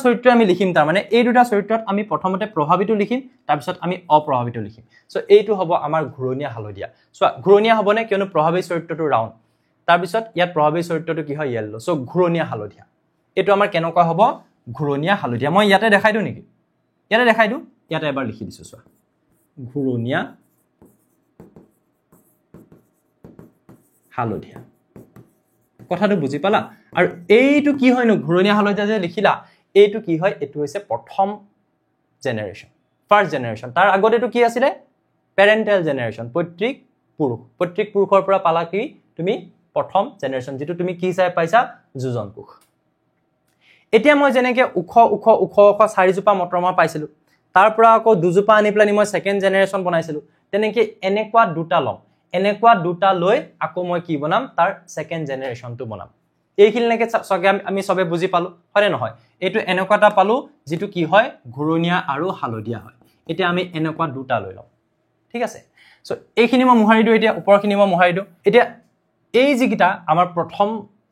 চৰিত্ৰ আমি লিখিম তাৰ মানে এই দুটা চৰিত্ৰত আমি প্ৰথমতে প্ৰভাৱীটো লিখিম তাৰ পিছত আমি অপ্ৰভাৱীটো লিখিম সো এইটো হ'ব আমাৰ ঘুৰণীয়া হালধীয়া সো ঘুৰণীয়া হ'ব নে কিয়নো প্ৰভাৱী চৰিত্ৰটো ৰাউণ্ড তাৰ পিছত ইয়াত প্ৰভাৱী চৰিত্ৰটো কি হয় ইয়েলো সো ঘুৰণীয়া হালধীয়া এটো আমাৰ কেনেকুৱা হ'ব ঘুৰণীয়া হালধীয়া মই ইয়াতে দেখাই দিও নেকি ইয়াতে দেখাই দিও ইয়াতে এবাৰ লিখি দিছো চোৱা ঘুৰণীয়া হালধীয়া কথাটো বুজি পালা আৰু এইটো কি হয়নো ঘুৰণীয়া হালধীয়া যে লিখিলা এইটো কি হয় এটো হৈছে প্ৰথম জেনেৰেশ্যন ফাৰ্স্ট জেনেৰেশ্যন তাৰ আগতে এটো কি আছিল পেৰেণ্টেল জেনেৰেশ্যন পৈতৃক পুৰুষৰ পৰা পালা কি তুমি প্ৰথম জেনেৰেশ্যন যেটো তুমি কি হিচাপে পাইছা যুজন কোষ এতিয়া মই যেনেকে উখ চাৰিজোপা মটৰমাহ পাইছিলো তাৰ পৰা আকৌ দুজোপা আনি প্লানি মই সেকেন্ড জেনেৰেশ্যন বনাইছিলো তেনেকে এনেকুৱা দুটা লৈ আকৌ মই কি বনাম তাৰ সেকেন্ড জেনেৰেশ্যনটো বনাম এইখিনিলৈকে আমি সবে বুজি পালো হয় নহয় এইটো এনেকুৱাটা পালো যেটো কি হয় ঘুৰণীয়া আৰু হালধীয়া হয় এতিয়া আমি এনেকুৱা দুটা লৈ লম ঠিক আছে সো এইখিনি মই মুহাৰি দিও এতিয়া ওপৰখিনি মই মুহাৰি দিও এতিয়া এই যিকিটা আমাৰ প্ৰথম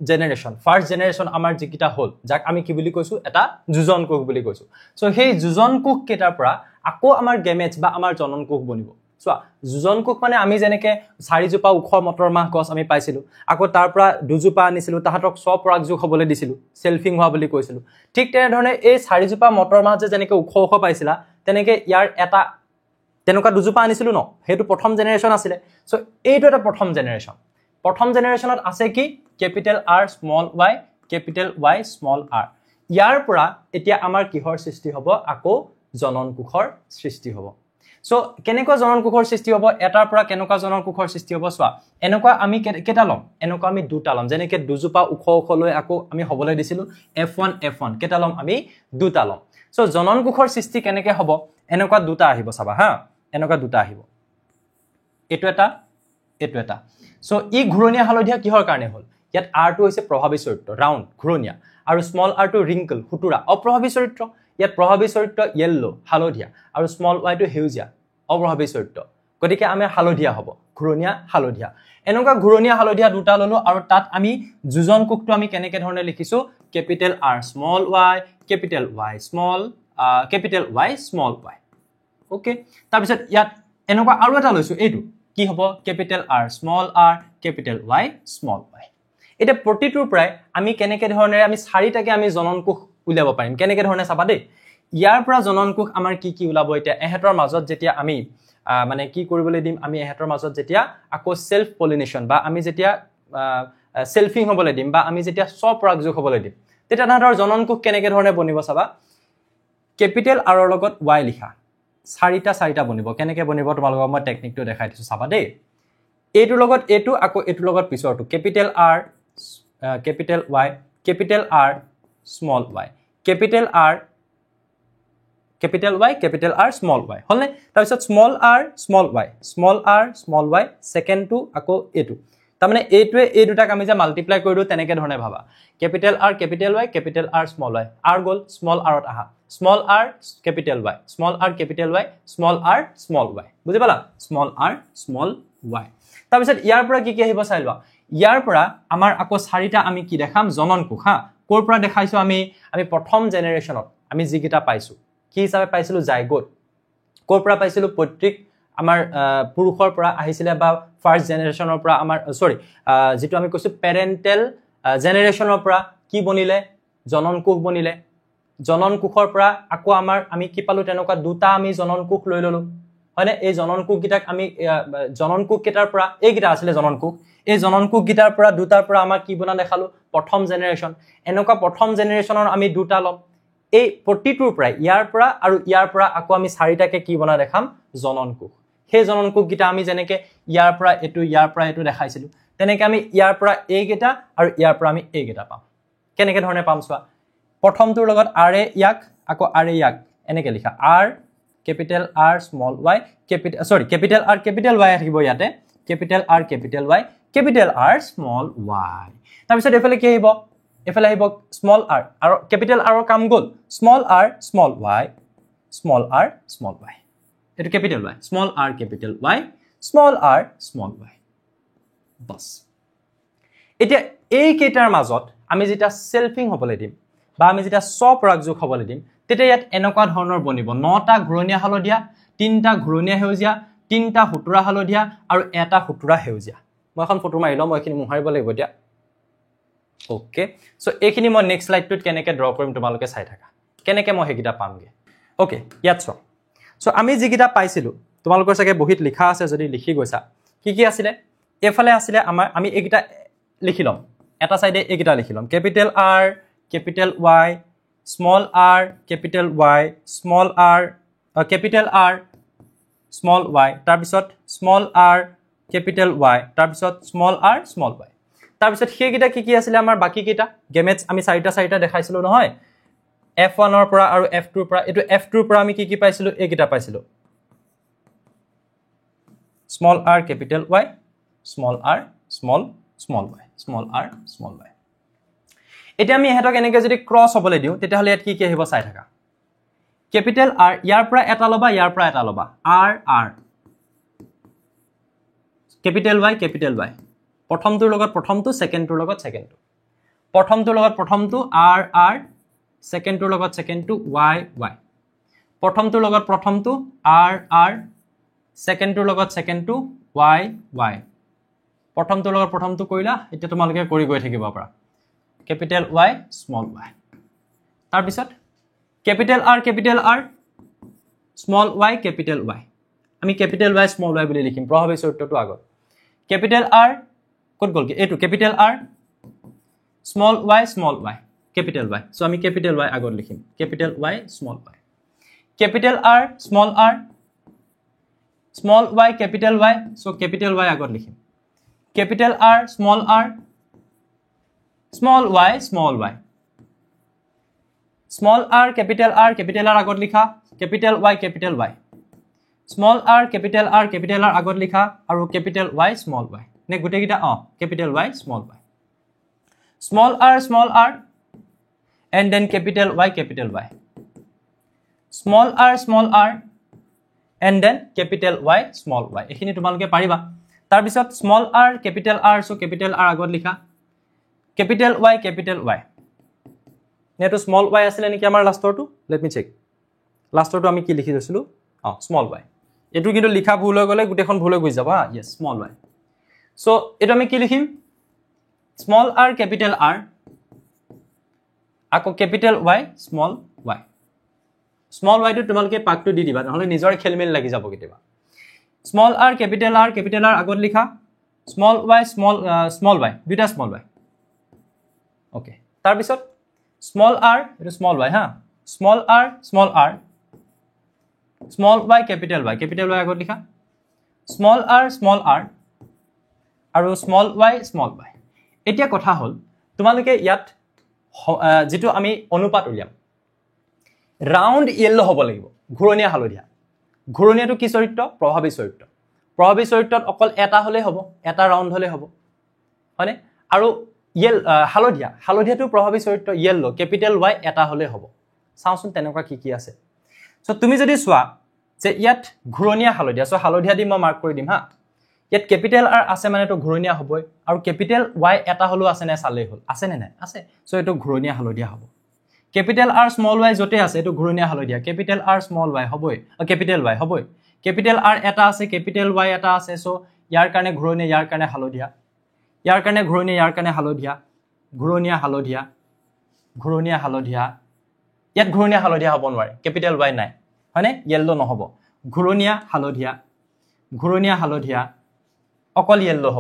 জেনেৰেশ্যন ফাৰ্স্ট জেনেৰেশ্যন আমাৰ যিকিটা হল যাক আমি কি বুলি কৈছো এটা যুজন কোষ বুলি কৈছো সো সেই যুজন কোষ কেটাৰ পৰা আকৌ আমাৰ গেমেটছ বা আমাৰ জনন কোষ বনিব চোৱা যুজন কোষ মানে আমি যেনেকে চাৰিজোপা উখ মটৰমাহ গছ আমি পাইছিলো আকৌ তাৰ পৰা দুজোপা আনিছিলো তাহাতক স্বপৰাগযোগ হ'বলৈ দিছিলো সেলফিং হোৱা বুলি কৈছিলো ঠিক তেনে ধৰণে এই চাৰিজোপা মটৰমাহ যে যেনেকে উখ পাইছিলা তেনেকে ইয়াৰ এটা তেনেকুৱা দুজোপা আনিছিলো ন হেতু প্ৰথম জেনেৰেশ্যন আছিল সো এইটো এটা প্ৰথম জেনেৰেশ্যনত আছে কি capital R small Y capital Y small R ইয়াৰ পৰা এতিয়া আমাৰ কিহৰ সৃষ্টি হ'ব আকৌ জনন কোষৰ সৃষ্টি হ'ব সো কেনেকুৱা জনন কোষৰ সৃষ্টি হ'ব এটাৰ পৰা কেনেকুৱা জনন কোষৰ সৃষ্টি হ'ব চোৱা এনেকুৱা আমি কেটা লম এনেকুৱা আমি দুটা লম যেনেকে দুজোপা উখ লৈ আকৌ আমি হ'বলৈ দিছিলো F1 কেটা লম আমি দুটা লম সো জনন কোষৰ সৃষ্টি কেনেকে হ'ব এনেকুৱা দুটা আহিব চাবা হা এনেকুৱা দুটা আহিব এটো এটা সো ই ঘুৰণীয়া হালধীয়া কিহৰ কাৰণে হল ইয়াত r টো হৈছে প্ৰভাৱী চৰিত্ৰ ৰাউণ্ড ঘূৰণীয়া আৰু স্মল r টো ৰিংকল হুতুৰা অপ্ৰভাৱী চৰিত্ৰ ইয়াত প্ৰভাৱী চৰিত্ৰ yellow হালধীয়া আৰু স্মল y টো সেউজীয়া অপ্ৰভাৱী চৰিত্ৰ গতিকে আমি হালধীয়া হ'ব ঘূৰণীয়া হালধীয়া এনেকুৱা ঘূৰণীয়া হালধীয়া দুটা ললো আৰু তাত আমি যোজন কোষটো আমি কেনেকে ধৰণে লিখিছো capital R small y capital Y small y okay তাৰপিছত ইয়াত এনেকুৱা আৰু এটা লৈছো এইটো কি হ'ব capital R small r capital Y small y এটা প্ৰতিটোৰ পৰাই আমি কেনেকে ধৰণে আমি চাৰিটাকে আমি জনন কোষ উলিয়াব পাৰিম কেনেকে ধৰণে চাবা দেই ইয়াৰ পৰা জনন কোষ আমাৰ কি ওলাব এতিয়া এহেতৰ মাজত যেতিয়া আমি মানে কি কৰিবলৈ দিম আমি এহেতৰ মাজত যেতিয়া আকৌ সেলফ পলিনেশন বা আমি যেতিয়া সেলফিং হ'বলৈ দিম বা আমি যেতিয়া স্বপৰাগযোগ হ'বলৈ দিম তেতিয়া তাহাঁতৰ জনন কোষ কেনেকে ধৰণে বনিব চাবা কেপিটেল R ৰ লগত y লিখা চাৰিটা বনিব কেনেকে বনিব তোমালোকক মই টেকনিকটো দেখাই দিছো চাবা দেই এইটোৰ লগত এইটো আকৌ এইটোৰ লগত পিছৰটো capital R capital Y capital R small y capital R small y হলনে তাৰপিছত small r small y second to আকৌ এইটো তাৰমানে এইটোৱে এই দুটাক আমি যে মাল্টিপ্লাই কৰিলো তেনেকে ধৰণে ভাবা capital R capital Y capital R small y r গল small r ত আহা small r capital Y small r capital Y small r small y বুজি পালা small r small y তাৰপিছত ইয়াৰ পৰা কি আহিব চাইলবা ইয়াৰ পৰা আমাৰ আকৌ চাৰিটা আমি কি দেখাম জনন কোষ হা কোৰ পৰা দেখাইছো আমি প্ৰথম জেনাৰেশনত আমি যিকিটা পাইছো কি হিচাপে পাইছিলো জাইগোট কোৰ পৰা পাইছিলো পৈতৃক আমাৰ পুৰুষৰ পৰা আহিছিলে বা ফাৰ্স্ট জেনাৰেশনৰ পৰা আমাৰ সৰি যেটো আমি কৈছো পেৰেন্টেল জেনাৰেশনৰ পৰা কি বনিলে জনন কোষ বনিলে জনন কোষৰ পৰা আকৌ আমি কি পালো তেনেকুৱা দুটা আমি জনন কোষ লৈ ললো হয়নে এই জনন কোষ গিটাক আমি জনন কোষ কেটাৰ পৰা এই গিটা আছিল জনন কোষ এই জনন কোষ গিটাৰ পৰা দুটাৰ পৰা আমাৰ কি বনা দেখালো প্ৰথম জেনাৰেশন এনেকুৱা প্ৰথম জেনাৰেশনৰ আমি দুটা লম এই প্ৰতিটোৰ পৰা ইয়াৰ পৰা আৰু ইয়াৰ পৰা আকৌ আমি চাৰিটাকে কি বনা দেখাম জনন কোষ সেই জনন কোষ গিটা আমি যেনেকে ইয়াৰ পৰা এইটো দেখাইছিলো তেনেকে আমি ইয়াৰ পৰা এই গিটা আৰু ইয়াৰ পৰা আমি এই গিটা পাম কেনেকে ধৰণে পাম চোৱা প্ৰথমটোৰ লগত r এ ইয়াক আকৌ r এ ইয়াক এনেকে লিখা r capital R small y capital R capital Y থাকিব ইয়াতে capital R capital Y capital R small y তাৰপিছত এফালে কি আহিব এফালে আহিব small r আৰু capital R ৰ কাম গল small r small y এটো capital Y small r capital Y small r small y বস এতিয়া এই কেটাৰ মাজত আমি যেটা সেলফিং হ'বলৈ দিম বা আমি যেটা স্বপৰাগযোগ হ'বলৈ দিম তেতিয়া ইয়াত এনেকুৱা ধৰণৰ বনিব 9টা ঘূৰণীয়া হালধীয়া 3টা ঘূৰণীয়া সেউজীয়া 3টা হুতুৰা হালধীয়া আৰু এটা হুতুৰা সেউজীয়া মই এখন ফটো মাৰি লম মই এখিনি মুহাৰিব লাগিব দিয়া ওকে সো এখিনি মই নেক্সট স্লাইডটোত কেনেকে ড্ৰ কৰিম তোমালোকে চাই থাকা কেনেকে মই হেকিটা পামগে ওকে ইয়াত সো আমি যিকিটা পাইছিলো তোমালোকৰ চাগে বহিত লিখা আছে যদি লিখি গৈছা কি আছিল এফালে আছিল আমি একিটা লিখি লম এটা সাইডে একিটা লিখি লম capital R capital Y small r capital Y small r capital R small y তাৰপিছত small r capital Y তাৰপিছত small r small y তাৰপিছত হেগিটা কি আছিল আমাৰ বাকি কিটা গেমেটস আমি চাৰিটা দেখাইছিলো নহয় f1 ৰ পৰা আৰু f2 ৰ পৰা এটো f2 ৰ পৰা আমি কি পাইছিলো এগিটা পাইছিলো small r capital Y small r small y small r small y এটা আমি হেতক এনেকে যদি ক্রস হ'বলৈ দিও তেতিয়া হলে ইয়াত কি আহিব চাই থাকা ক্যাপিটাল R ইয়াৰ পৰা এটা লবা ইয়াৰ পৰা এটা লবা r ক্যাপিটাল Y প্ৰথমটোৰ লগত প্ৰথমটো সেকেন্ডটোৰ লগত সেকেন্ডটো প্ৰথমটোৰ লগত প্ৰথমটো r সেকেন্ডটোৰ লগত সেকেন্ডটো y প্ৰথমটোৰ লগত প্ৰথমটো r সেকেন্ডটোৰ লগত সেকেন্ডটো y প্ৰথমটোৰ লগত প্ৰথমটো কৰিলা এটা তোমালোকে কৰি গৈ থাকিব পাৰা capital Y small y তাৰপিছত capital R small y capital Y আমি capital Y small y বুলি লিখিম প্ৰভাৱী চৰিত্ৰটো আগত capital R কত গল কি এটো capital R small y capital Y so আমি capital Y আগত লিখিম capital Y small y capital R small y capital Y so capital Y আগত লিখিম capital R small y small r capital R আগত লিখা capital Y small r capital R আগত লিখা আৰু capital Y small y নে গুটেকিটা capital Y small y small r, and then capital Y, small r, and then capital Y, small y. এইখিনি তোমালোকে পাৰিবা তাৰ পিছত small r, so capital R আগত লিখা capital Y, নেটো small y আছিল নেকি আমাৰ লাষ্টৰটো let me check লাষ্টৰটো আমি কি লিখি দিছিলো small y এটো কিন্তু লিখা ভুল হৈ গলে গুটেখন ভুল হৈ গৈ যাব yes small y so এটো আমি কি লিখিম small r, আকৌ capital Y, small y টো তোমালোকে পাকটো দি দিবা নহলে নিজৰ খেলমেল লাগি যাব কেতিয়াবা small r, capital R আগত লিখা small y দুটা small y okay তাৰ পিছত small r এটো small y হা small r, small y, capital Y আগত লিখা small r, আৰু small y, এতিয়া কথা হল তোমালোকে ইয়াত যেটো আমি অনুপাত উলিয়াম ৰাউন্ড ইয়েলো হ'ব লাগিব ঘুৰণীয়া হালধীয়া ঘুৰণীয়াটো কি চৰিত্ৰ প্ৰভাৱী চৰিত্ৰত অকল এটা হলে হ'ব এটা ৰাউন্ড হলে হ'ব হয়নে আৰু হালধীয়াটো প্ৰভাৱী চৰিত্ৰ ইয়েলো ক্যাপিটেল Y এটা হলে হ'ব চাওচোন তেনেকুৱা কি আছে সো তুমি যদি চোৱা যে ইয়াত ঘুৰণীয়া হালধীয়া সো হালধীয়া দি মই মাৰ্ক কৰি দিম হা ইয়াত ক্যাপিটেল R আছে মানে তো ঘুৰণীয়া হ'বই আৰু ক্যাপিটেল Y এটা হলো আছে নে চালেই হল আছে নে নাই আছে সো এটো ঘুৰণীয়া হালধীয়া হ'ব ক্যাপিটেল R, small y যতে আছে এটো ঘুৰণীয়া হালধীয়া ক্যাপিটেল R, small y হ'বই ক্যাপিটেল Y হ'বই ক্যাপিটেল R এটা আছে ক্যাপিটেল Y এটা আছে সো ইয়াৰ কাৰণে ঘুৰণীয়া ইয়াৰ কাৰণে হালধীয়া ইয়াৰ কাৰণে ঘুৰণীয়া ইয়াৰ কাৰণে হালধীয়া ইয়াত ঘুৰণীয়া হালধীয়া হ'ব নোৱাৰে ক্যাপিটেল Y নাই হয়নে ইয়েলো নহব ঘুৰণীয়া হালধীয়া অকল ইয়েলো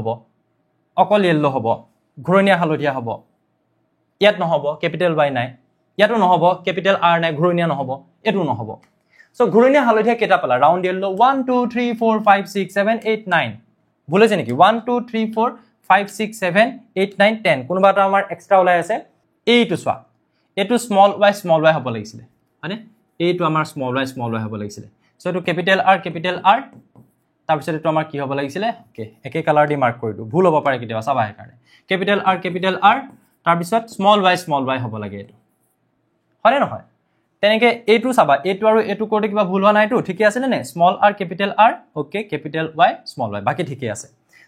হ'ব ঘুৰণীয়া হালধীয়া হ'ব ইয়াত নহব ক্যাপিটেল Y নাই ইয়াতো নহব ক্যাপিটেল R নাই ঘুৰণীয়া নহব এটো নহব সো ঘুৰণীয়া হালধীয়া কেটা পালা ৰাউন্ড ইয়েলো 1 2 3 4 5 6 7 8 9 ভুলেছে নেকি 1 2 3 4 5 6 7 8 9 10 কোনবা এটা আমাৰ এক্সট্ৰা ওলাই আছে এইটো সোৱা এটো small y হ'ব লাগিছিল মানে এইটো আমাৰ small y হ'ব লাগিছিল সো এটো ক্যাপিটেল R তাৰ পিছত এটো আমাৰ কি হ'ব লাগিছিল ওকে একে কালাৰ দি মাৰ্ক কৰি দু ভুল হ'ব পাৰে কিবা চাবা হে কাৰণে ক্যাপিটেল R তাৰ পিছত small y হ'ব লাগে এটো হয়নে নহয় তেনেকে এইটো চাবা এইটো আৰু এইটো কোডে কিবা ভুল হোৱা নাইটো ঠিকই আছে নে small r capital R okay capital Y small y বাকি ঠিকই আছে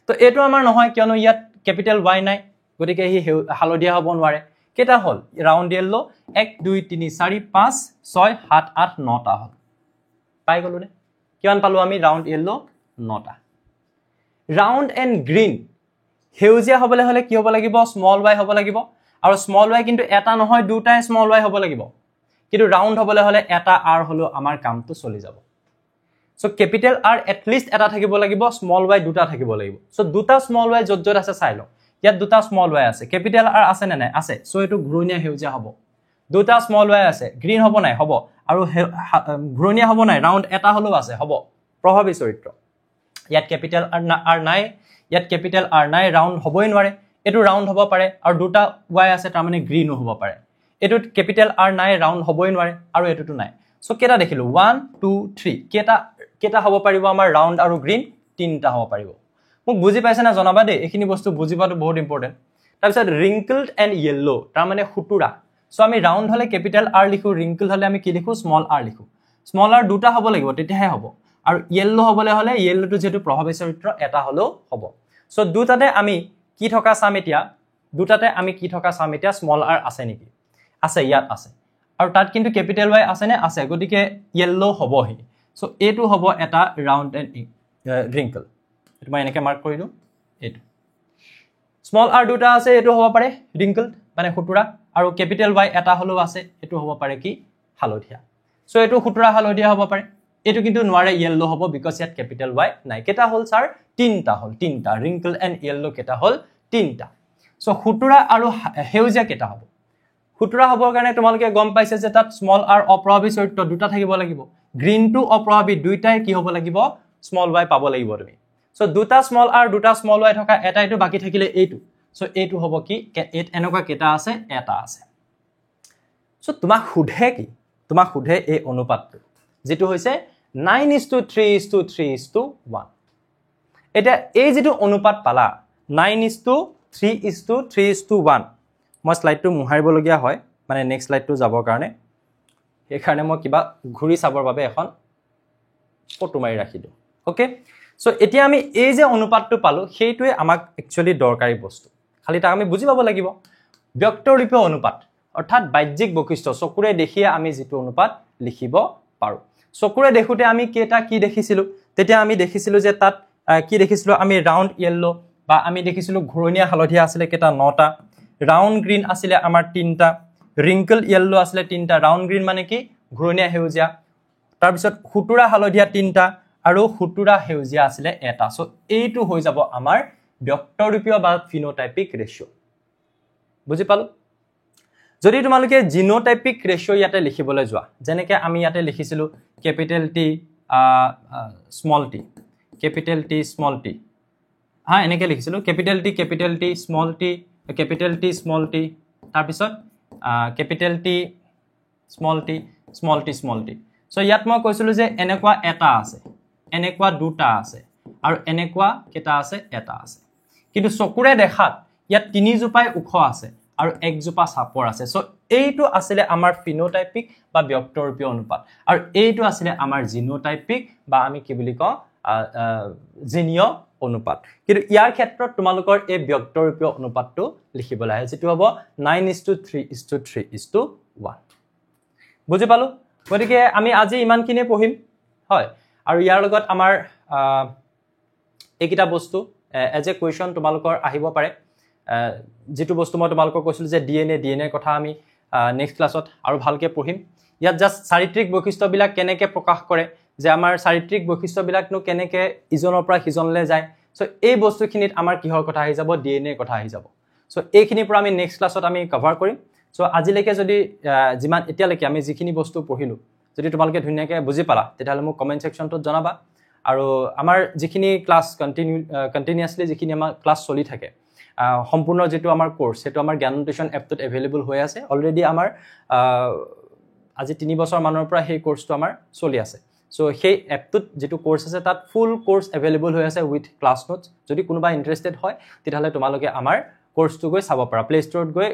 তো এইটো আমাৰ নহয় কিয়নো ইয়াত capital Y নাই গতিকে হি হালধীয়া হ'ব নোৱাৰে কেটা হল ৰাউন্ড ইয়েলো 1 2 3 4 5 6 7 8 9 টা হল পাই গলো নে কিমান পালো আমি ৰাউন্ড ইয়েলো 9 টা ৰাউন্ড এন্ড গ্ৰীন হেউজিয়া হ'বলে হলে কি হ'ব লাগিব small y হ'ব লাগিব আৰু small y কিন্তু এটা নহয় দুটাই small y হ'ব লাগিব কিন্তু ৰাউন্ড হ'বলে হলে এটা r হলো আমাৰ কামটো চলি যাব so capital R at least এটা থাকিব লাগিব small y দুটা থাকিব লাগিব সো দুটা small y যত আছে চাই ল ইয়াত দুটা small y আছে ক্যাপিটেল R আছে নে নাই আছে সো এটো ঘুৰণীয়া হেউজিয়া হ'ব দুটা small y আছে গ্ৰীন হ'ব নাই হ'ব আৰু ঘুৰণীয়া হ'ব নাই ৰাউন্ড এটা হলো আছে হ'ব প্ৰভাৱী চৰিত্ৰ ইয়াত ক্যাপিটেল R নাই ইয়াত ক্যাপিটেল R নাই ৰাউন্ড হ'বই নোৱাৰে এটো ৰাউন্ড হ'ব পাৰে আৰু দুটা y আছে তাৰ মানে গ্ৰীনো হ'ব পাৰে এটো ক্যাপিটেল R নাই ৰাউন্ড হ'বই নোৱাৰে আৰু এটোটো নাই সো কেটা দেখিলো 1 2 3 কেটা হ'ব পাৰিব আমাৰ ৰাউন্ড আৰু গ্ৰীন তিনটা হ'ব পাৰিব মোক বুজি পাইছে না জনাবা দে এখিনি বস্তু বুজিবাটো বহুত ইম্পৰ্টেন্ট তাৰ পিছত wrinkled and yellow তাৰ মানে খুতুৰা সো আমি ৰাউন্ড হলে ক্যাপিটেল R লিখো wrinkled হলে আমি কি লিখো স্মল r লিখো স্মল r দুটা হ'ব লাগিব তেতিয়াহে হ'ব আৰু yellow হ'বলে হলে yellowটো যেটো প্ৰভাৱী চৰিত্ৰ এটা হলো হ'ব সো দুটাতে আমি কি থকা চাম এতিয়া স্মল r আছে নেকি আছে ইয়াত আছে আৰু তাত কিন্তু ক্যাপিটেল Y আছে নে আছে গতিকে yellow হ'বহি সো এটো হ'ব এটা ৰাউন্ড এন্ড wrinkle এটো মই এনেকে মাৰ্ক কৰি দু এটো স্মল r দুটা আছে এটো হ'ব পাৰে wrinkled মানে খুতুৰা আৰু ক্যাপিটেল Y এটা হলো আছে এটো হ'ব পাৰে কি হালধীয়া সো এটো খুতুৰা হালধীয়া হ'ব পাৰে এটো কিন্তু নোৱাৰে yellow হ'ব বিকজ ইয়াত ক্যাপিটেল Y নাই কেটা হল স্যাৰ তিনটা হল তিনটা wrinkle and yellow কেটা হল তিনটা সো খুতুৰা আৰু হেউজিয়া কেটা হ'ব খুতুৰা হ'বৰ কাৰণে তোমালোকে গম পাইছে যে তাত স্মল r অপ্ৰভাৱী চৰিত্ৰ দুটা থাকিব লাগিব গ্ৰীন টু অপ্ৰভাৱী দুইটাই কি হ'ব লাগিব স্মল y পাব লাগিব তুমি সো দুটা স্মল r দুটা স্মল y থকা এটাইটো বাকি থাকিলে এইটো সো এইটো হ'ব কি এনেকুৱা কেটা আছে এটা আছে সো তোমাক খুধে এই অনুপাতটো যেটো হৈছে 9:3:3:1 এটা এই যেটো অনুপাত পালা 9:3:3:1 মই স্লাইডটো মুহাৰিবলগীয়া হয় মানে নেক্সট স্লাইডটো যাবৰ কাৰণে সেইকাৰণে মই কিবা ঘূৰি চাবৰ বাবে এখন ফটো মাৰি ৰাখিলোঁ ওকে সো এতিয়া আমি এই যে অনুপাতটো পালো সেইটোৱে আমাক একচুয়ালি দৰকাৰী বস্তু খালি তাক আমি বুজি পাব লাগিব ব্যক্তৰূপীয় অনুপাত অৰ্থাৎ বাহ্যিক বৈশিষ্ট্য চকুৰে দেখিয়ে আমি যেটো অনুপাত লিখিব পাৰো চকুৰে দেখুতে আমি কেটা কি দেখিছিলো তেতিয়া আমি দেখিছিলো যে তাত কি দেখিছিলো আমি ৰাউন্ড ইয়েলো বা আমি দেখিছিলো ঘূৰণীয়া হালধীয়া আছিল কেটা 9টা ৰাউন্ড গ্ৰীন আছিল আমাৰ 3টা ৰিংকল ইয়েলো আছিল 3টা ৰাউন্ড গ্ৰীন মানে কি ঘূৰণীয়া হেউজিয়া তাৰ পিছত খুতুৰা হালধীয়া 3টা আৰু খুতুৰা হেউজিয়া আছিল এটা সো এইটো হৈ যাব আমাৰ ব্যক্তৰূপীয় বা ফিনোটাইপিক ৰেশিও বুজি পালো যদি তোমালোকে জিনোটাইপিক ৰেশিও ইয়াতে লিখিবলৈ যোৱা যেনেকৈ আমি ইয়াতে লিখিছিলো capital T small T capital T small T হা এনেকৈ লিখিছিলো capital T small T capital T small T তাৰ পিছত capital T small T small T small T so ইয়াত মই কৈছিলো যে এনেকুৱা এটা আছে এনেকুৱা দুটা আছে আৰু এনেকুৱা কেটা আছে এটা আছে কিন্তু চকুৰে দেখাত ইয়াত তিনি জোপাই উখ আছে আৰু এক জোপা চাপৰ আছে সো এইটো আছিল আমাৰ ফিনোটাইপিক বা ব্যক্তৰূপীয় অনুপাত আৰু এইটো আছিল আমাৰ জিনোটাইপিক বা আমি কি বুলি কওঁ জিনীয় অনুপাত কিন্তু ইয়াৰ ক্ষেত্ৰত তোমালোকৰ এই ব্যক্তৰূপীয় অনুপাতটো লিখিবলৈ আছে যেটো হ'ব 9:3:3:1 বুজি পালো গতিকে আমি আজি ইমানখিনি পঢ়িম হয় আৰু ইয়াৰ লগত আমাৰ এইকিটা বস্তু এজ এ কোৱেশ্চন তোমালোকৰ আহিব পাৰে যেটো বস্তু মই তোমালোকক কৈছিল যে ডিএনএ কথা আমি নেক্সট ক্লাছত আৰু ভালকে পঢ়িম ইয়াত জাস্ট চাৰিত্ৰিক বৈশিষ্ট্যবিলাক কেনেকৈ প্ৰকাশ কৰে যে আমাৰ চাৰিত্ৰিক বৈশিষ্ট্যবিলাকনো কেনেকৈ ইজনৰ পৰা সিজনলৈ যায় সো এই বস্তুখিনিত আমাৰ কিহৰ কথা আহি যাব ডিএনএ কথা আহি যাব সো এইখিনিৰ পৰা আমি নেক্সট ক্লাছত আমি কভাৰ কৰিম সো আজিলৈকে যদি যিমান এতিয়ালৈকে আমি যিখিনি বস্তু পঢ়িলো যদি তোমালোকে ধুনীয়াকৈ বুজি পালা তেতিয়াহ'লে মোক কমেন্ট সেকশনটোত জনাবা আৰু আমাৰ যিখিনি ক্লাছ কন্টিনিউয়াছলি যিখিনি আমাৰ ক্লাছ চলি থাকে সম্পূৰ্ণ যেটো আমাৰ কোৰ্স সেটো আমাৰ জ্ঞান নিউট্ৰিশন এপটোত এভেইলেবল হৈ আছে অলৰেডি আমাৰ আজি 3 বছৰ মানৰ পৰা সেই কোৰ্সটো আমাৰ চলি আছে সো সেই এপটোত যেটো কোৰ্স আছে তাত ফুল কোৰ্স এভেইলেবল হৈ আছে উইথ ক্লাছ নোটস যদি কোনোবা ইন্টাৰেস্টেড হয় তেতিয়াহ'লে তোমালোকে আমাৰ কোৰ্সটো গৈ চাব পাৰা প্লে ষ্টৰত গৈ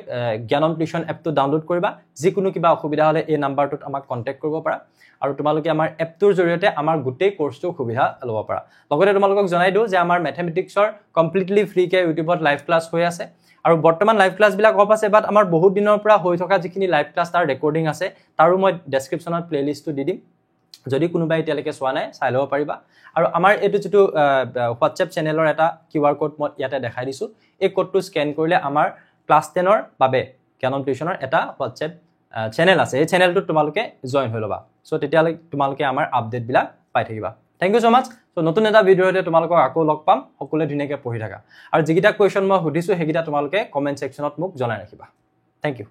জ্ঞান নিউট্ৰিশন এপটো ডাউনলোড কৰিবা যিকোনো কিবা অসুবিধা হলে এই নাম্বাৰটোত আমাক কন্টাক্ট কৰিব পাৰা আৰু তোমালোকে আমাৰ এপটোৰ জৰিয়তে আমাৰ গোটেই কোৰ্সটো সুবিধা ল'ব পাৰা লগতে তোমালোকক জনাই দিও যে আমাৰ ম্যাথমেটিক্সৰ কমপ্লিটলি ফ্ৰী কে ইউটিউবত লাইভ ক্লাছ হৈ আছে আৰু বৰ্তমান লাইভ ক্লাছ বিলাক অফ আছে বাট আমাৰ বহুত দিনৰ পৰা হৈ থকা যিখিনি লাইভ ক্লাছ তাৰ ৰেকৰ্ডিং আছে তাৰো মই ডেসক্ৰিপচনত প্লেলিষ্টটো দি দিম যদি কোনোবাই এতিয়ালৈকে চোৱা নাই চাই ল'ব পাৰিবা আৰু আমাৰ এটো যেটো WhatsApp চেনেলৰ এটা QR কোড মই ইয়াতে দেখাই দিছো এই কোডটো স্ক্যান কৰিলে আমাৰ ক্লাছ 10 ৰ বাবে জ্ঞান টিউচনৰ এটা WhatsApp চেনেল আছে এই চেনেলটো তোমালোকে জয়েন হৈ লবা সো তেতিয়ালৈ তোমালোকে আমাৰ আপডেট বিলাক পাই থাকিবা থ্যাংক ইউ সো মাচ সো নতুন এটা ভিডিওতে তোমালোকক আকৌ লগ পাম সকলোৱে ধুনীয়াকৈ পঢ়ি থাকা আৰু যিকিটা কোৱেশ্চন মই সুধিছো হেগিটা তোমালোকে কমেন্ট সেকশনত মোক জনাই ৰাখিবা থ্যাংক ইউ